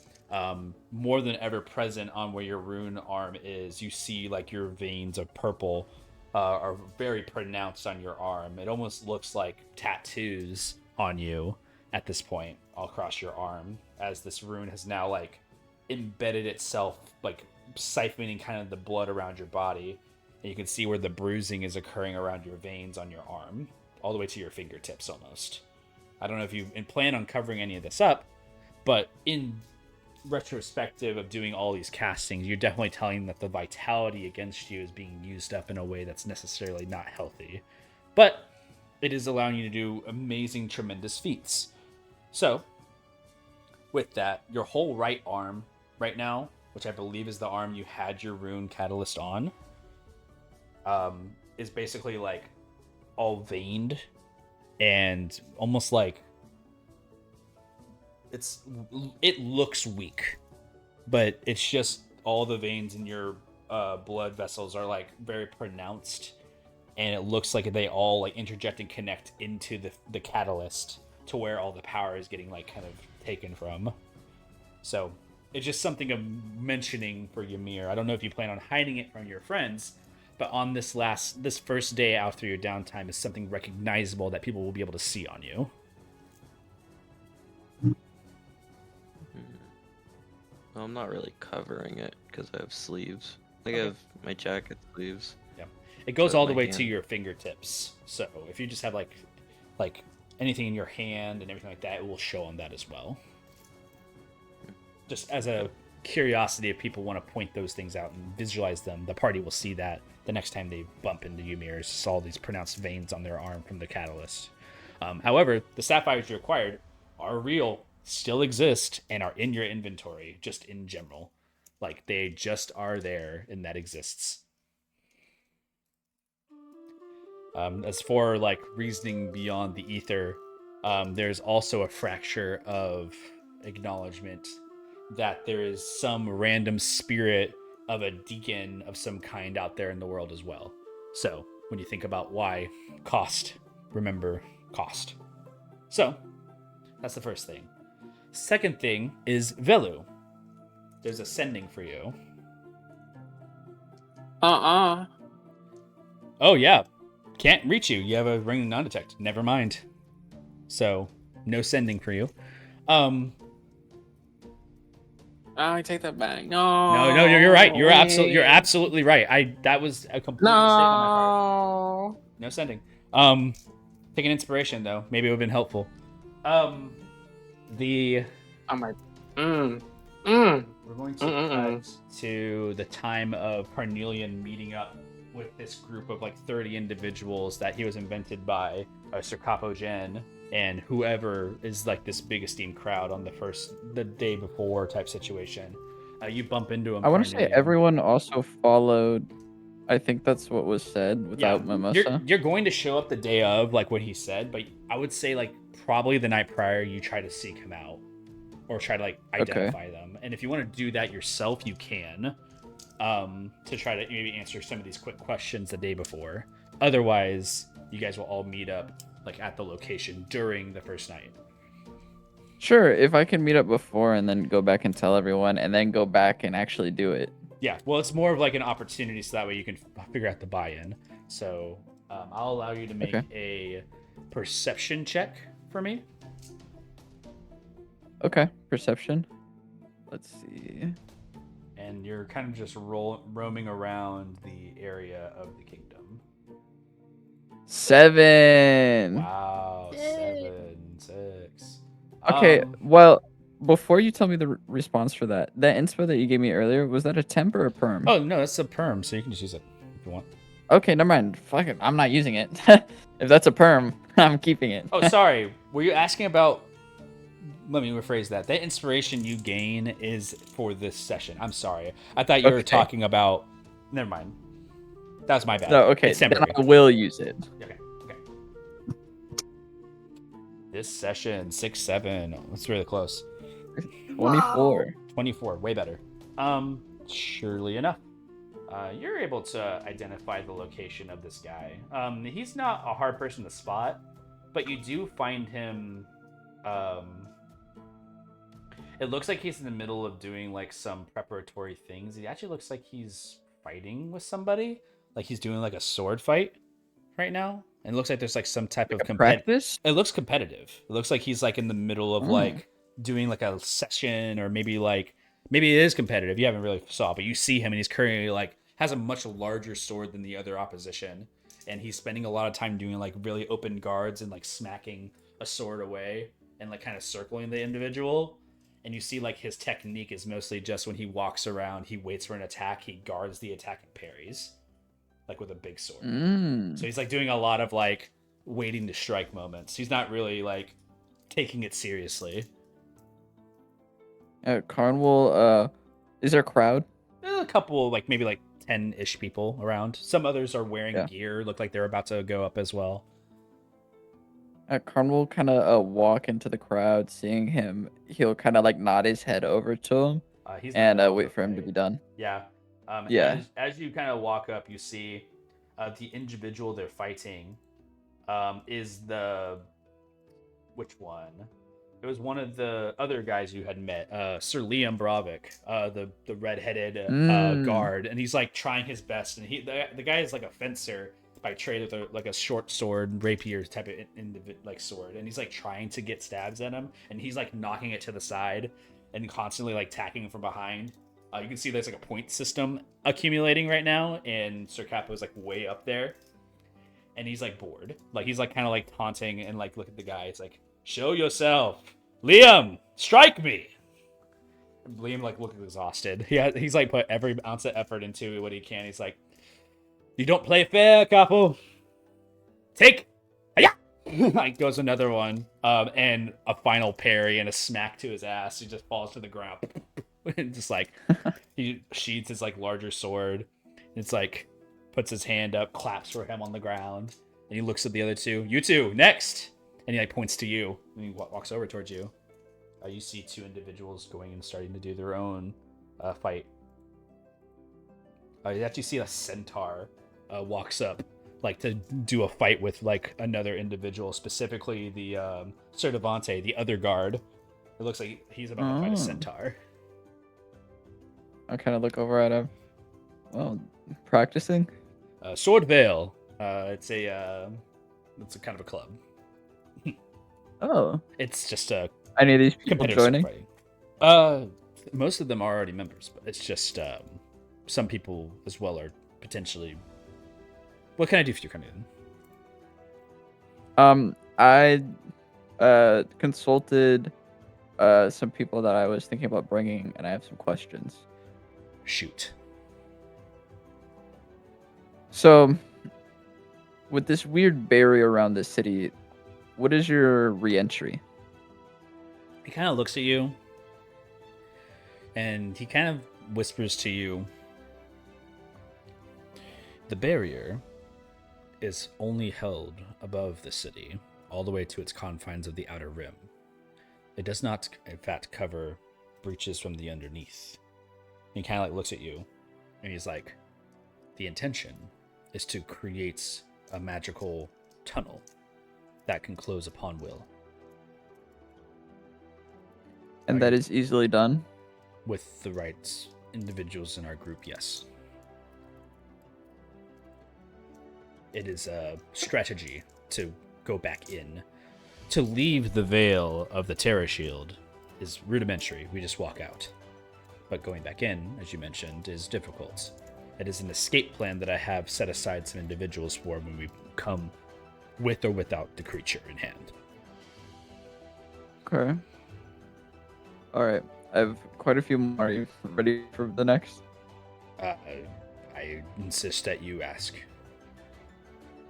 more than ever present on where your rune arm is, you see like your veins of purple are very pronounced on your arm. It almost looks like tattoos on you at this point all across your arm, as this rune has now like embedded itself, like siphoning kind of the blood around your body. And you can see where the bruising is occurring around your veins on your arm, all the way to your fingertips almost. I don't know if you plan on covering any of this up, but in retrospective of doing all these castings, you're definitely telling that the vitality against you is being used up in a way that's necessarily not healthy. But it is allowing you to do amazing, tremendous feats. So, with that, your whole right arm right now, which I believe is the arm you had your rune catalyst on, is basically like all veined and almost like it looks weak, but it's just all the veins in your blood vessels are like very pronounced, and it looks like they all like interject and connect into the catalyst to where all the power is getting like kind of taken from. So it's just something I'm mentioning for Ymir. I don't know if you plan on hiding it from your friends, but on this first day after your downtime is something recognizable that people will be able to see on you. Well, I'm not really covering it because I have sleeves. Like I have my jacket sleeves. Yeah, it goes So all the my way hand- to your fingertips. So if you just have like anything in your hand and everything like that, it will show on that as well. Just as a curiosity, if people want to point those things out and visualize them, the party will see that the next time they bump into Ymir, saw all these pronounced veins on their arm from the catalyst. However, the sapphires you acquired are real, still exist, and are in your inventory, just in general. Like, they just are there, and that exists. As for, like, reasoning beyond the ether, there's also a fracture of acknowledgement that there is some random spirit of a deacon of some kind out there in the world as well. So, when you think about why cost, remember cost. So, that's the first thing. Second thing is Velu. There's a sending for you. Oh, yeah. Can't reach you. You have a ring non-detect. Never mind. So, no sending for you. I take that back. No. No, you're right. You're wait. absolutely right. That was a complete mistake on my part. No. No sending. Take an inspiration though. Maybe it would have been helpful. I'm like, We're going to cut to the time of Carnelian meeting up with this group of like 30 individuals that he was invented by Sir Capo Gen and whoever is like this big esteemed crowd on the day before type situation. You bump into him. I want to say everyone also followed. I think that's what was said without Mimosa. You're going to show up the day of, like what he said, but I would say like probably the night prior you try to seek him out or try to like identify them. And if you want to do that yourself, you can. To try to maybe answer some of these quick questions the day before. Otherwise, you guys will all meet up like at the location during the first night. Sure, if I can meet up before and then go back and tell everyone and then go back and actually do it. Yeah, well, it's more of like an opportunity so that way you can figure out the buy-in. So I'll allow you to make a perception check for me. Okay, perception. Let's see. And you're kind of just roaming around the area of the kingdom. 7. Wow, 7, 6. Okay, well, before you tell me the response for that inspo that you gave me earlier, was that a temp or a perm? Oh, no, that's a perm, so you can just use it if you want. Okay, never mind. Fuck it, I'm not using it. If that's a perm, I'm keeping it. Oh, sorry. Were you asking about... Let me rephrase that. That inspiration you gain is for this session. I'm sorry. I thought you were talking about... Never mind. That was my bad. No, okay, It's then temporary. I will use it. Okay. This session 6-7. That's really close. 24. 24, way better. Surely enough, you're able to identify the location of this guy. He's not a hard person to spot, but you do find him. It looks like he's in the middle of doing like some preparatory things. He actually looks like he's fighting with somebody, like he's doing like a sword fight right now. And it looks like there's like some type of Practice? It looks competitive. It looks like he's like in the middle of like doing like a session, or maybe it is competitive. You haven't really saw, but you see him and he's currently like has a much larger sword than the other opposition, and he's spending a lot of time doing like really open guards and like smacking a sword away and like kind of circling the individual. And you see like his technique is mostly just when he walks around, he waits for an attack, he guards the attack and parries, like with a big sword. So he's like doing a lot of like waiting to strike moments. He's not really like taking it seriously. Carnival, is there a crowd? A couple, like maybe like 10-ish people around. Some others are wearing gear, look like they're about to go up as well. Carnival kind of walk into the crowd, seeing him. He'll kind of like nod his head over to him and wait for him to be done. Yeah. Yeah. As you kind of walk up, you see the individual they're fighting is the... Which one? It was one of the other guys you had met, Sir Liam Bravik, the red-headed guard, and he's like trying his best. And the guy is like a fencer by trade with like a short sword, rapier type of like sword, and he's like trying to get stabs at him, and he's like knocking it to the side and constantly like attacking him from behind. You can see there's like a point system accumulating right now, and Sir Kappa is like way up there, and he's like bored, like he's like kind of like taunting and like look at the guy. It's like, show yourself, Liam, strike me. Liam like look exhausted. He's like put every ounce of effort into what he can. He's like, you don't play fair, Capo. Take, yeah. Like goes another one, and a final parry and a smack to his ass. He just falls to the ground, and just like he sheathes his like larger sword. It's like puts his hand up, claps for him on the ground, and he looks at the other two. You two, next. And he like points to you, and he walks over towards you. You see two individuals going and starting to do their own fight. You actually see a centaur walks up, like to do a fight with like another individual, specifically the Sir Devante, the other guard. It looks like he's about to fight a centaur. I kind of look over at him. Well, practicing? Sword Vale. It's a kind of a club. Oh. It's just a any of these people joining? Most of them are already members, but it's just some people as well are potentially. What can I do for you, Carnelian? I consulted some people that I was thinking about bringing, and I have some questions. Shoot. So, with this weird barrier around the city, what is your re-entry? He kind of looks at you, and he kind of whispers to you, the barrier is only held above the city, all the way to its confines of the outer rim. It does not, in fact, cover breaches from the underneath. He kind of like looks at you, and he's like, the intention is to create a magical tunnel that can close upon will. And that is easily done? With the right individuals in our group, yes. It is a strategy to go back in. To leave the veil of the Terror Shield is rudimentary. We just walk out. But going back in, as you mentioned, is difficult. It is an escape plan that I have set aside some individuals for when we come with or without the creature in hand. Okay. Alright. I have quite a few more. Are you ready for the next? I insist that you ask.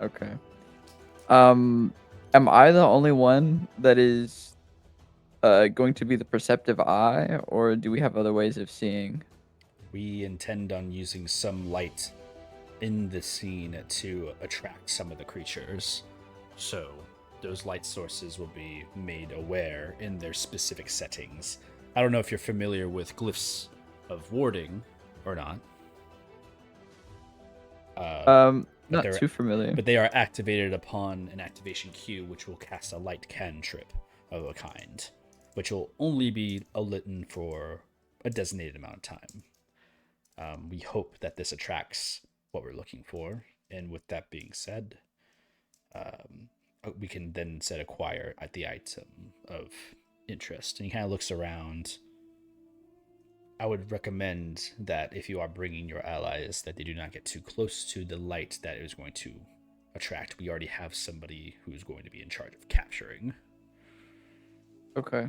Okay. Am I the only one that is going to be the perceptive eye, or do we have other ways of seeing? We intend on using some light in the scene to attract some of the creatures. So those light sources will be made aware in their specific settings. I don't know if you're familiar with glyphs of warding or not. Not too familiar. But they are activated upon an activation cue, which will cast a light cantrip of a kind, which will only be lit for a designated amount of time. We hope that this attracts what we're looking for, and with that being said, we can then set acquire at the item of interest. And he kind of looks around. I would recommend that if you are bringing your allies, that they do not get too close to the light that is going to attract. We already have somebody who's going to be in charge of capturing. Okay.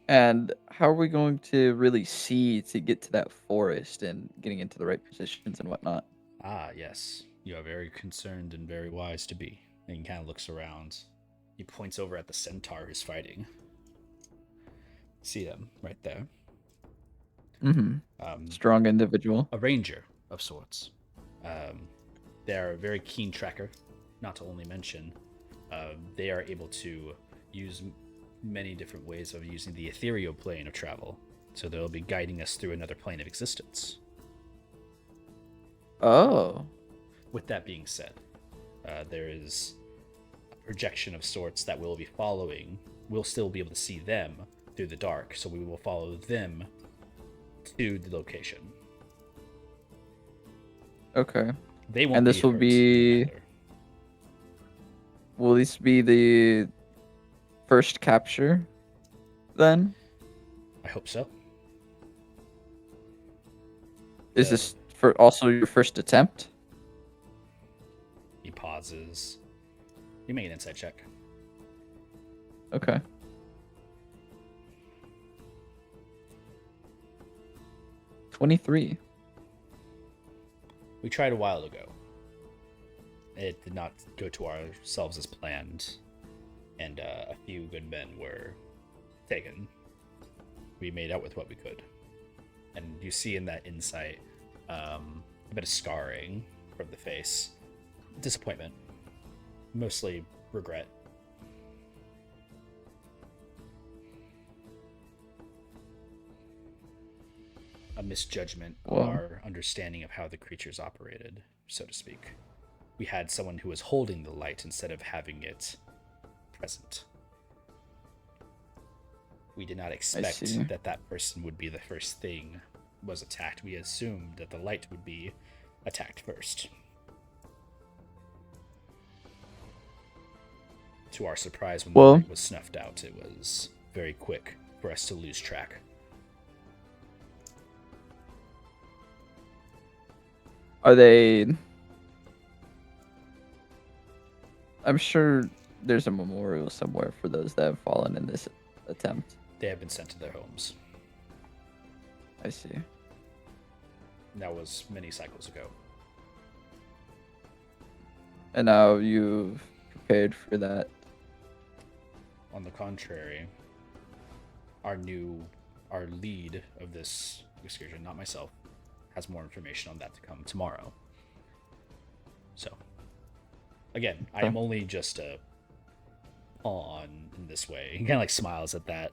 And how are we going to really see to get to that forest and getting into the right positions and whatnot? Ah, yes. You are very concerned and very wise to be. And he kind of looks around. He points over at the centaur who's fighting. See them right there. Mm-hmm. Strong individual. A ranger of sorts. They're a very keen tracker. Not to only mention, they are able to use many different ways of using the ethereal plane of travel. So they'll be guiding us through another plane of existence. Oh. With that being said, there is a projection of sorts that we'll be following. We'll still be able to see them through the dark, so we will follow them to the location. Okay. They won't. And this will be. Will this be the first capture, then? I hope so. Is this for also your first attempt? He pauses. You make an insight check. Okay. $23. We tried a while ago. It did not go to ourselves as planned, and a few good men were taken. We made out with what we could. And you see in that insight a bit of scarring from the face. Disappointment. Mostly regret. A misjudgment of our understanding of how the creatures operated, so to speak. We had someone who was holding the light instead of having it present. We did not expect that person would be the first thing was attacked. We assumed that the light would be attacked first. To our surprise, when the light was snuffed out, it was very quick for us to lose track. Are they... I'm sure there's a memorial somewhere for those that have fallen in this attempt. They have been sent to their homes. I see. That was many cycles ago. And now you've prepared for that. On the contrary, our lead of this excursion, not myself, has more information on that to come tomorrow. So, again, I am only just a pawn in this way. He kind of like smiles at that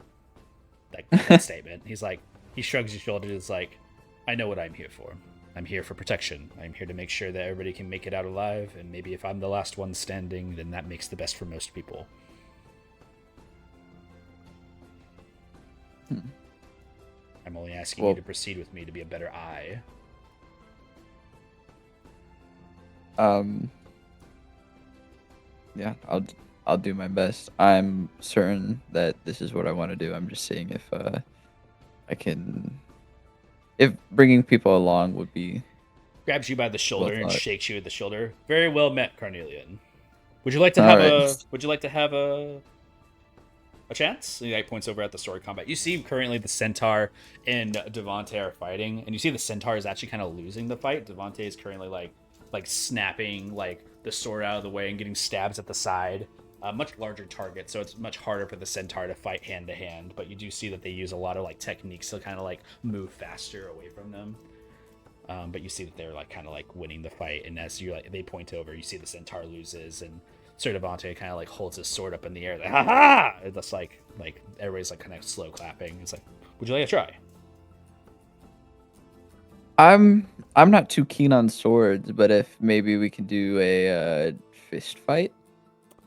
statement. He's like, he shrugs his shoulders, like, I know what I'm here for. I'm here for protection. I'm here to make sure that everybody can make it out alive, and maybe if I'm the last one standing, then that makes the best for most people. I'm only asking you to proceed with me to be a better eye. Yeah, I'll do my best. I'm certain that this is what I want to do. I'm just seeing if I can, if bringing people along would be. Grabs you by the shoulder and shakes you at the shoulder. Very well met, Carnelian. Would you like to have Would you like to have a chance? And he points over at the sword combat. You see currently the centaur and Devante are fighting, and you see the centaur is actually kind of losing the fight. Devante is currently like snapping like the sword out of the way and getting stabs at the side. A much larger target, so it's much harder for the centaur to fight hand to hand. But you do see that they use a lot of like techniques to kind of like move faster away from them. But you see that they're like kind of like winning the fight, and as you they point over, you see the centaur loses, and Sir Devante kind of like holds his sword up in the air, like ha ha. It's like everybody's like kind of slow clapping. It's like, would you like a try? I'm not too keen on swords, but if maybe we could do a fist fight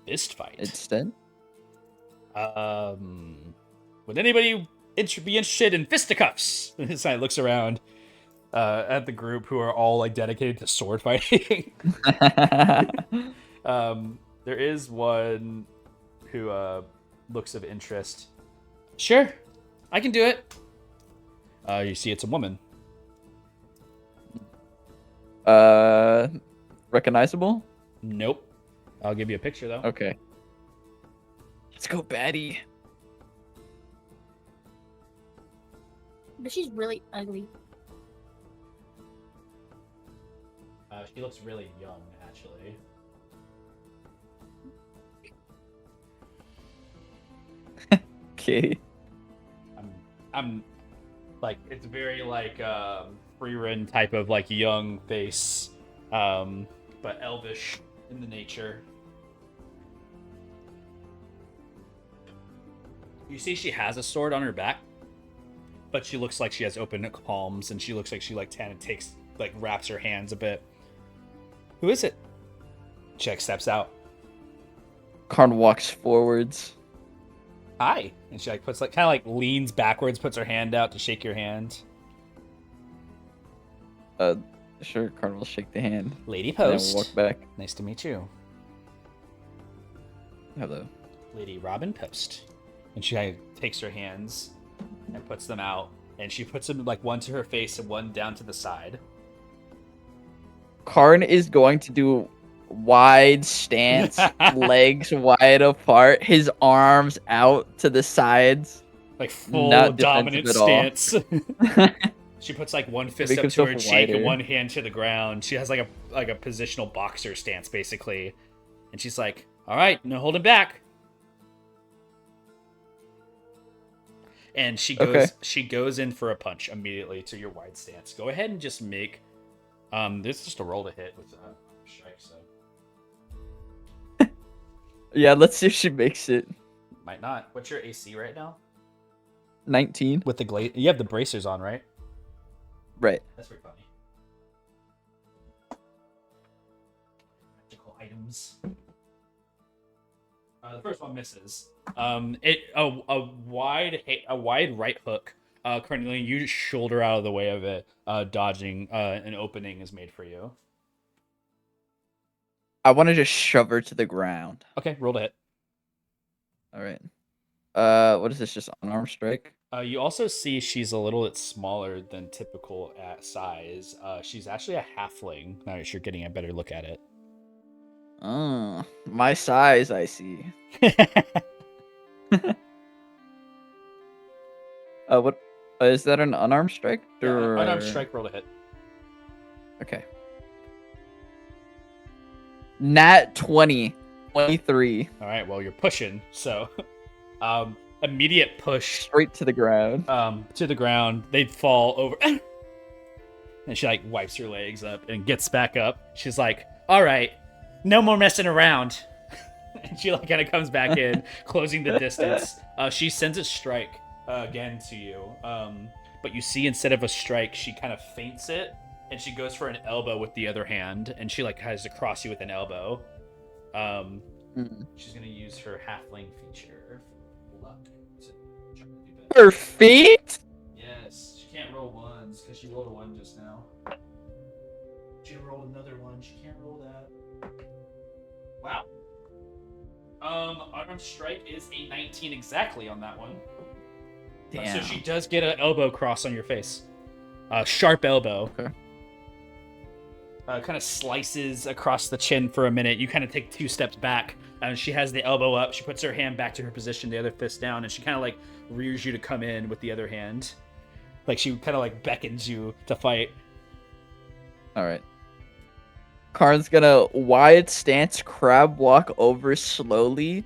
Fist fight. instead. Would anybody be interested in fisticuffs? This guy looks around at the group who are all like dedicated to sword fighting. There is one who looks of interest. Sure, I can do it. You see, it's a woman. Recognizable? Nope. I'll give you a picture though. Okay. Let's go, baddie. But she's really ugly. She looks really young, actually. Okay. I'm like, it's very like free-rin type of like young face, but elvish in the nature. You see, she has a sword on her back, but she looks like she has open palms, and she looks like she like kind of takes like wraps her hands a bit. Who is it? She like steps out. Karn walks forwards. Hi, and she like puts like kind of like leans backwards, puts her hand out to shake your hand. Sure, Karn will shake the hand. Lady And then Post. walk back. Nice to meet you. Hello. Lady Robin Post. And she kind of takes her hands and puts them out, and she puts them like one to her face and one down to the side. Karn is going to do wide stance, legs wide apart, his arms out to the sides. Like full Not dominant defensive stance. She puts like one fist Make up to her himself cheek and wider. one hand to the ground. She has like a positional boxer stance basically. And she's like, "All right, no holding back." And she goes in for a punch immediately to your wide stance. Go ahead and just make this is just a roll to hit with strike, so Yeah, let's see if she makes it. might not. What's your AC right now? 19. With the you have the bracers on, right? Right. That's pretty funny. Magical items. The first one misses. A wide right hook. Cornelian, you just shoulder out of the way of it, dodging. An opening is made for you. I want to just shove her to the ground. Okay, roll to hit. All right. What is this? Just unarmed strike? You also see she's a little bit smaller than typical at size. She's actually a halfling. Now that you're getting a better look at it. Oh, my size, I see. What is that? An unarmed strike? Yeah, unarmed strike, roll to hit. Okay. Nat 20, 23. All right, well, you're pushing, so immediate push Straight to the ground. to the ground. They fall over, and she like wipes her legs up and gets back up. She's like, "All right, no more messing around." And she like kind of comes back in, closing the distance. She sends a strike again to you, but you see instead of a strike, she kind of feints it, and she goes for an elbow with the other hand, and she like has to cross you with an elbow. She's gonna use her halfling feature. Luck to try to do that. Her feet? Yes, she can't roll ones because she rolled a one just now. She rolled another one. She can't roll that. Wow. Unarmed strike is a 19 exactly on that one. Damn. So she does get an elbow cross on your face. Sharp elbow. Okay. Kind of slices across the chin for a minute. You kind of take 2 steps back, and she has the elbow up. She puts her hand back to her position, the other fist down, and she kind of like rears you to come in with the other hand. Like she kind of like beckons you to fight. All right. Karn's gonna wide stance crab walk over slowly.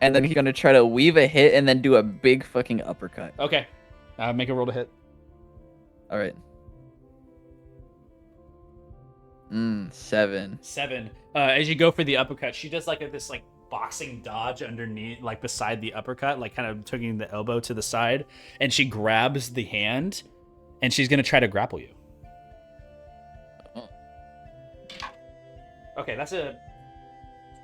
And then he's gonna try to weave a hit and then do a big fucking uppercut. Okay. Make a roll to hit. All right. 7. 7. As you go for the uppercut, she does like this like boxing dodge underneath, like beside the uppercut, like kind of taking the elbow to the side, and she grabs the hand, and she's gonna try to grapple you. Oh. Okay, that's a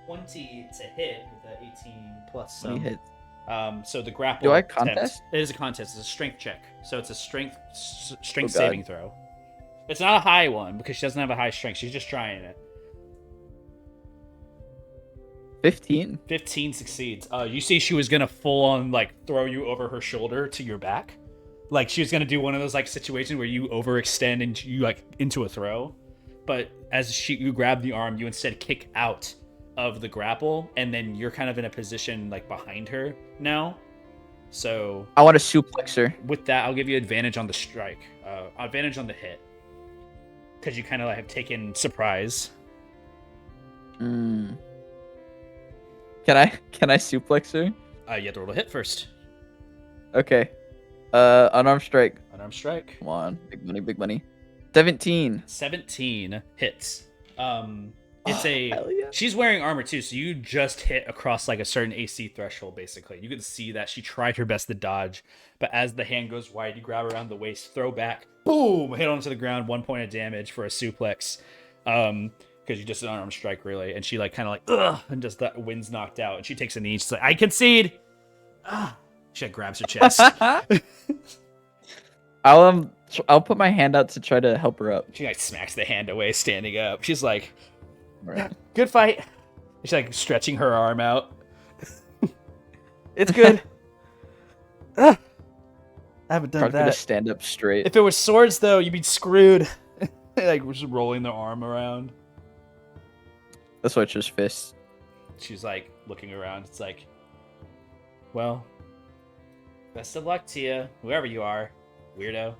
20 to hit with the 18 plus He hits. So the grapple. Do I attempt- contest? It is a contest. It's a strength check. So it's a strength Oh, saving throw. It's not a high one because she doesn't have a high strength. She's just trying it. 15. 15 succeeds. You see she was gonna full on like throw you over her shoulder to your back. Like she was gonna do one of those like situations where you overextend and you like into a throw. But as you grab the arm, you instead kick out of the grapple, and then you're kind of in a position like behind her now. So I want to suplex her. with that, I'll give you advantage on the strike, advantage on the hit, because you kind of like have taken surprise. Can I suplex her? You have to roll a hit first. Okay. Unarmed strike. Unarmed strike. Come on, big money, big money. 17. 17 hits. It's Hell yeah. She's wearing armor too, so you just hit across like a certain AC threshold. Basically, you can see that she tried her best to dodge, but as the hand goes wide, you grab around the waist, throw back, boom, hit onto the ground, 1 point of damage for a suplex. Because you just an unarmed strike, really, and she like kind of like ugh, and just that wind's knocked out, and she takes a knee. She's like, I concede. She like, grabs her chest. I'll put my hand out to try to help her up. She like smacks the hand away, standing up. She's like, Right. good fight. She's like stretching her arm out. It's good. I haven't done Hard for to that. stand up straight. If it was swords, though, you'd be screwed. Like just rolling their arm around. That's why it's just fists. She's like looking around. It's like, well, best of luck to you, whoever you are, weirdo.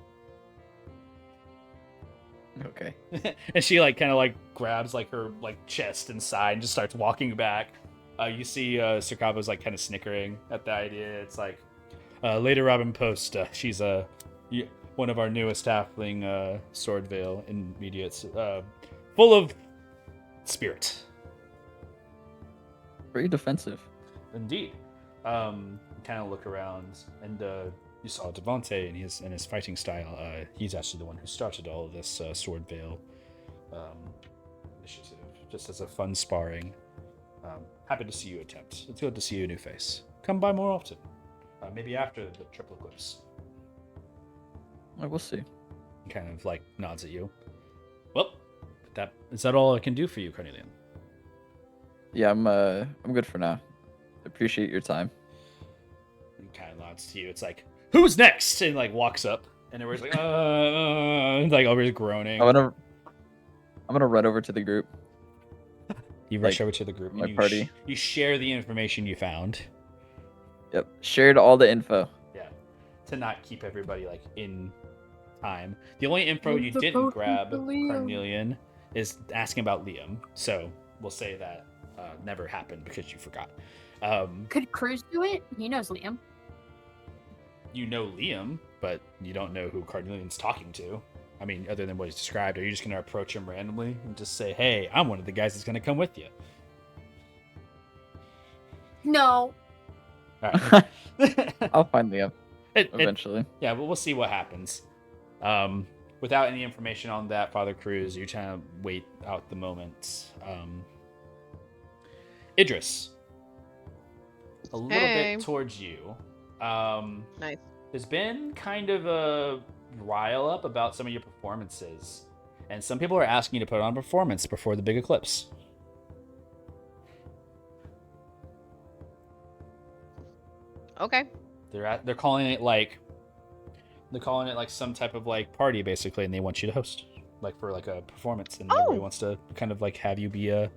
Okay. And she like kind of like grabs like her like chest and side and just starts walking back. You see Sirkavo's like kind of snickering at the idea. It's like later Robin Post. She's one of our newest halfling sword veil immediates, full of spirit. Very defensive. Indeed. Kind of look around, and you saw Devante in his fighting style. He's actually the one who started all of this sword veil initiative, just as a fun sparring. Happy to see you attempt. It's good to see a new face. Come by more often. Maybe after the triple eclipse. We'll see. He kind of like nods at you. Well, is that all I can do for you, Carnelian? Yeah, I'm good for now. Appreciate your time. He kind of nods to you. It's like, who's next? And like walks up, and everybody's like, like everybody's groaning. I'm gonna run over to the group. You rush over to the group. My And party. You share the information you found. Yep. Shared all the info. Yeah. To not keep everybody like in time. The only info you The didn't boat grab, with Liam. Carnelian, is asking about Liam. So we'll say that never happened because you forgot. Could Cruz do it? He knows Liam. You know Liam, but you don't know who Carnelian's talking to. I mean, other than what he's described, are you just going to approach him randomly and just say, hey, I'm one of the guys that's going to come with you? No. All right. I'll find Liam It- eventually. Yeah, but we'll see what happens. Without any information on that, Father Cruz, you trying to wait out the moment. Idris, a little Hey. bit towards you. Nice. There's been kind of a rile up about some of your performances, and some people are asking you to put on a performance before the big eclipse. Okay. They're calling it like some type of like party basically, and they want you to host like for like a performance, and everybody wants to kind of like have you be the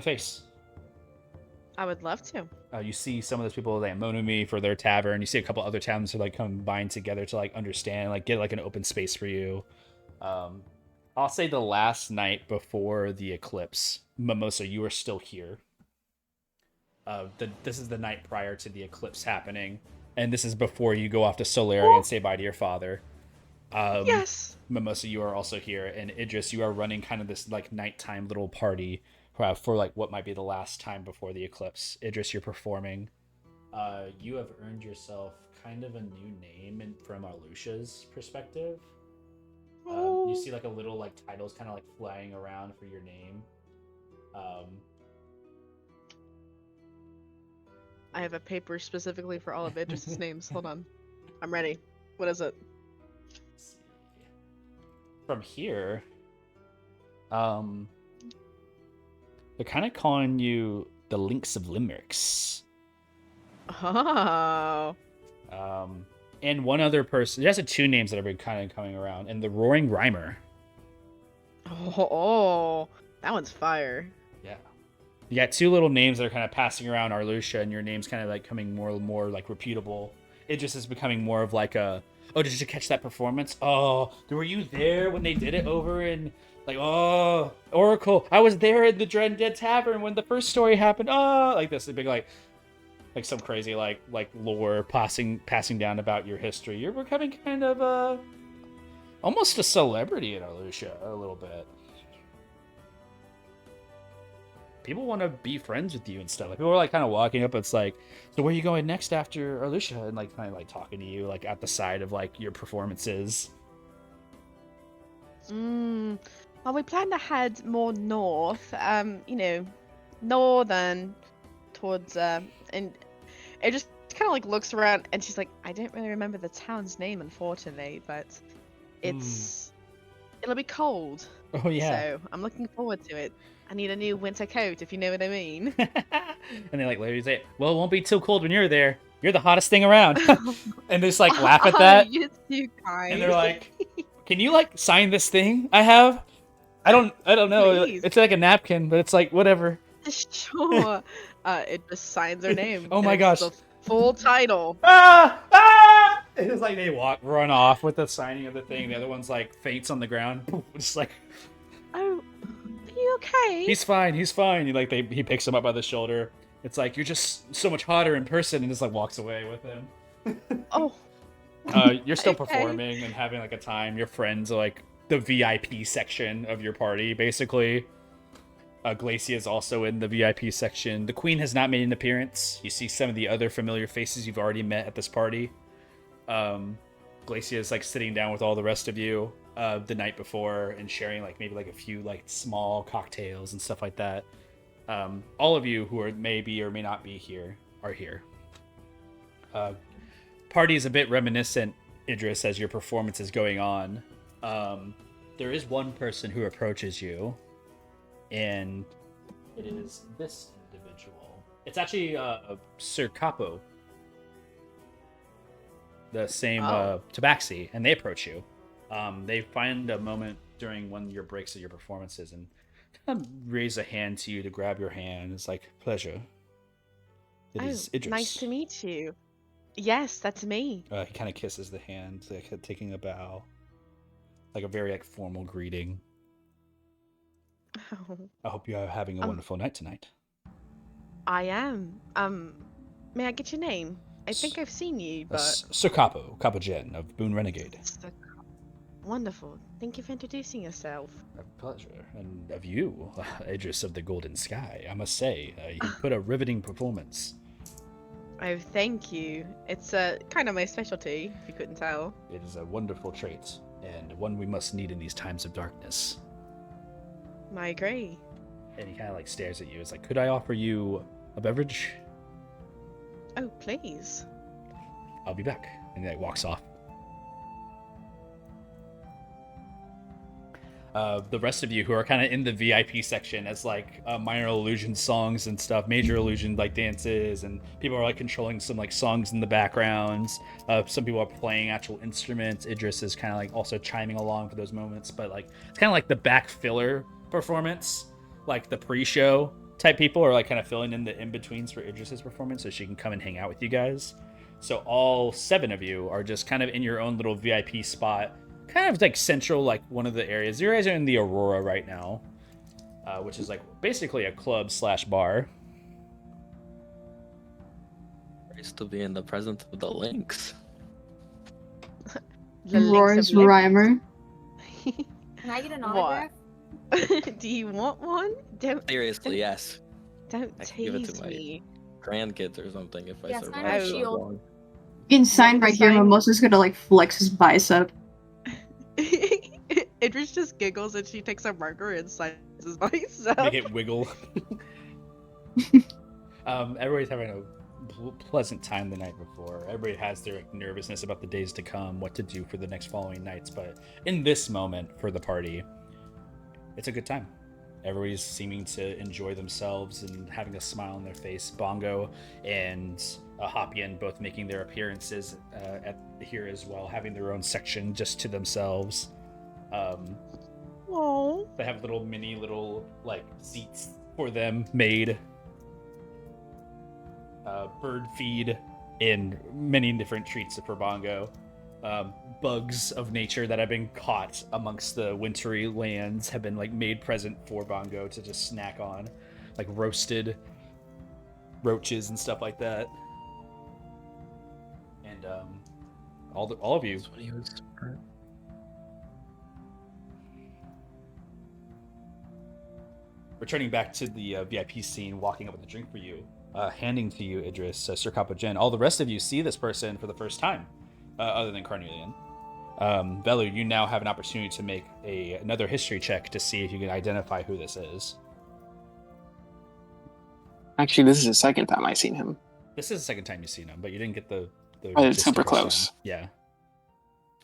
face. I would love to. You see some of those people like Monami for their tavern. You see a couple other taverns that like combine together to like understand, like get like an open space for you. I'll say the last night before the eclipse, Mimosa, you were still here. This is the night prior to the eclipse happening, and this is before you go off to Solaria and say bye to your father. Yes. Mimosa, you are also here, and Idris, you are running kind of this like nighttime little party for like what might be the last time before the eclipse. Idris, you're performing. You have earned yourself kind of a new name from Alusha's perspective. You see like a little like titles kind of like flying around for your name. I have a paper specifically for all of Idris's names. Hold on. I'm ready. What is it? Let's see. From here, they're kind of calling you the Lynx of Limericks. Oh. And one other person. There's two names that have been kind of coming around, and the Roaring Rhymer. Oh, that one's fire. Yeah. You got two little names that are kind of passing around Arlusha, and your name's kind of like coming more and more like reputable. It just is becoming more of like a, oh, did you catch that performance? Oh, were you there when they did it over in like, oh, Oracle? I was there in the Dread Dead Tavern when the first story happened. Oh, like this, a big like some crazy like lore passing down about your history. You're becoming kind of almost a celebrity in Arlusha a little bit. People want to be friends with you and stuff. Like people are like kind of walking up. It's like, so where are you going next after Arlusha? And like kind of like talking to you like at the side of like your performances. Well, we plan to head more north. Northern towards and it just kind of like looks around and she's like, I don't really remember the town's name unfortunately, but it'll be cold. Oh yeah. So I'm looking forward to it. I need a new winter coat, if you know what I mean. And they like literally say, well, it won't be too cold when you're there. You're the hottest thing around. And they just like laugh at that. You're too kind. And they're like, can you like sign this thing I have? I don't know. Please. It's like a napkin, but it's like whatever. Sure. It just signs her name. Oh my It's gosh. the full title. Ah! It's like they run off with the signing of the thing. The other one's like faints on the ground. Just like, Oh, are you okay? he's fine. He picks him up by the shoulder. It's like, you're just so much hotter in person, and just like walks away with him. Oh. You're still Okay. performing and having like a time. Your friends are like the VIP section of your party, basically. Glacia is also in the VIP section. The Queen has not made an appearance. You see some of the other familiar faces you've already met at this party. Glacia is like sitting down with all the rest of you the night before and sharing like maybe like a few like small cocktails and stuff like that. All of you who are maybe or may not be here are here. Party is a bit reminiscent, Idris, as your performance is going on. There is one person who approaches you, and it is this individual. It's actually Sir Capo, the same Tabaxi, and they approach you. They find a moment during one of your breaks of your performances and kind of raise a hand to you to grab your hand. It's like, pleasure. It is Idris. Nice to meet you. Yes, that's me. He kind of kisses the hand, like taking a bow, like a very like formal greeting. Oh, I hope you are having a wonderful night tonight. I am. May I get your name? I think I've seen you, but Sir Capo Jen of Boone Renegade. Wonderful. Thank you for introducing yourself. A pleasure. And of you, Idris of the Golden Sky, I must say, you put a riveting performance. Oh, thank you. It's kind of my specialty, if you couldn't tell. It is a wonderful trait, and one we must need in these times of darkness. I agree. And he kind of like stares at you. It's like, could I offer you a beverage? Oh, please. I'll be back. And he like walks off. The rest of you who are kind of in the VIP section as like minor illusion songs and stuff, major illusion like dances, and people are like controlling some like songs in the backgrounds. Some people are playing actual instruments. Idris is kind of like also chiming along for those moments, but like it's kind of like the back filler performance, like the pre-show type people are like kind of filling in the in-betweens for Idris's performance so she can come and hang out with you guys. So all 7 of you are just kind of in your own little VIP spot, kind of like central, like one of the areas. You guys are in the Aurora right now, which is like basically a club/bar. Nice to be in the presence of the Lynx. The links Roar's of lips. Rhymer. Can I get an What? autograph? Do you want one? Don't Seriously, yes. don't I can give it to tease my me. grandkids or something if I Yeah, sign survive my Oh. so shield. long. You can sign me to right here. sign? Mimosa's gonna like flex his bicep. Idris just giggles and she takes a marker and signs his bicep. Make it wiggle. Everybody's having a pleasant time the night before. Everybody has their nervousness about the days to come, what to do for the next following nights. But in this moment for the party, it's a good time. Everybody's seeming to enjoy themselves and having a smile on their face. Bongo and Hopian both making their appearances at here as well, having their own section just to themselves. Aww. They have little like seats for them made. Bird feed and many different treats for Bongo. Bugs of nature that have been caught amongst the wintry lands have been like made present for Bongo to just snack on, like roasted roaches and stuff like that. And all of you. That's what he was. Returning back to the VIP scene, walking up with a drink for you, handing to you, Idris, Sir Jen. All the rest of you see this person for the first time, other than Carnelian. Velu, you now have an opportunity to make another history check to see if you can identify who this is. Actually, this is the second time I've seen him. This is the second time you've seen him, but you didn't get the But it's just the super first close. time. Yeah.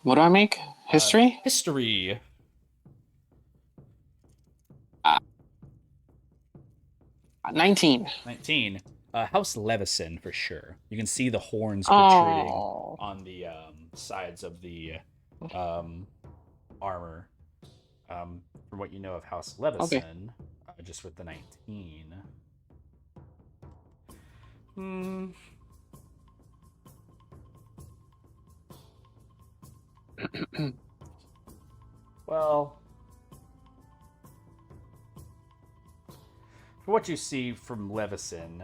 What do I make? History? History. 19. 19. House Levison for sure. You can see the horns protruding Oh. on the sides of the armor. From what you know of House Levison, just with the 19. Well, for what you see from Levison,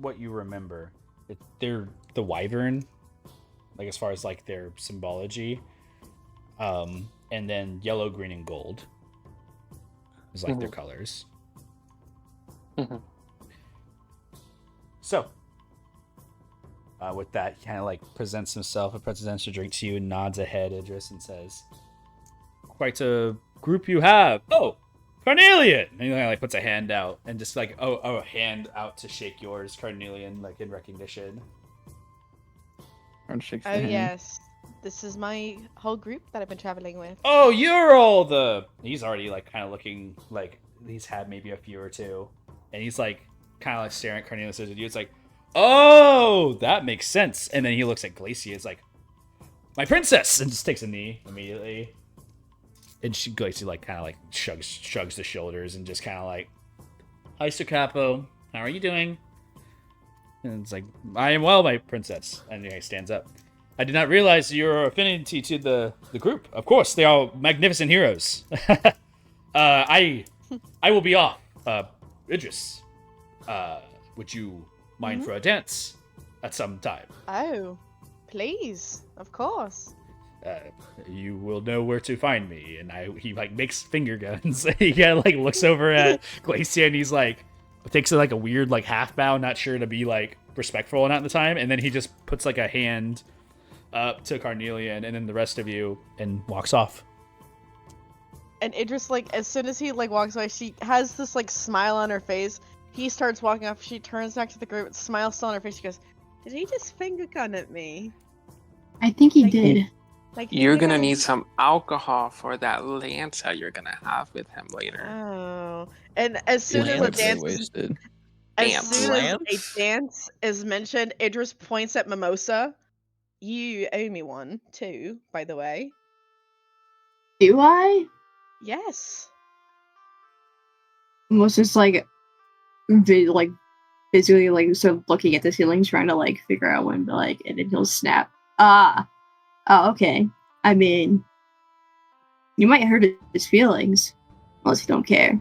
what you remember, they're the wyvern, like as far as like their symbology, and then yellow, green, and gold is like their colors. So, with that, he kind of like presents himself, presents a drink to you, and nods ahead, Idris, and says, "Quite a group you have. Oh, Carnelian!" And he like puts a hand out, and just like a hand out to shake yours, Carnelian, like in recognition. And shakes the Oh hand. yes, this is my whole group that I've been traveling with. Oh, you're all the. He's already like kind of looking like he's had maybe a few or two, and he's like kind of like staring at Carnelian. Says to you, it's like, oh, that makes sense. And then he looks at Glacia. It's like, my princess, and just takes a knee immediately. And Glacia like kind of like shrugs the shoulders and just kind of like, hi, Sir Capo, how are you doing? And it's like, I am well, my princess. And he stands up. I did not realize your affinity to the group. Of course, they are magnificent heroes. I will be off. Idris, would you mind for a dance at some time? Oh, please, of course. You will know where to find me. And he like makes finger guns. He kind of like looks over at Glacia and he's like, takes like a weird like half bow, not sure to be like respectful or not at the time. And then he just puts like a hand up to Carnelian and then the rest of you and walks off. And Idris, like, as soon as he like walks away, she has this like smile on her face. He starts walking off. She turns back to the group, smile still on her face. She goes, "Did he just finger gun at me?" I think he Like- did. Like You're finger gonna gun- need some alcohol for that lance that you're gonna have with him later. Oh, and as soon as a Lance? dance, wasted. as Dance. soon as Lance? a dance is mentioned, Idris points at Mimosa. You owe me one too, by the way. Do I? Yes. Almost just like, physically like sort of looking at the ceiling, trying to like figure out when to like, and then he'll snap. Oh, okay. I mean, you might hurt his feelings, unless you don't care.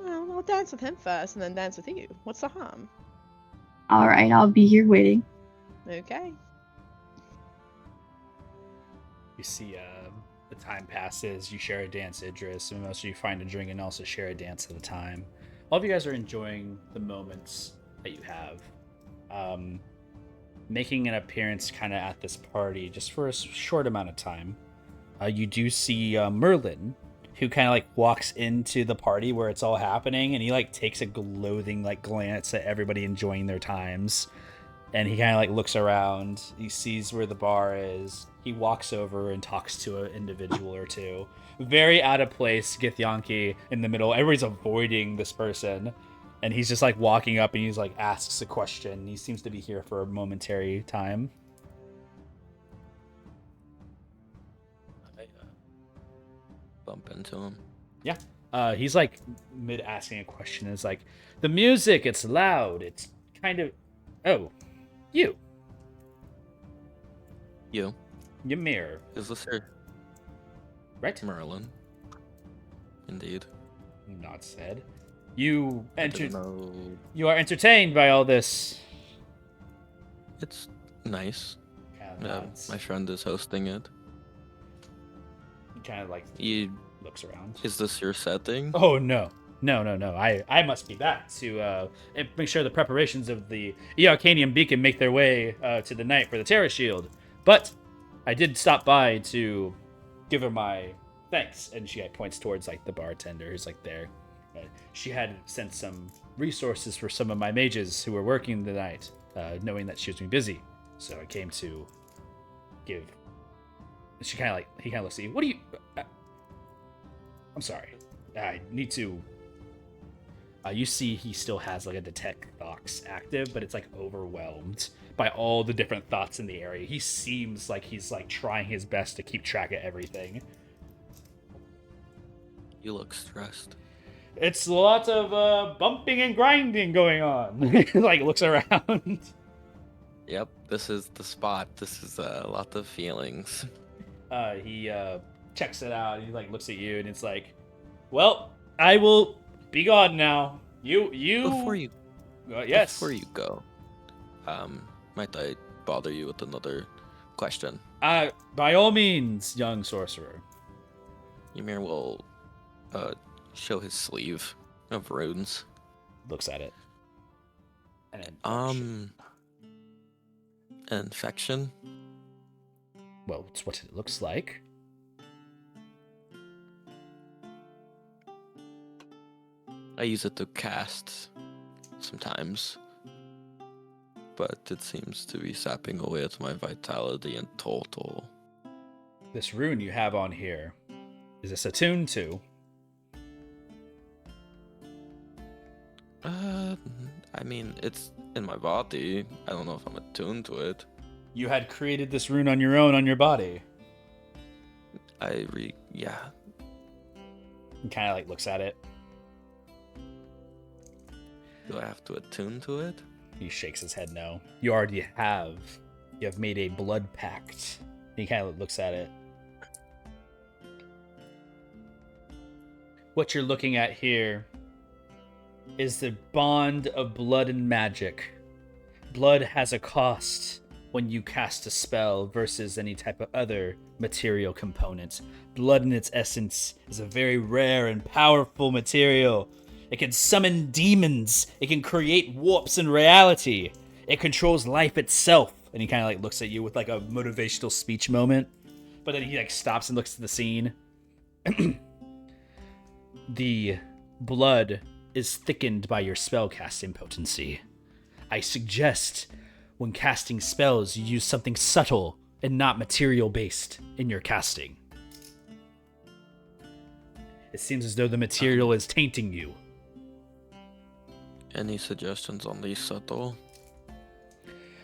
Well, I'll dance with him first, and then dance with you. What's the harm? All right, I'll be here waiting. Okay. You see the time passes. You share a dance, Idris, and most of you find a drink and also share a dance at a time. All of you guys are enjoying the moments that you have. Making an appearance kind of at this party just for a short amount of time. You do see Merlin, who kind of like walks into the party where it's all happening, and he like takes a gloating like glance at everybody enjoying their times, and he kind of like looks around. He sees where the bar is. He walks over and talks to an individual or two. Very out of place, Githyanki in the middle. Everybody's avoiding this person. And he's just like walking up and he's like asks a question. He seems to be here for a momentary time. I bump into him. Yeah. He's like mid asking a question. It's like, the music, it's loud. It's kind of. Oh, you. You. Ymir. Is this her? Right? Merlin. Indeed. Not said. You Didn't know. You are entertained by all this. It's nice. Yeah, My friend is hosting it. He kind of like You. looks around. Is this your setting? Oh no. No. I must be back to make sure the preparations of the Arcanium beacon make their way to the night for the Terra Shield. But I did stop by to give her my thanks, and she points towards like the bartender who's like there. She had sent some resources for some of my mages who were working the night, knowing that she was being busy. So I came to give. He kind of looks at you. What do you? I'm sorry. I need to. You see, he still has like a detect thoughts active, but it's like overwhelmed by all the different thoughts in the area. He seems like he's like trying his best to keep track of everything. You look stressed. It's a lot of bumping and grinding going on. Like looks around. Yep, this is the spot. This is a lot of feelings. He checks it out. And he like looks at you, and it's like, well, I will be gone now. You. Before you. Yes. Before you go, might I bother you with another question? By all means, young sorcerer. Ymir will show his sleeve of runes. Looks at it. And An infection? Well, it's what it looks like. I use it to cast sometimes, but it seems to be sapping away at my vitality in total. This rune you have on here, is this attuned to? I mean, it's in my body. I don't know if I'm attuned to it. You had created this rune on your own on your body. Yeah. He kind of like looks at it. Do I have to attune to it? He shakes his head no. You already have. You have made a blood pact. He kind of looks at it. What you're looking at here is the bond of blood and magic. Blood has a cost when you cast a spell versus any type of other material component. Blood in its essence is a very rare and powerful material. It can summon demons. It can create warps in reality. It controls life itself. And he kind of like looks at you with like a motivational speech moment. But then he like stops and looks at the scene. The blood is thickened by your spell casting potency. I suggest when casting spells, you use something subtle and not material based in your casting. It seems as though the material is tainting you. Any suggestions on these subtle?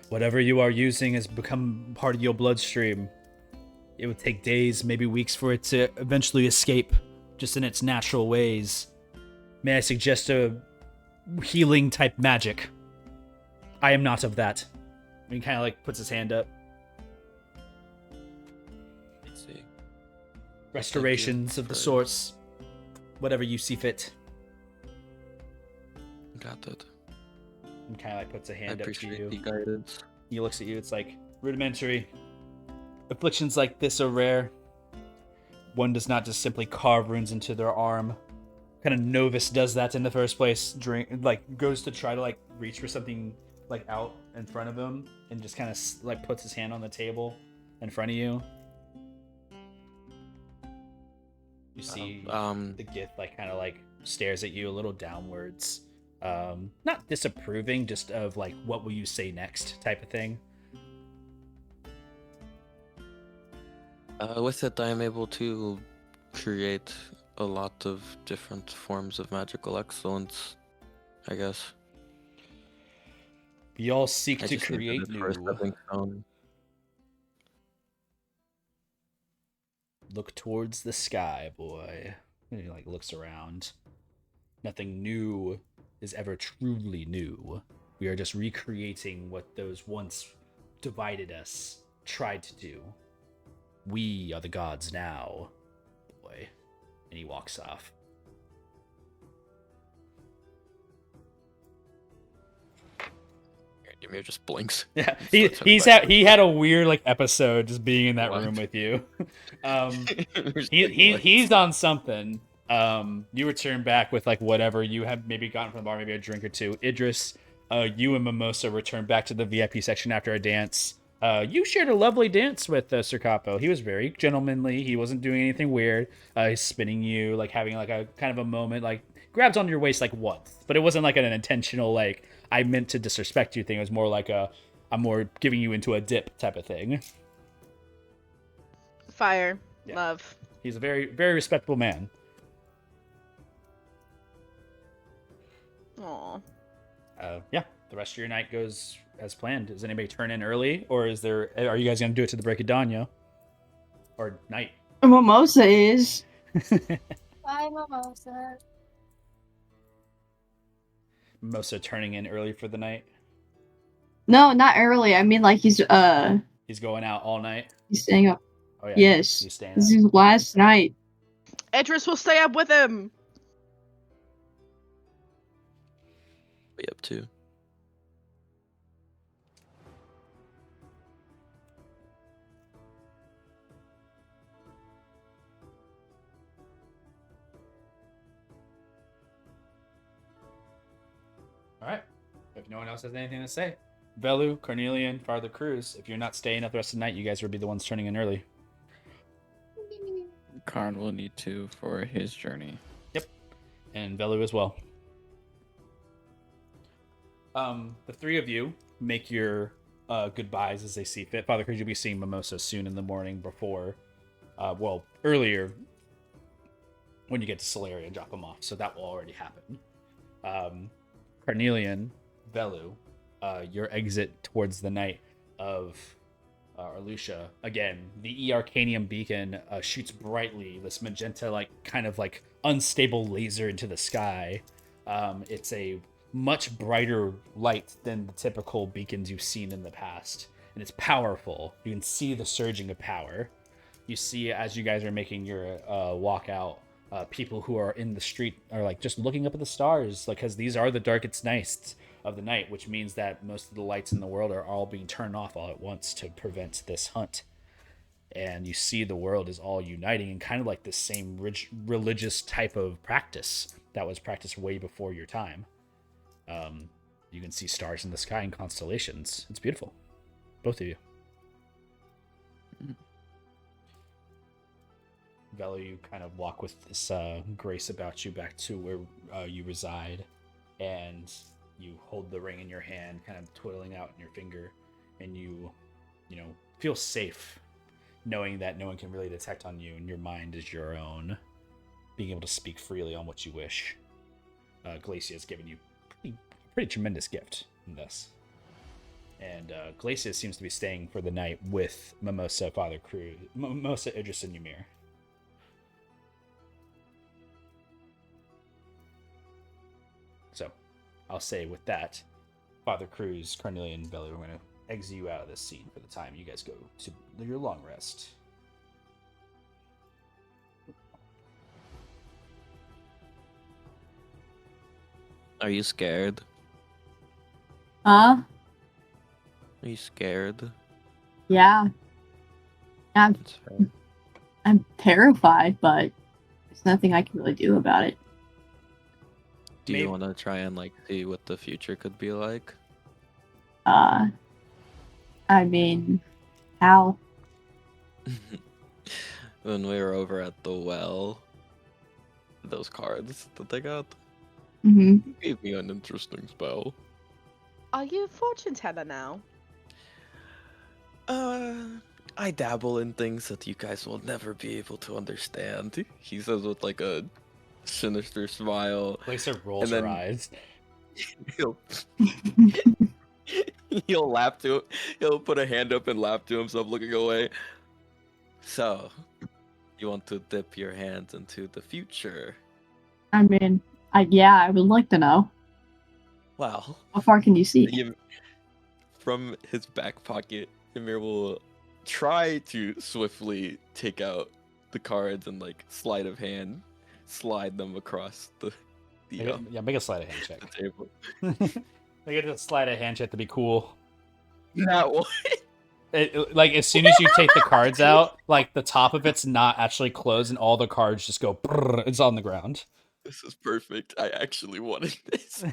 Whatever you are using has become part of your bloodstream. It would take days, maybe weeks for it to eventually escape, just in its natural ways. May I suggest a healing type magic? I am not of that. He kind of like puts his hand up. Let's see. Restorations of the sorts. Whatever you see fit. Got it. And kind of like puts a I hand up to appreciate you. the guidance. He looks at you. It's like rudimentary. Afflictions like this are rare. One does not just simply carve runes into their arm. Kind of Novus does that in the first place. Goes to try to like reach for something like out in front of him, and just kind of like puts his hand on the table in front of you. You see the gift like kind of like stares at you a little downwards. Not disapproving, just of like, what will you say next type of thing. With it, I am able to create a lot of different forms of magical excellence, I guess. We all seek I to just needed create it for a new. stepping stone. Look towards the sky, boy. And he like looks around. Nothing new is ever truly new. We are just recreating what those once divided us tried to do. We are the gods now, boy. And he walks off. Ymir just blinks. Yeah, Flips he everybody. had a weird like episode just being in that What? room with you. Ymir's like, what? He's on something. You return back with like whatever you have maybe gotten from the bar, maybe a drink or two. Idris, you and Mimosa return back to the VIP section after a dance. You shared a lovely dance with Sir Capo. He was very gentlemanly. He wasn't doing anything weird. He's spinning you, like having like a kind of a moment, like grabs on your waist like once, but it wasn't like an intentional like I meant to disrespect you thing. It was more like I'm more giving you into a dip type of thing. Fire. Yeah. Love. He's a very, very respectable man. Aw. Yeah, the rest of your night goes as planned. Does anybody turn in early, or are you guys gonna do it to the break of dawn, yo? Or night? Mimosa is. Bye, Mimosa. Mimosa turning in early for the night. No, not early. I mean, like he's going out all night. He's staying up. Oh yeah. Yes. He's staying This up. is his last night. Idris will stay up with him. Be up too. All right. If no one else has anything to say, Velu, Cornelian, Father Cruz, if you're not staying up the rest of the night, you guys would be the ones turning in early. Karn will need to for his journey. Yep. And Velu as well. The three of you make your goodbyes as they see fit. Father Cruz, you'll be seeing Mimosa soon in the morning before, earlier when you get to Solaria and drop him off. So that will already happen. Carnelian, Velu, your exit towards the night of Arlusha. Again, the Arcanium beacon shoots brightly, this magenta, like kind of like unstable laser into the sky. It's a much brighter light than the typical beacons you've seen in the past, and it's powerful. You can see the surging of power. You see, as you guys are making your walk out, people who are in the street are like just looking up at the stars, like, because these are the darkest nights of the night, which means that most of the lights in the world are all being turned off all at once to prevent this hunt. And you see the world is all uniting in kind of like this same religious type of practice that was practiced way before your time. You can see stars in the sky and constellations. It's beautiful. Both of you. Velu, you kind of walk with this grace about you back to where you reside, and you hold the ring in your hand, kind of twiddling out in your finger, and you feel safe knowing that no one can really detect on you, and your mind is your own, being able to speak freely on what you wish. Glacia has given you a pretty tremendous gift in this. And Glacia seems to be staying for the night with Mimosa, Father Cruz, Mimosa, Idris, and Ymir. So, I'll say with that, Father Cruz, Carnelian, and Velu, we're going to exit you out of this scene for the time you guys go to your long rest. Are you scared? Huh? Are you scared? Yeah. I'm, That's fair. I'm terrified, but there's nothing I can really do about it. Do you Maybe- want to try and like see what the future could be like? I mean, how? When we were over at the well, those cards that they got Hmm. gave me an interesting spell. Are you a fortune teller now? I dabble in things that you guys will never be able to understand. He says with like a sinister smile. Glacier rolls And her then- eyes. He'll he'll laugh to he'll put a hand up and laugh to himself, looking away. So, you want to dip your hands into the future? I mean, I would like to know. Well, How far can you see? from his back pocket, Ymir will try to swiftly take out the cards and like sleight of hand, slide them across the Make a sleight of hand check. the table. Make a sleight of hand check to be cool. That one. Like as soon as you take the cards out, like the top of it's not actually closed, and all the cards just go. Brrr, it's on the ground. This is perfect. I actually wanted this.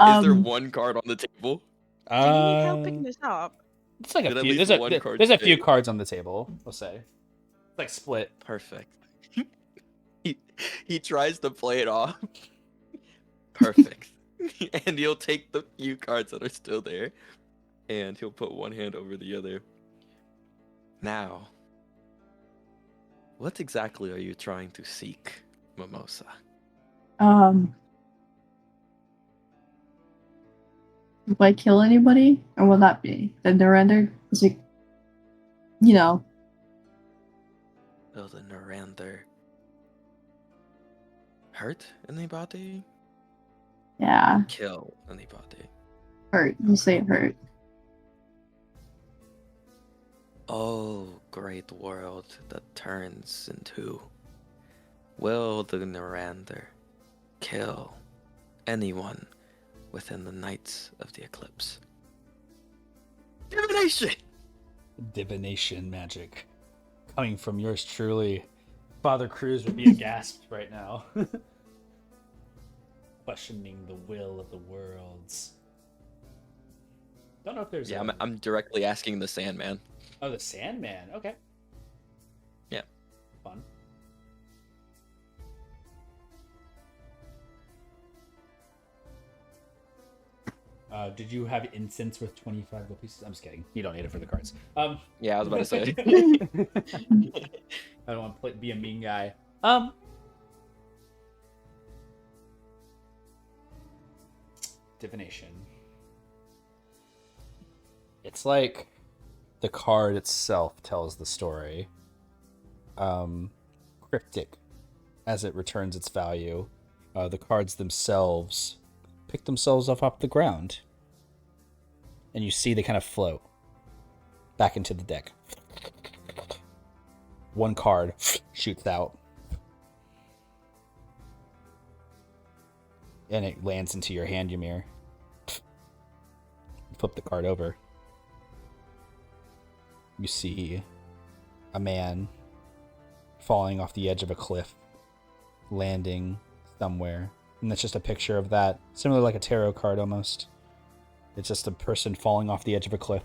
Is there one card on the table? Do you need help picking this up? It's like Did a at few. least There's one card a few stay? cards on the table. We'll say, it's like split. Perfect. he tries to play it off. Perfect. And he'll take the few cards that are still there, and he'll put one hand over the other. Now, what exactly are you trying to seek, Mimosa? Will I kill anybody, or will that be the Narender? Is it, Will the Narander hurt anybody? yeah, Kill anybody? hurt. You say it hurt. Oh, great world that turns into. Will the Narander kill anyone within the Knights of the Eclipse? Divination! Divination magic coming from yours truly. Father Cruz would be aghast right now. Questioning the will of the worlds. Don't know if there's. Yeah, I'm directly asking the Sandman. Oh, the Sandman. Okay. Yeah. Fun. Did you have incense with 25 gold pieces? I'm just kidding. You don't need it for the cards. Yeah, I was about to say. I don't want to be a mean guy. Divination. It's like the card itself tells the story. Cryptic as it returns its value. The cards themselves pick themselves up off the ground. And you see they kind of float back into the deck. One card shoots out. And it lands into your hand, Ymir. Flip the card over. You see a man falling off the edge of a cliff, landing somewhere. And that's just a picture of that. Similar like a tarot card almost. It's just a person falling off the edge of a cliff.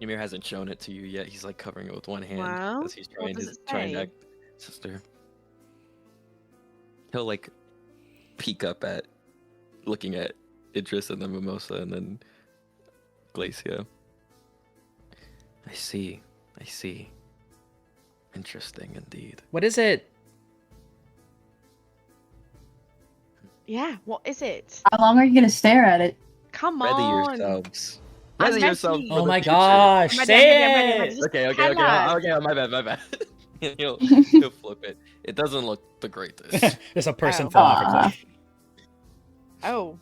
Ymir hasn't shown it to you yet. He's like covering it with one hand Wow. as he's What trying does to it trying to say? act sister. He'll like peek up at looking at Idris and then Mimosa and then Glacia. I see. Interesting indeed. What is it? Yeah, what is it? How long are you gonna stare at it? Come Ready on. yourselves. I'm Ready yourselves ready. for Oh the my future. gosh, I'm ready, say I'm ready, I'm it! ready. Just Okay, tell us. my bad. he'll flip it. It doesn't look the greatest. There's a person Oh. falling off a cliff. Oh.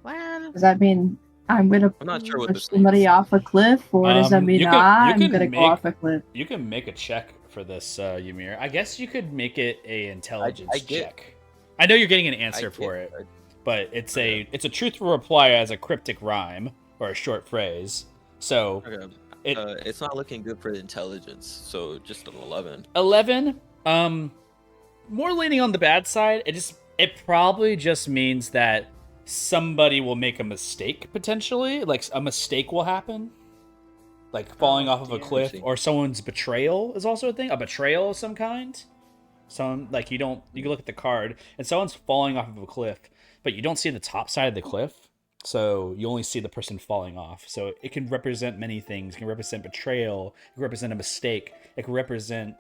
Well, Does that mean I'm gonna I'm not sure what push this somebody means. off a cliff, or does that mean you I'm can gonna make- go off a cliff? You can make a check for this, Ymir. I guess you could make it a intelligence I get- check. I know you're getting an answer get- for it, I- but it's Okay. it's a truthful reply as a cryptic rhyme or a short phrase. So Okay. it It's not looking good for the intelligence, so just an 11. 11, more leaning on the bad side. It probably just means that somebody will make a mistake potentially, like a mistake will happen, like falling off of a dear. cliff, or someone's betrayal is also a thing, a betrayal of some kind. Someone, like, you can look at the card and someone's falling off of a cliff, but you don't see the top side of the cliff, so you only see the person falling off. So it can represent many things. It can represent betrayal, it can represent a mistake, it can represent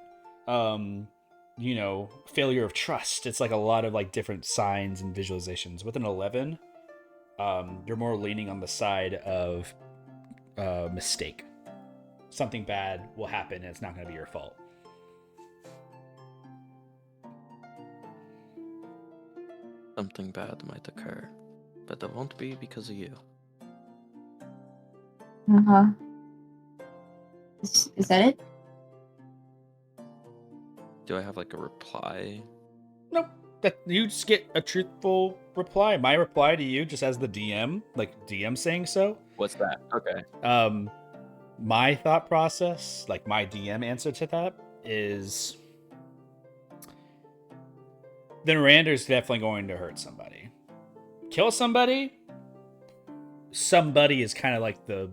failure of trust. It's like a lot of like different signs and visualizations. With an 11, you're more leaning on the side of mistake. Something bad will happen and it's not going to be your fault. Something bad might occur, but that won't be because of you. Uh-huh. Is that it? Do I have like a reply? Nope. That you just get a truthful reply. My reply to you just as the DM, like DM saying so. What's that? Okay. My thought process, like my DM answer to that, is the Mirander's definitely going to hurt somebody. Kill somebody? Somebody is kind of like the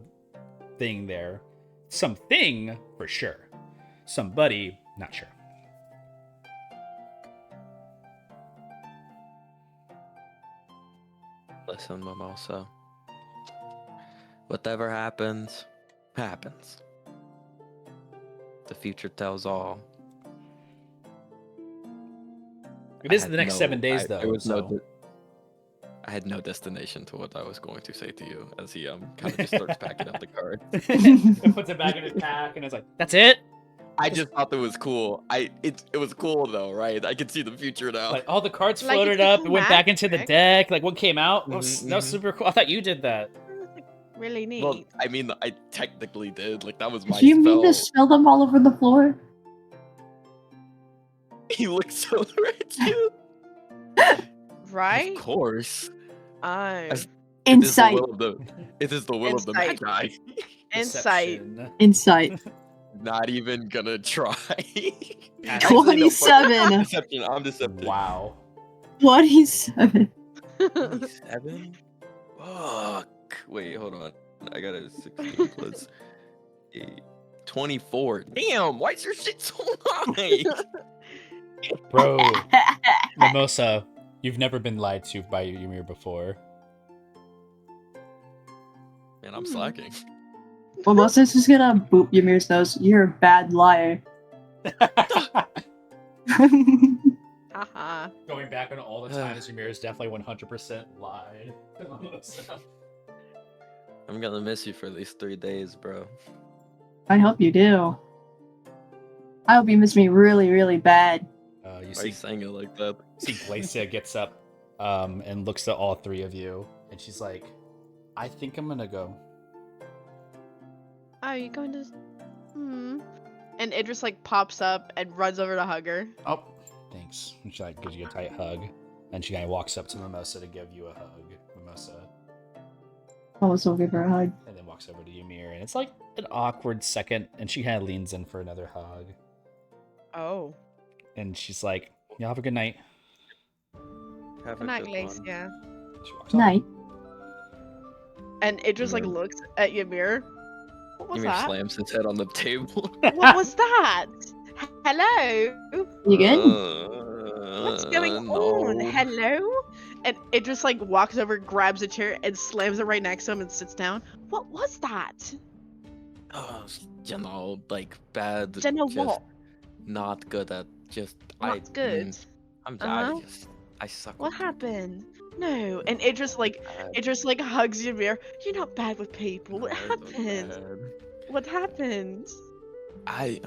thing there. Something, for sure. Somebody, not sure. Listen, Mimosa. Whatever happens, happens. The future tells all. It is the next 7 days, though. I had no destination to what I was going to say to you as he kind of just starts packing up the card. And puts it back in his pack, and it's like, that's it? I just thought that was cool. It was cool though, right? I could see the future now. Like, all the cards Like, floated it's up, a it went back into the magic. deck. Like, what came out? That was Mhm, super cool. I thought you did that. Really neat. Well, I mean, I technically did. Like that was my Do you spell. mean to spill them all over the floor? He looks so rich. Right? Of course. Oh. Insight. It is the will of the Insight. Magi. Insight. Deception. Insight. Not even gonna try. Actually, no, fuck. 27. Deception. I'm deceptive. Wow. 27. 27? Fuck. Wait, hold on. I got a 16 plus 8. 24. Damn, why is your shit so high? Bro, Mimosa, you've never been lied to by Ymir before. Man, I'm slacking. Well, Moses is gonna boop Ymir's nose. You're a bad liar. Haha. Going back on all the times Ymir is definitely 100% lied. I'm gonna miss you for at least 3 days, bro. I hope you do. I hope you miss me really, really bad. You Why are see you saying it like that? Glacia gets up and looks at all three of you, and she's like, I think I'm gonna go. Oh, you going to? And Idris like pops up and runs over to hug her. Oh, thanks. And she like gives you a tight hug, and she kind of walks up to Mimosa to give you a hug. Mimosa, I was so give her a hug. and then walks over to Ymir, and it's like an awkward second, and she kind of leans in for another hug, Oh. and she's like, "Y'all have a good night." Have a Good night, good one. Glacia. She walks off. Night. And Idris like Ymir. looks at Ymir. What was Ymir that? slams his head on the table. What was that? Hello? You good? What's going on? No. Hello? And it just like walks over, grabs a chair, and slams it right next to him and sits down. What was that? Like bad. You know just what? Not good at just. Not good. Uh-huh. I suck. What with happened? No. And it just like hugs Ymir. You're not bad with people. What happened? What happened? I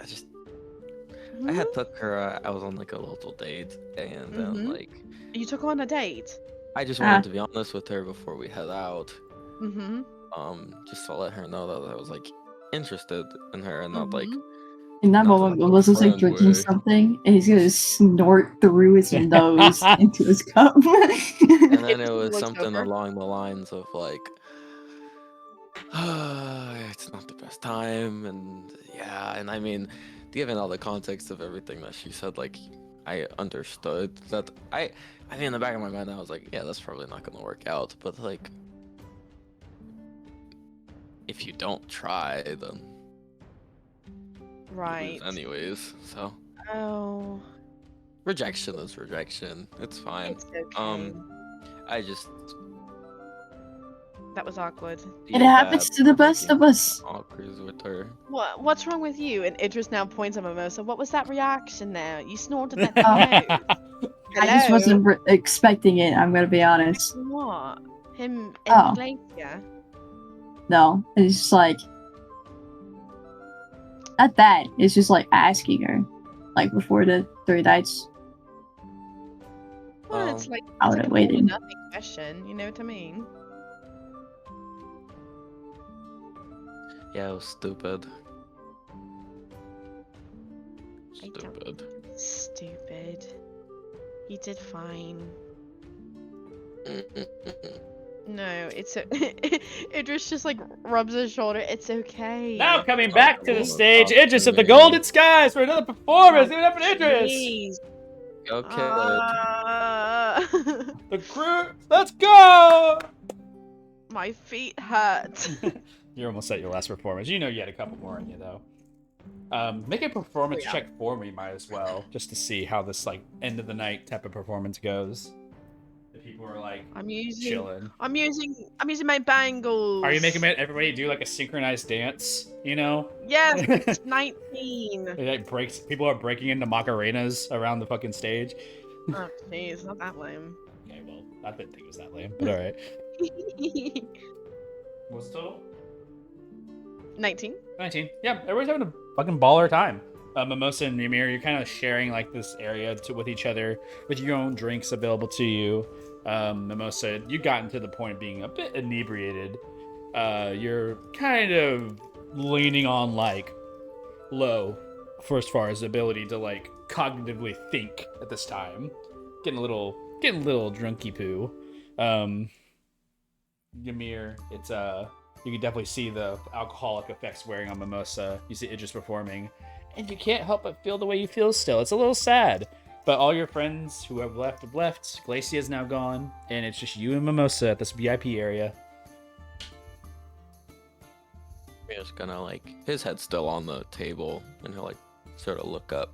just. I had took her. I was on like a little date, and Mhm. like You took her on a date. I just wanted to be honest with her before we head out. Mm-hmm. Just to let her know that I was like interested in her and not like In that Not in moment, a Momo's just like friend drinking way. something, and he's gonna snort through his nose into his cup. And then it It was looks something over. along the lines of like, it's not the best time, and yeah, and I mean, given all the context of everything that she said, like, I understood that. I mean, in the back of my mind, I was like, yeah, that's probably not gonna work out. But like, if you don't try, then you Right. lose anyways. So Oh, rejection is rejection. It's fine. it's okay. I just That was awkward. It feel happens bad to the for best making of us. awkward with her. What's wrong with you? And Idris now points at Mimosa. What was that reaction there? You snorted that Oh. nose. I just wasn't expecting it. I'm gonna be honest. What? Him Oh. and Glacier? No, it's just like not that. It's just like asking her, like before the 3 nights. Well, it's like I it's would've like a all or waited. nothing question. You know what I mean? Yeah, it was stupid. I don't- Stupid. Stupid. You did fine. No, it's Idris just like rubs his shoulder. It's okay. Now coming Oh, back to the well, stage, stop Idris of the doing it. Golden Skies for another performance. Give it up for Idris. Jeez. Okay. The crew, let's go. My feet hurt. You're almost at your last performance. You know you had a couple more in you though. Make a performance check for me, might as well, just to see how this like end of the night type of performance goes. If people are like I'm using chilling. I'm using my bangles. Are you making everybody do like a synchronized dance? You know? Yes, it's 19. It like breaks. People are breaking into macarenas around the fucking stage. Oh jeez, not that lame. Okay, well, I didn't think it was that lame, but all right. What's the total? 19. 19. Yeah, everybody's having a fucking baller time. Mimosa and Ymir, you're kind of sharing like this area with each other with your own drinks available to you. Mimosa, you've gotten to the point of being a bit inebriated. You're kind of leaning on like low for as far as ability to like cognitively think at this time. Getting a little drunky poo. Ymir, it's you can definitely see the alcoholic effects wearing on Mimosa. You see Idris performing, and you can't help but feel the way you feel still. It's a little sad. But all your friends who have left. Glacia is now gone, and it's just you and Mimosa at this VIP area. He's gonna like, his head's still on the table, and he'll like sort of look up.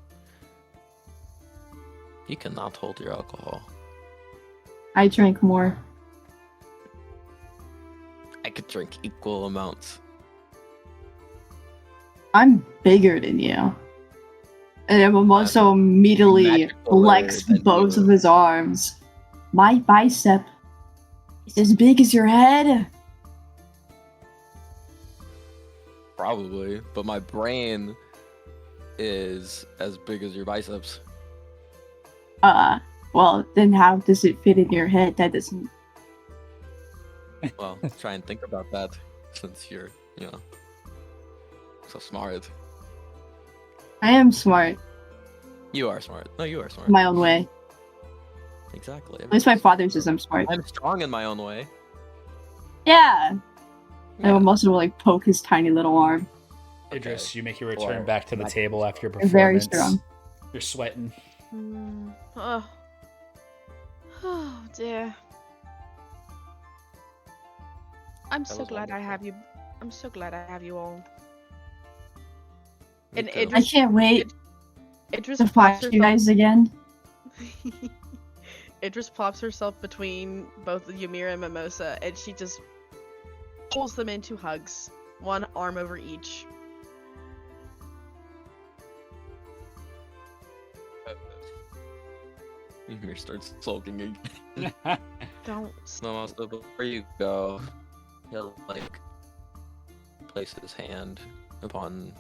You cannot hold your alcohol. I drank more. I could drink equal amounts. I'm bigger than you. And I'm also immediately magical flexed than both you. of his arms. My bicep is as big as your head. Probably, but my brain is as big as your biceps. Well, then how does it fit in your head? That doesn't. Well, try and think about that, since you're, so smart. I am smart You are smart. No, you are smart. in my own way. Exactly. At least my father says I'm smart. I'm strong in my own way. Yeah. Yeah. And Wilson will like poke his tiny little arm. Idris, Okay. you make your return Well, back to the my- table after your You're performance. very strong. You're sweating. Oh. Oh dear. I'm That so was glad I wonderful. have you. I'm so glad I have you all. And Me too. I Idris, can't wait Idris to plops find you herself. guys again. Idris plops herself between both Ymir and Mimosa, and she just pulls them into hugs, one arm over each. Ymir starts sulking again. Don't. No, also, before you go, he'll like place his hand upon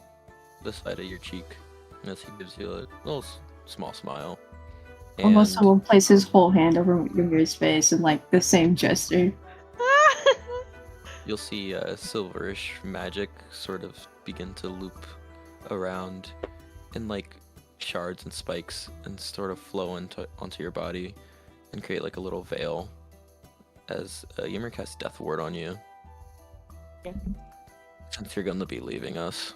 the side of your cheek as he gives you a little small smile. Almost And will place his whole hand over Ymir's face in like the same gesture. you'll see silverish magic sort of begin to loop around in like shards and spikes and sort of flow onto your body and create like a little veil as Ymir casts Death Ward on you. Okay. Since you're gonna be leaving us.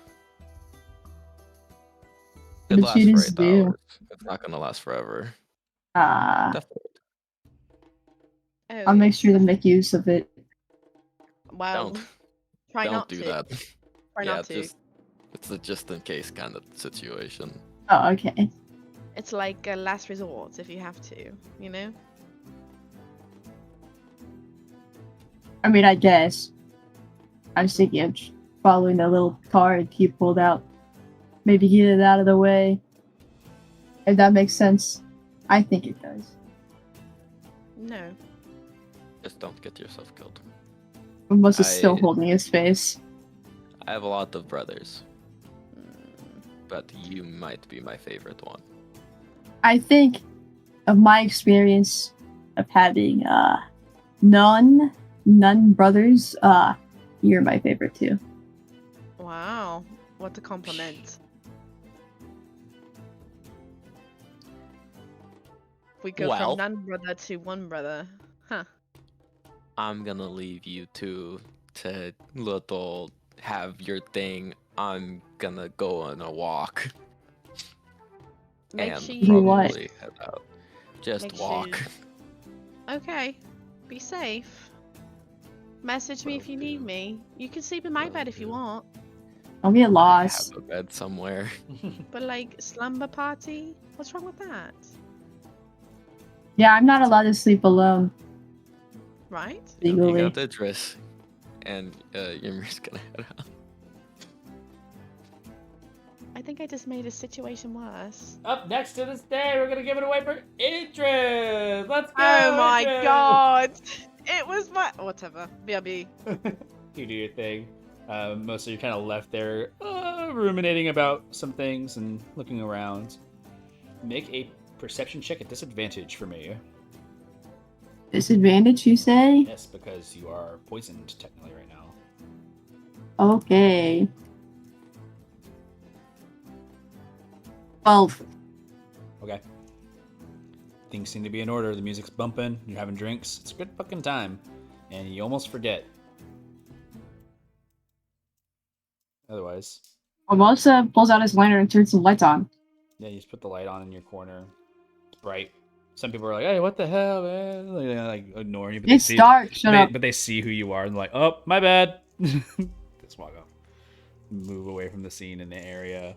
What It did lasts you for just 8 do? hours. It's not gonna last forever. I'll Oh, make sure to make use of it. wow. Don't. Try Don't not do to. that. Try Yeah, not to. it's a just in case kind of situation. Oh, okay. It's like a last resort if you have to, you know? I mean, I guess. I was thinking of following the little card he pulled out. Maybe get it out of the way. If that makes sense. I think it does. No. Just don't get yourself killed. Moss is still I- holding his face. I have a lot of brothers, Mm, but you might be my favorite one. I think of my experience of having none brothers, you're my favorite too. wow. What a compliment. We go Well. from none brother to one brother. Huh. I'm gonna leave you two to little have your thing. I'm gonna go on a walk Make and sure Do what? probably head out. Just Make sure walk. Okay. Be safe. Message me if you need me. You can sleep in my bed if you want. Don't get I lost. have a bed somewhere. But like slumber party? What's wrong with that? Yeah, I'm not allowed to sleep alone Right? You legally. got the dress, and Ymir's gonna head out. I think I just made a situation worse. Up next to this day, we're gonna give it away for Idris. Let's go. Oh my Idris! god! It was my whatever. BRB. You do your thing. Most of you kind of left there, ruminating about some things and looking around. Make a perception check at disadvantage for me. Disadvantage, you say? Yes, because you are poisoned technically right now. Okay. 12. Okay. Things seem to be in order. The music's bumping. You're having drinks. It's a good fucking time. And you almost forget. Otherwise, Formosa pulls out his lantern and turns some lights on. yeah, you just put the light on in your corner. It's bright. Some people are like, "Hey, what the hell, man?" Like ignoring you, but It's they see, dark. Shut up. but they see who you are and they're like, "Oh, my bad." Just walk off. Move away from the scene in the area.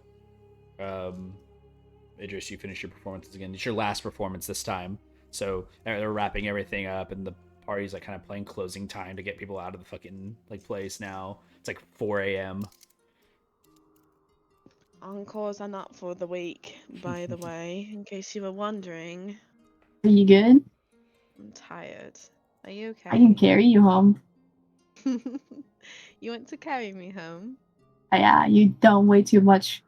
Idris, you finish your performances again. It's your last performance this time, so they're wrapping everything up, and the party's like kind of playing closing time to get people out of the fucking like place. Now it's like 4 a.m. Encores are not for the weak, by the way, in case you were wondering. Are you good? I'm tired. Are you okay? I can carry you home. You want to carry me home? Yeah, you done way too much.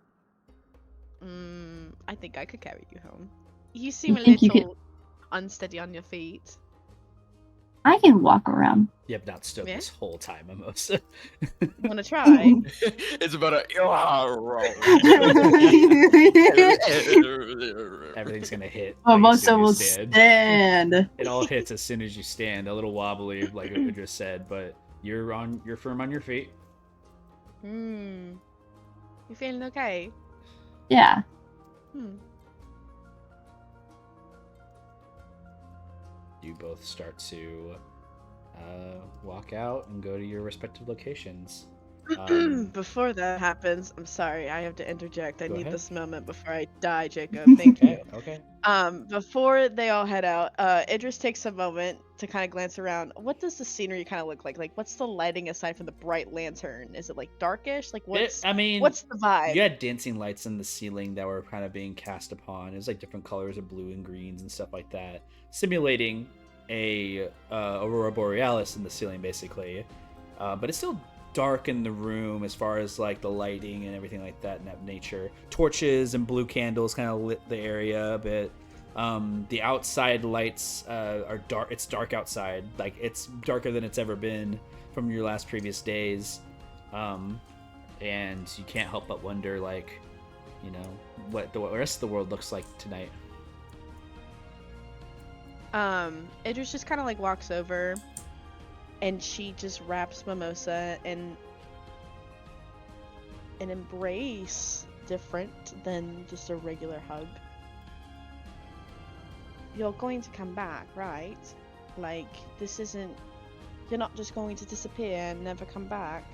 I think I could carry you home. You seem a think you little unsteady on your feet. I can walk around. You have not stood Yeah? this whole time, almost. Wanna try? It's about a. Everything's gonna hit. Formosa as will soon as you stand. It all hits as soon as you stand. A little wobbly, like Idris said, but you're firm on your feet. You feeling okay? Yeah. You both start to walk out and go to your respective locations. Before that happens, I'm sorry, I have to interject. I Go need ahead. this moment before I die, Jacob. Thank you. Okay. Before they all head out, Idris takes a moment to kind of glance around. What does the scenery kind of look like? Like, what's the lighting aside from the bright lantern? Is it like darkish? Like, what's what's the vibe? You had dancing lights in the ceiling that were kind of being cast upon. It was like different colors of blue and greens and stuff like that, simulating a aurora borealis in the ceiling, basically. But it's still dark in the room as far as like the lighting and everything like that in that nature. Torches and blue candles kind of lit the area a bit. The outside lights are dark. It's dark outside. Like, it's darker than it's ever been from your last previous days. And you can't help but wonder, like, what the rest of the world looks like tonight. Idris just kind of like walks over, and she just wraps Mimosa in an embrace different than just a regular hug. You're going to come back, right? Like, this isn't... You're not just going to disappear and never come back.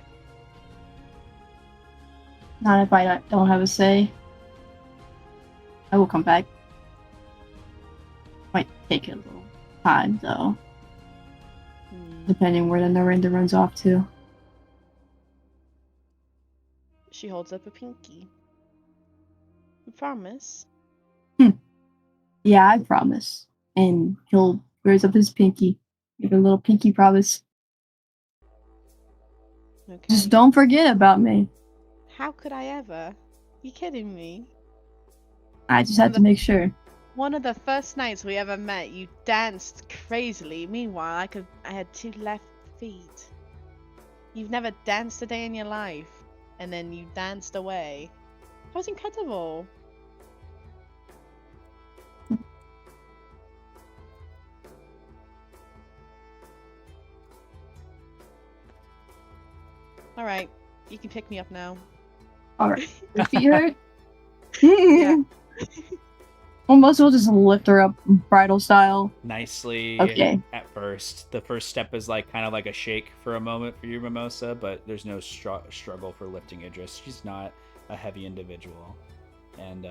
Not if I don't have a say. I will come back. Might take a little time, though. Depending where the Narendra runs off to. She holds up a pinky. You promise? Yeah, I promise. And he'll raise up his pinky. Give a little pinky promise. Okay. Just don't forget about me. How could I ever? You kidding me? I just had to make sure. One of the first nights we ever met, you danced crazily. Meanwhile, I had 2 left feet. You've never danced a day in your life, and then you danced away. That was incredible. All right, you can pick me up now. Alright. Your feet hurt? Yeah. Almost we'll just lift her up bridal style. Nicely. Okay. At first, the first step is like kind of like a shake for a moment for you, Mimosa, but there's no struggle for lifting Idris. She's not a heavy individual, and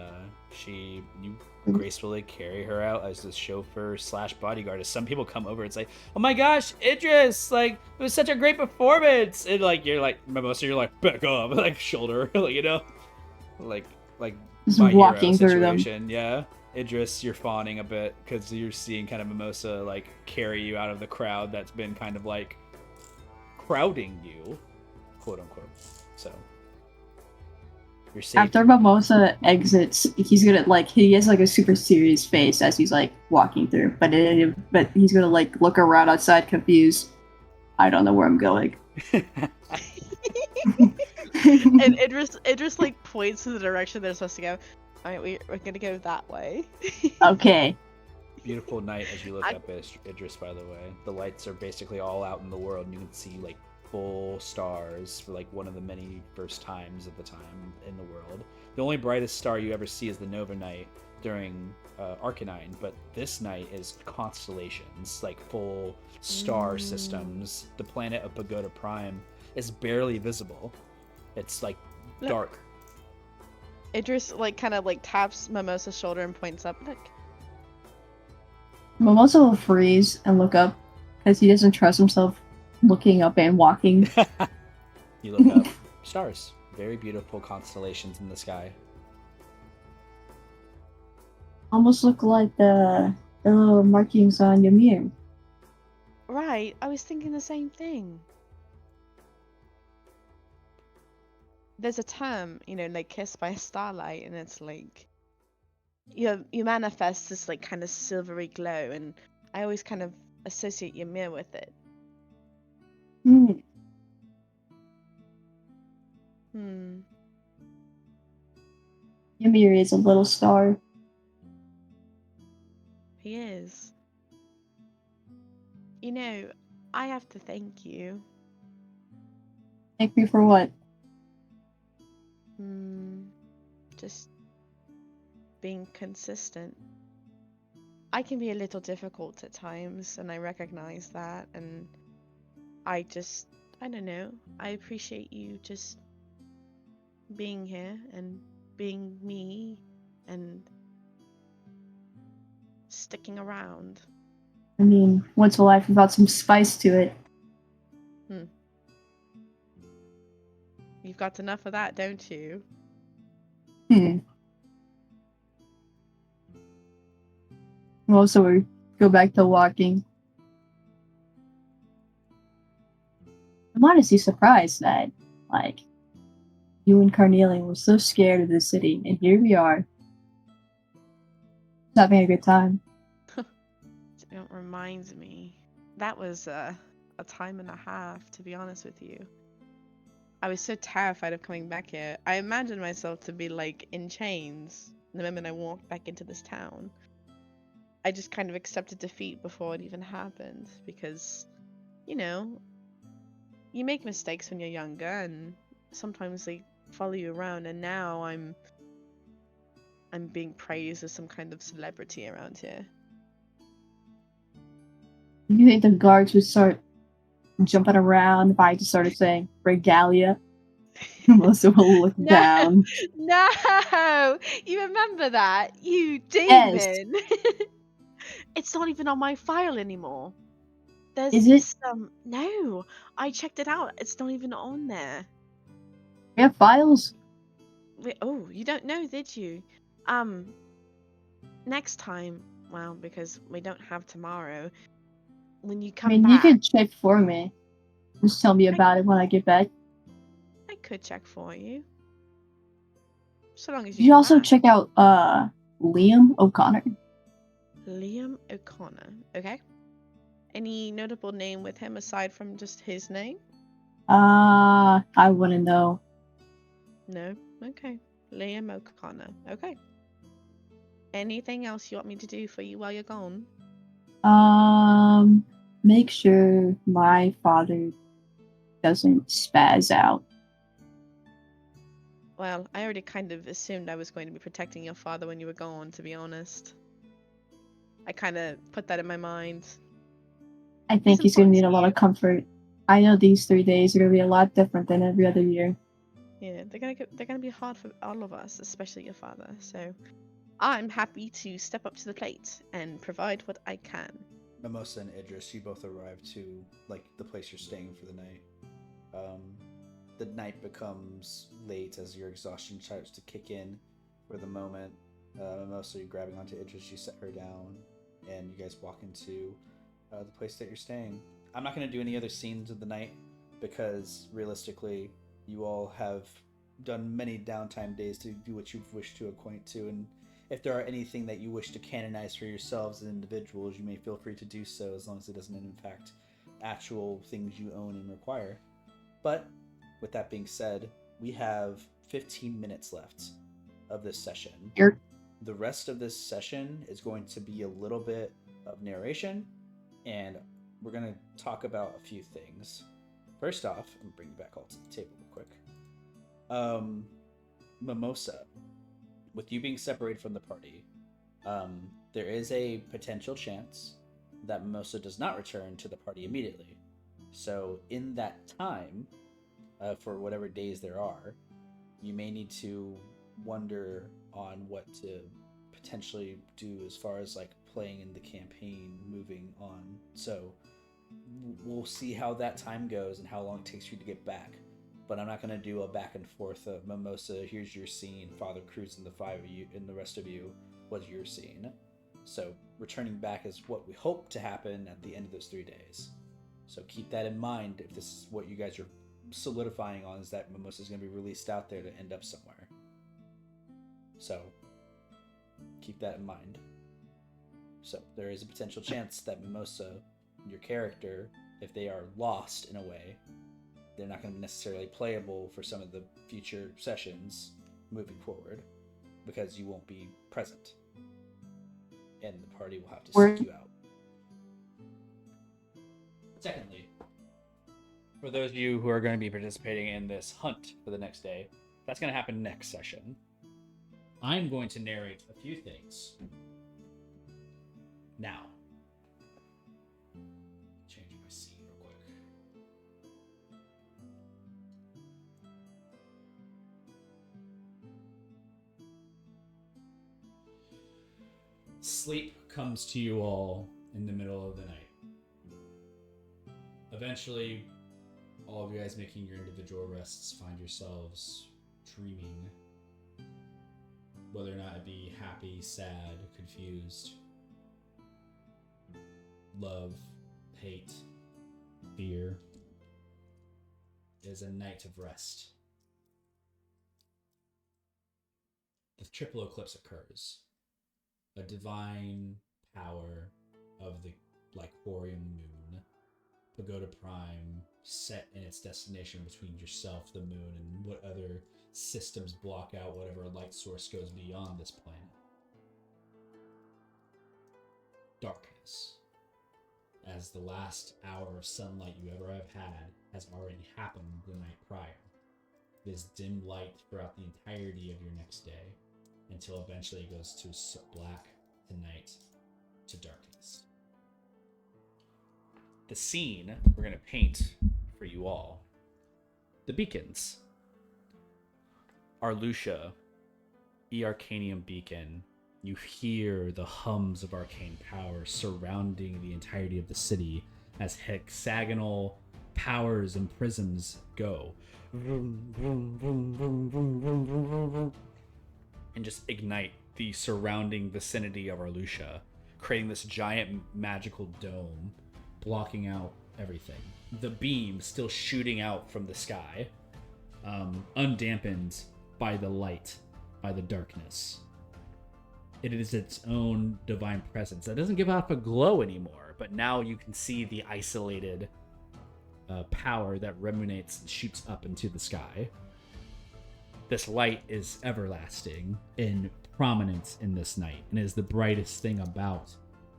you gracefully carry her out as the chauffeur / bodyguard. As some people come over and say, "Oh my gosh, Idris! Like, it was such a great performance!" And like you're like Mimosa, you're like back up, like shoulder, like Just my walking hero through them. situation. Yeah. Idris, you're fawning a bit because you're seeing kind of Mimosa like carry you out of the crowd that's been kind of like crowding you, quote unquote. So you're safe. After Mimosa exits, he's gonna he has like a super serious face as he's like walking through, but he's gonna like look around outside confused. I don't know where I'm going. And Idris like points to the direction they're supposed to go. All right, we're gonna go that way. Okay. Beautiful night as you look up Idris, by the way. The lights are basically all out in the world, and you can see like full stars for like one of the many first times at the time in the world. The only brightest star you ever see is the Nova Night during Arcanine, but this night is constellations, like full star systems. The planet of Pagoda Prime is barely visible. It's like dark. Idris like kind of like taps Mimosa's shoulder and points up. Look. Mimosa will freeze and look up because he doesn't trust himself looking up and walking. You look up. Stars. Very beautiful constellations in the sky. Almost look like the little markings on Ymir. Right, I was thinking the same thing. There's a term, like kissed by starlight, and it's like you manifest this like kind of silvery glow, and I always kind of associate Ymir with it. Ymir is a little star. He is. I have to thank you. Thank me for what? Just being consistent. I can be a little difficult at times, and I recognize that, and I don't know, I appreciate you just being here and being me and sticking around. I mean, what's a life without some spice to it? You've got enough of that, don't you? Well, so we go back to walking. I'm honestly surprised that, you and Carnelian were so scared of the city, and here we are. Just having a good time. It reminds me. That was a time and a half, to be honest with you. I was so terrified of coming back here. I imagined myself to be like in chains the moment I walked back into this town. I just kind of accepted defeat before it even happened because, you know, you make mistakes when you're younger and sometimes they follow you around, and now I'm being praised as some kind of celebrity around here. You think the guards would start jumping around if I just started saying regalia? Melissa will look No, down. no, you remember that, you Yes. demon. It's not even on my file anymore. There's Is it? this no, I checked it out. It's not even on there. We have files? Wait, oh, you don't know, did you? Next time, well, because we don't have tomorrow, when you I come mean, you back, can check for me. Just tell me about it when I get back. I could check for you. So long as you You come also back. check out Liam O'Connor. Liam O'Connor, okay. Any notable name with him aside from just his name? I wouldn't know. No? Okay. Liam O'Connor, okay. Anything else you want me to do for you while you're gone? Make sure my father doesn't spaz out. Well, I already kind of assumed I was going to be protecting your father when you were gone, to be honest. I kind of put that in my mind. I think he's gonna need a lot of comfort. I know these 3 days are gonna be a lot different than every other year. Yeah, they're gonna be hard for all of us, especially your father. So, I'm happy to step up to the plate and provide what I can. Mimosa and Idris, you both arrive to like the place you're staying for the night. The night becomes late as your exhaustion starts to kick in for the moment. Mimosa, you grabbing onto Idris, you set her down, and you guys walk into the place that you're staying. I'm not going to do any other scenes of the night because realistically, you all have done many downtime days to do what you've wished to acquaint to, and if there are anything that you wish to canonize for yourselves as individuals, you may feel free to do so as long as it doesn't impact actual things you own and require. But with that being said, we have 15 minutes left of this session. Sure. The rest of this session is going to be a little bit of narration, and we're going to talk about a few things. First off, I'm going to bring you back all to the table real quick. Mimosa, with you being separated from the party, there is a potential chance that Mimosa does not return to the party immediately. So in that time, for whatever days there are, you may need to wonder on what to potentially do as far as like playing in the campaign moving on. So we'll see how that time goes and how long it takes you to get back. But I'm not going to do a back and forth of Mimosa, here's your scene, Father Cruz and the five of you, and the rest of you, what's your scene. So returning back is what we hope to happen at the end of those 3 days. So keep that in mind if this is what you guys are solidifying on, is that Mimosa is going to be released out there to end up somewhere. So keep that in mind. So there is a potential chance that Mimosa, your character, if they are lost in a way, they're not going to be necessarily playable for some of the future sessions moving forward because you won't be present. And the party will have to seek you out. Secondly, for those of you who are going to be participating in this hunt for the next day, that's going to happen next session. I'm going to narrate a few things. Now, changing my scene real quick. Sleep comes to you all in the middle of the night. Eventually, all of you guys making your individual rests find yourselves dreaming. Whether or not it be happy, sad, confused, love, hate, fear, is a night of rest. The triple eclipse occurs. A divine power of the Lycorium moon Pagoda Prime set in its destination between yourself, the moon, and what other systems block out whatever light source goes beyond this planet. Darkness. As the last hour of sunlight you ever have had has already happened the night prior. This dim light throughout the entirety of your next day, until eventually it goes to black, to night, to darkness. The scene we're going to paint for you all. The beacons. Arlucia, Arcanium beacon. You hear the hums of arcane power surrounding the entirety of the city as hexagonal powers and prisms go. And just ignite the surrounding vicinity of Arlucia, creating this giant magical dome, blocking out everything. The beam still shooting out from the sky, undampened by the light, by the darkness. It is its own divine presence that doesn't give off a glow anymore, but now you can see the isolated power that ruminates and shoots up into the sky. This light is everlasting and prominent in this night, and is the brightest thing about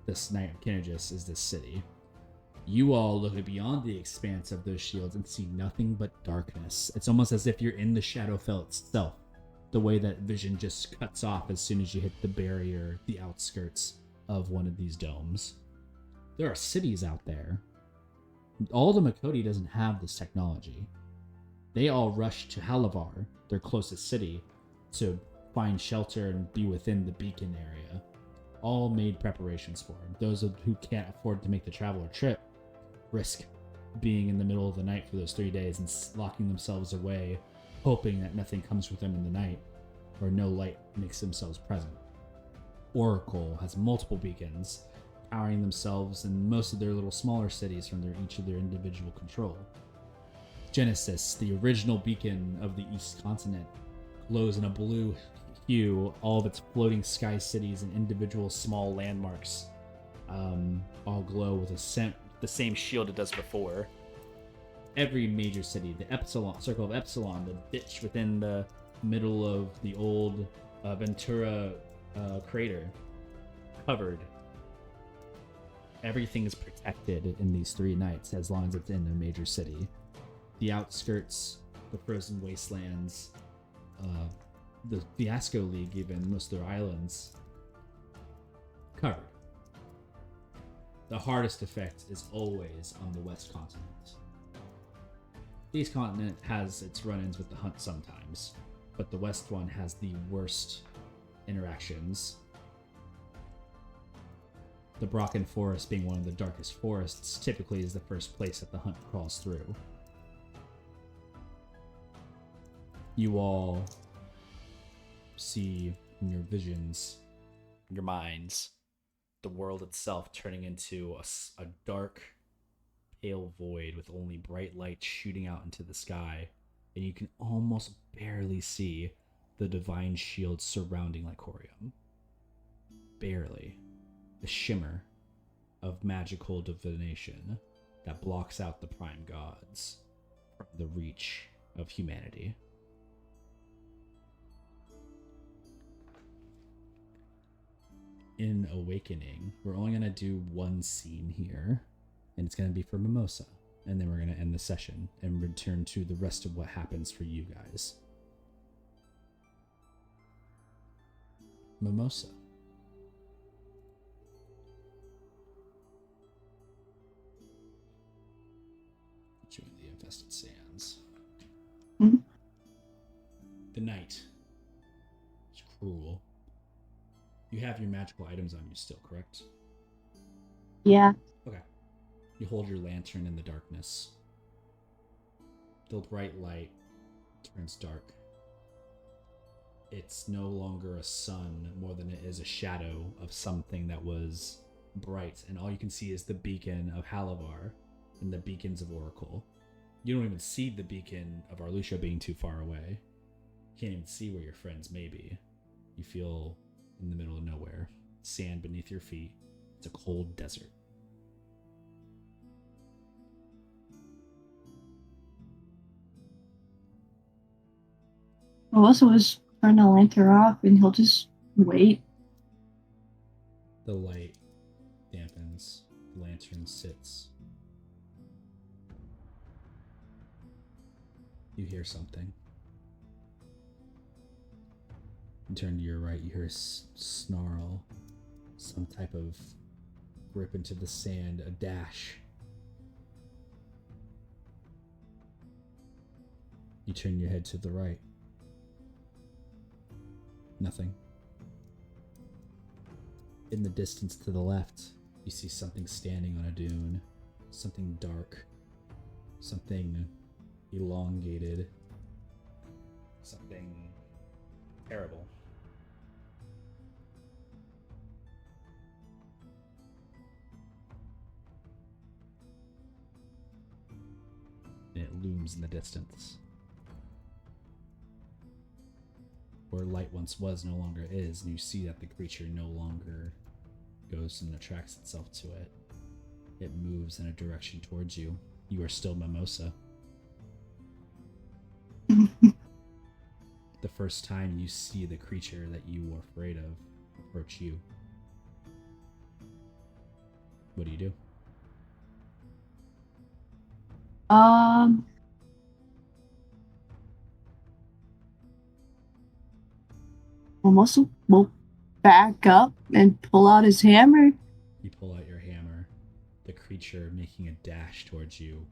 this night of Kinojis is this city. You all look beyond the expanse of those shields and see nothing but darkness. It's almost as if you're in the Shadowfell itself, the way that vision just cuts off as soon as you hit the barrier, the outskirts of one of these domes. There are cities out there. All the Makoti doesn't have this technology. They all rush to Halavar, their closest city, to find shelter and be within the beacon area. All made preparations for it. Those who can't afford to make the travel or trip risk being in the middle of the night for those 3 days and locking themselves away, hoping that nothing comes with them in the night, or no light makes themselves present. Oracle has multiple beacons, powering themselves in most of their little smaller cities from each of their individual control. Genesis, the original beacon of the East Continent, glows in a blue hue, all of its floating sky cities and individual small landmarks all glow with the same shield it does before. Every major city, the Epsilon, Circle of Epsilon, the ditch within the middle of the old Ventura crater, covered. Everything is protected in these 3 nights as long as it's in a major city. The outskirts, the frozen wastelands, the Fiasco League, even most of their islands, covered. The hardest effect is always on the West Continent. The East Continent has its run-ins with the Hunt sometimes, but the West one has the worst interactions. The Brocken Forest, being one of the darkest forests, typically is the first place that the Hunt crawls through. You all see in your visions, your minds, the world itself turning into a dark, pale void with only bright light shooting out into the sky, and you can almost barely see the divine shield surrounding Lycorium. Barely. The shimmer of magical divination that blocks out the prime gods from the reach of humanity. In Awakening, we're only going to do one scene here, and it's going to be for Mimosa, and then we're going to end the session and return to the rest of what happens for you guys. Mimosa. Put you in the infested sands. Mm-hmm. The night is cruel. You have your magical items on you still, correct? Yeah. Okay. You hold your lantern in the darkness. The bright light turns dark. It's no longer a sun more than it is a shadow of something that was bright, and all you can see is the beacon of Halavar and the beacons of Oracle. You don't even see the beacon of Arlucia being too far away. You can't even see where your friends may be. You feel in the middle of nowhere. Sand beneath your feet. It's a cold desert. Melissa was turn the lantern off and he'll just wait. The light dampens. The lantern sits. You hear something. You turn to your right, you hear a snarl. Some type of grip into the sand, a dash. You turn your head to the right. Nothing. In the distance to the left, you see something standing on a dune. Something dark. Something elongated. Something terrible. And it looms in the distance. Where light once was no longer is, and you see that the creature no longer goes and attracts itself to it. It moves in a direction towards you. You are still Mimosa. The first time you see the creature that you were afraid of approach you. What do you do? Almost will back up and pull out his hammer. You pull out your hammer. The creature making a dash towards you,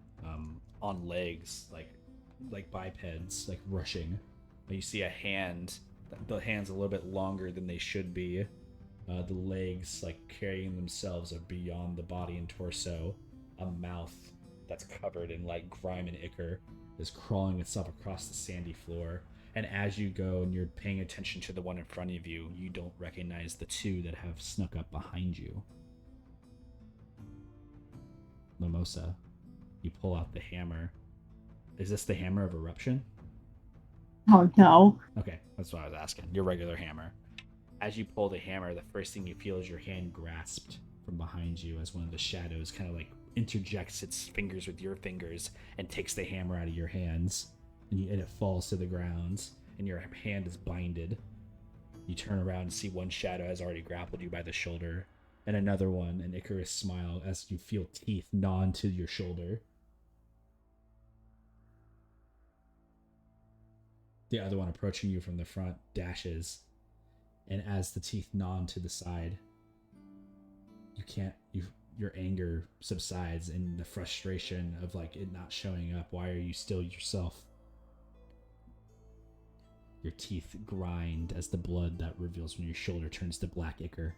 on legs, like bipeds, like rushing. You see a hand. The hand's a little bit longer than they should be. The legs, like carrying themselves, are beyond the body and torso. A mouth that's covered in like grime and ichor is crawling itself across the sandy floor. And as you go and you're paying attention to the one in front of you, you don't recognize the two that have snuck up behind you. Mimosa, you pull out the hammer. Is this the hammer of eruption? Oh no. Okay, that's what I was asking. Your regular hammer. As you pull the hammer, the first thing you feel is your hand grasped from behind you as one of the shadows kind of like interjects its fingers with your fingers and takes the hammer out of your hands. And it falls to the ground, and your hand is binded. You turn around and see one shadow has already grappled you by the shoulder, and another one, an Icarus smile, as you feel teeth gnaw into your shoulder. The other one approaching you from the front dashes, and as the teeth gnaw into the side, your anger subsides, and the frustration of like it not showing up. Why are you still yourself? Your teeth grind as the blood that reveals from your shoulder turns to black ichor.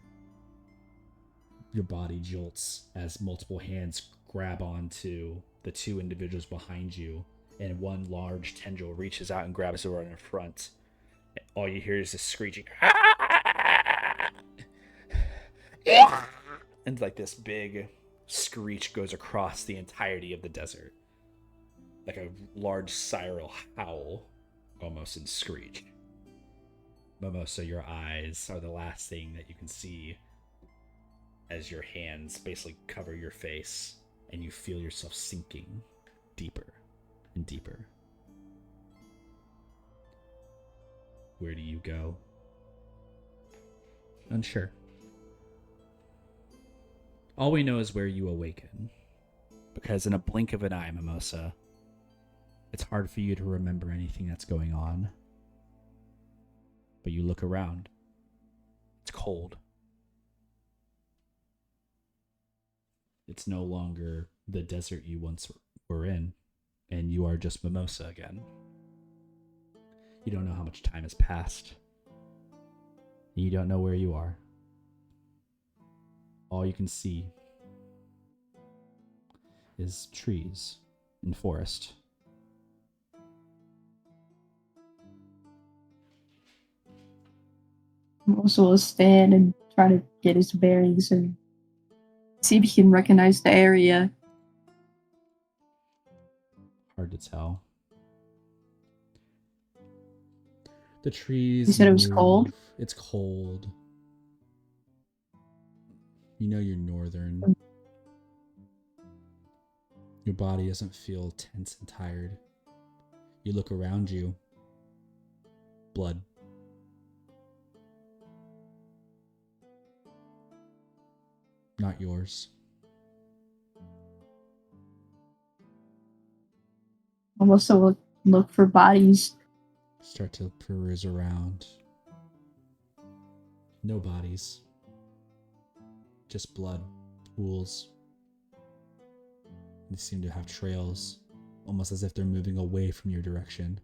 Your body jolts as multiple hands grab onto the two individuals behind you, and one large tendril reaches out and grabs the one in front. All you hear is this screeching. And like this big screech goes across the entirety of the desert. Like a large siren howl. Almost in screech. Mimosa, your eyes are the last thing that you can see as your hands basically cover your face and you feel yourself sinking deeper and deeper. Where do you go? Unsure. All we know is where you awaken. Because in a blink of an eye, Mimosa, it's hard for you to remember anything that's going on. But you look around. It's cold. It's no longer the desert you once were in, and you are just Mimosa again. You don't know how much time has passed. You don't know where you are. All you can see is trees and forest. Also will stand and try to get his bearings and see if he can recognize the area. Hard to tell. The trees. You said it was move. cold? It's cold. You know you're northern. Your body doesn't feel tense and tired. You look around you. blood. Not yours. I'll also look for bodies. Start to peruse around. No bodies. Just blood pools. They seem to have trails, almost as if they're moving away from your direction.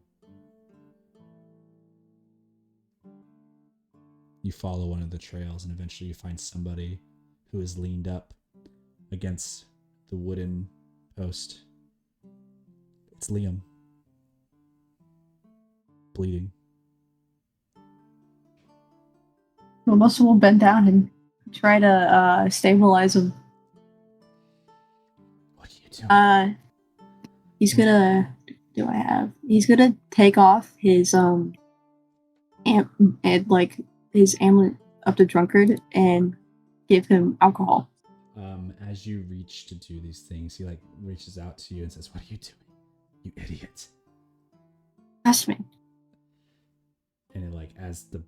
You follow one of the trails and eventually you find somebody who is leaned up against the wooden post. It's Liam. Bleeding. Mimosa will bend down and try to stabilize him. What are you doing? He's gonna. Do I have? He's gonna take off his his amulet of the drunkard and give him alcohol. As you reach to do these things, he reaches out to you and says, "What are you doing, you idiot?" Trust me. And as the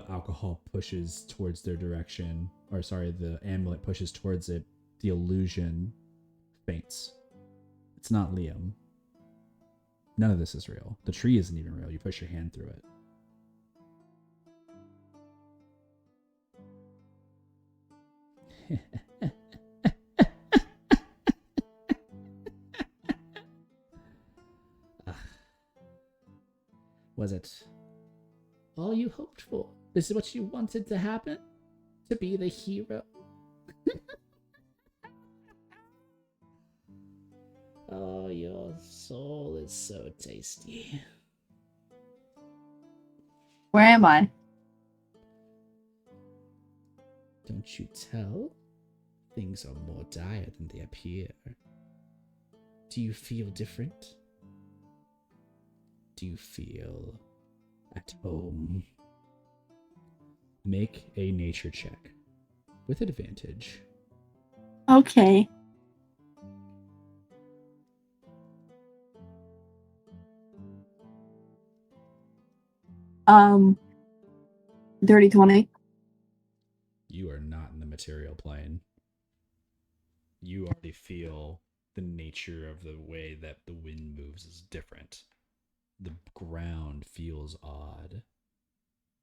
alcohol pushes towards their direction, or sorry, the amulet pushes towards it, the illusion faints. It's not Liam. None of this is real. The tree isn't even real. You push your hand through it. Was it all you hoped for? This is what you wanted to happen? To be the hero? Oh, your soul is so tasty. Where am I? Don't you tell? Things are more dire than they appear. Do you feel different? Do you feel at home? Make a nature check with advantage. Okay. Dirty 20. You are not in the material plane. You already feel the nature of the way that the wind moves is different. The ground feels odd.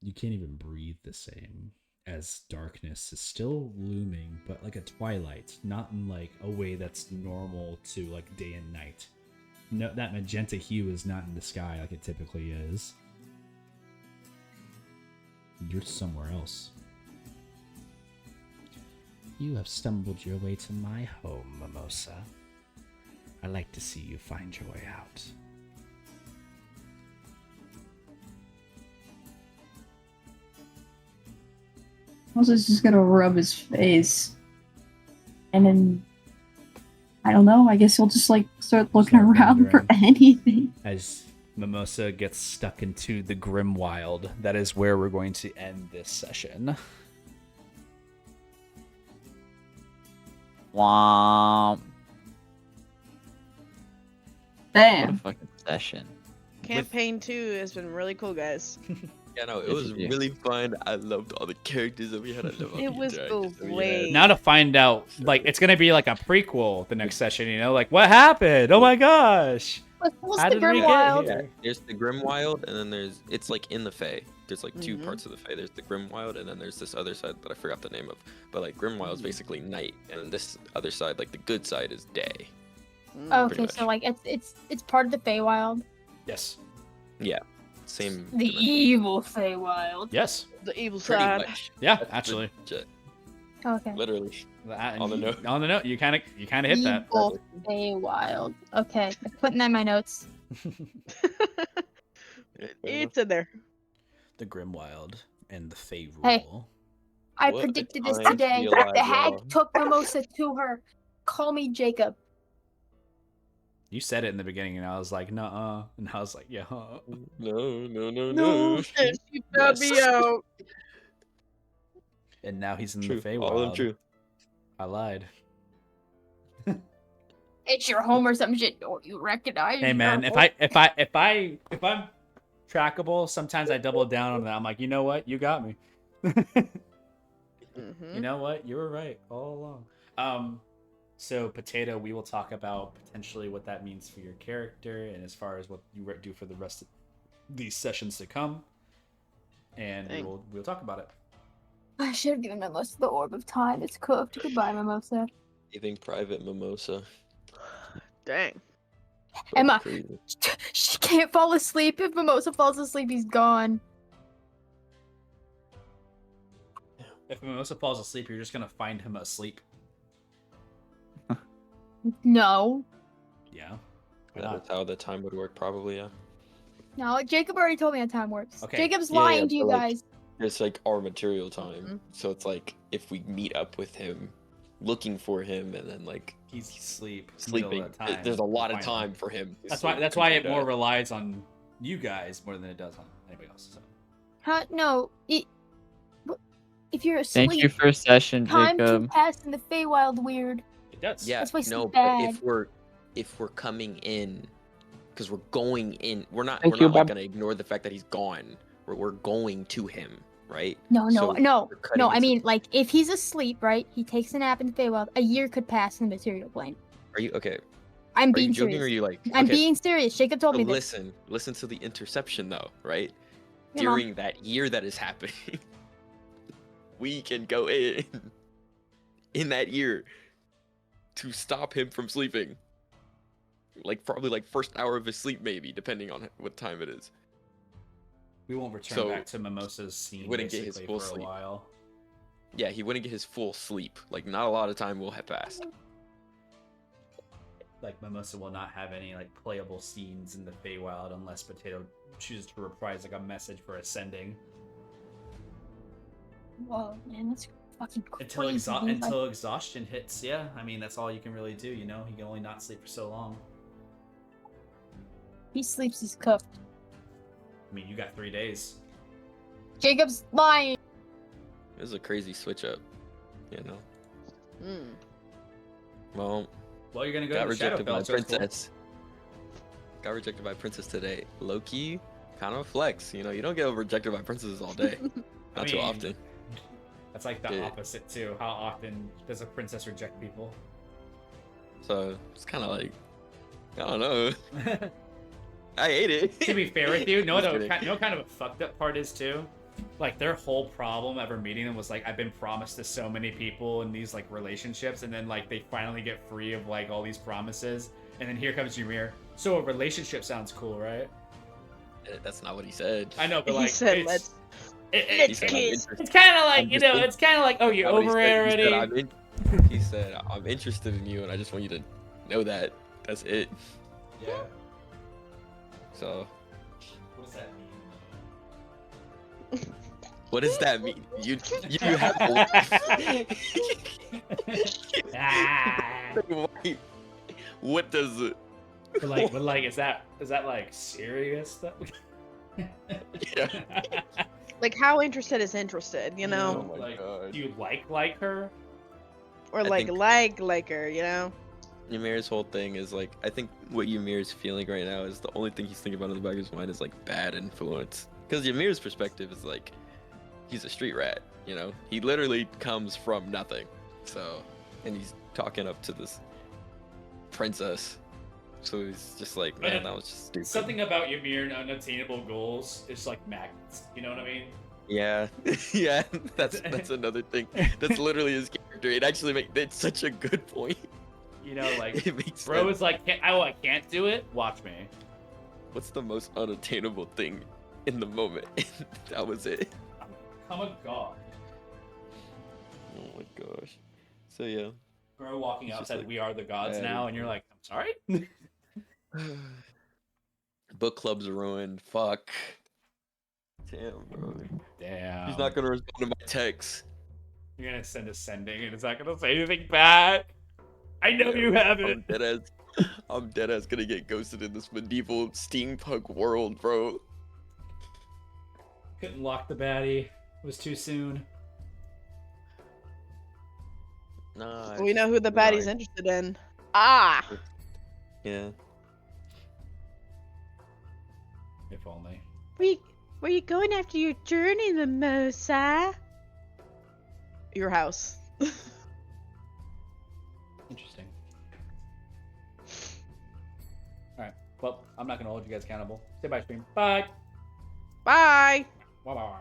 You can't even breathe the same, as darkness is still looming, but like a twilight, not in a way that's normal to day and night. No, that magenta hue is not in the sky like it typically is. You're somewhere else. You have stumbled your way to my home, Mimosa. I like to see you find your way out. Moses just gonna rub his face. And then, I don't know, I guess he'll just start looking around for anything. As Mimosa gets stuck into the Grim Wild, that is where we're going to end this session. Womp. Damn. What a fucking session. Campaign 2 has been really cool, guys. Yeah, no, it Yes, was you do. really fun. I loved all the characters that we had. I loved all It the was interactions that we great. had. Now to find out, it's gonna be like a prequel the next session, what happened? Oh my gosh! What's How the did we Grim get Wild? here? There's the Grimwild, and then it's in the Fae. There's two parts of the Fae. There's the Grimwild, and then there's this other side that I forgot the name of. But Grimwild is basically night, and this other side, the good side, is day. Okay, much. so it's part of the Feywild. Yes. Yeah, same. The dimension. evil Feywild. Yes. The evil Pretty side. much. Yeah, That's actually. legit. Okay. Literally. On the note. On the note, you kind of hit that. Evil Feywild. Okay, I'm putting that in my notes. It's in there. The Grimwild and the Fey rule. Hey. I What a predicted this time to today. be alive, The hag y'all. took Mimosa to her. Call me Jacob. You said it in the beginning, and I was like, "Nuh-uh," and I was like, "Yeah." Huh. No. Shit, she found me out. And now he's in True. the Feywild. All of them true. I lied. It's your home or some shit. Don't you recognize? Hey man, your if I'm trackable. Sometimes I double down on that. I'm like, you know what? You got me. You know what? You were right all along. So Potato, we will talk about potentially what that means for your character and as far as what you do for the rest of these sessions to come. And we'll talk about it. I should have given Mimosa the orb of time. It's cooked. Goodbye, Mimosa. Saving Private Mimosa. Dang. Emma, Crazy. she can't fall asleep. If Mimosa falls asleep, he's gone. If Mimosa falls asleep, you're just gonna find him asleep. No. Yeah. Why not? That's how the time would work, probably, yeah. No, Jacob already told me how time works. Okay. Jacob's Yeah, lying to you but, like, guys. It's like our material time. So it's like if we meet up with him, looking for him, and then like He's asleep. sleeping, Middle of the time. there's a lot of Find time him. for him. to That's sleep why and it do more that. relies on you guys more than it does on anybody else. So. Huh? No. If you're asleep, Thank you for a session, time can Jacob. pass in the Feywild weird. It does. Yeah, That's why no, sleep but bad. if we're coming in, because we're going in, we're not Thank you, like Bob. gonna ignore the fact that he's gone. We're going to him, right? No. So we're cutting I into- mean, like, if he's asleep, right? He takes a nap in the Feywild. A year could pass in the material plane. Are you okay? I'm Are being you joking serious. or are you like? I'm okay, being serious. Jacob told so me this. listen to the interception though, right? Yeah, Mom. During that year that is happening, we can go in that year to stop him from sleeping. Like probably like first hour of his sleep, maybe depending on what time it is. We won't return So, back to Mimosa's scene wouldn't get his basically full for a sleep. while. Yeah, he wouldn't get his full sleep. Like not a lot of time will have passed. Like Mimosa will not have any like playable scenes in the Feywild unless Potato chooses to reprise like a message for ascending. Whoa, man, that's fucking Until crazy. dude. Like, until exhaustion hits, yeah. I mean that's all you can really do, you know? He can only not sleep for so long. he sleeps, he's cooked. I mean you got 3 days. Jacob's lying. It was a crazy switch up, you know. Hmm. Well, Well you're gonna go got to the rejected by Shadowfell, so it's cool. princess. Got rejected by princess today. Low key, kind of a flex. You know, you don't get rejected by princesses all day. I Not too mean, often. That's like the Yeah. opposite too. How often does a princess reject people? So it's kind of like, I don't know. I hate it. To be fair with you, Just kidding. what kind of a fucked up part is too? Like their whole problem ever meeting them was like I've been promised to so many people in these like relationships, and then like they finally get free of like all these promises, and then here comes Ymir. So a relationship sounds cool, right? That's not what he said. I know, but He like said, it's, "Let's He said, I'm kiss." interested. it's kind of like I'm you just know, it's kind of like oh you're That's what over he it said. already. He said, I'm interested in you, and I just want you to know that. That's it. Yeah. So, What does that mean? what does that mean? You have Ah. Wait, what does it? But like, is that like serious stuff? Yeah. Like, how interested is interested, you know? Oh my like, God. do you like her? Or I like, think- like her, you know? Ymir's whole thing is like, I think what Ymir is feeling right now is the only thing he's thinking about in the back of his mind is like bad influence. Because Ymir's perspective is like, he's a street rat, you know? He literally comes from nothing. So, and he's talking up to this princess. So he's just like, man, that was just stupid. Something about Ymir and unattainable goals is like magnets. You know what I mean? Yeah, yeah, that's another thing. That's literally his character. It actually makes it's such a good point. You know, like It makes bro sense. is like, I can't do it. Watch me. What's the most unattainable thing in the moment? That was it. I'm a god. Oh my gosh. So yeah. Bro walking He's out just said, like, "We are the gods bad now," and you're like, "I'm sorry." Book club's ruined. Fuck. Damn, bro. Damn. He's not gonna respond to my texts. You're gonna send ascending, and it's not gonna say anything back. I know you have it. I'm dead ass gonna get ghosted in this medieval steampunk world, bro. Couldn't lock the baddie. It was too soon. Nah. We know who the you're baddie's right. interested in. Ah! Yeah. If only. Where you going after your journey, Mimosa? Your house. Interesting. All right. Well, I'm not gonna hold you guys accountable. Say bye, stream. Bye. Bye. Bye. Bye.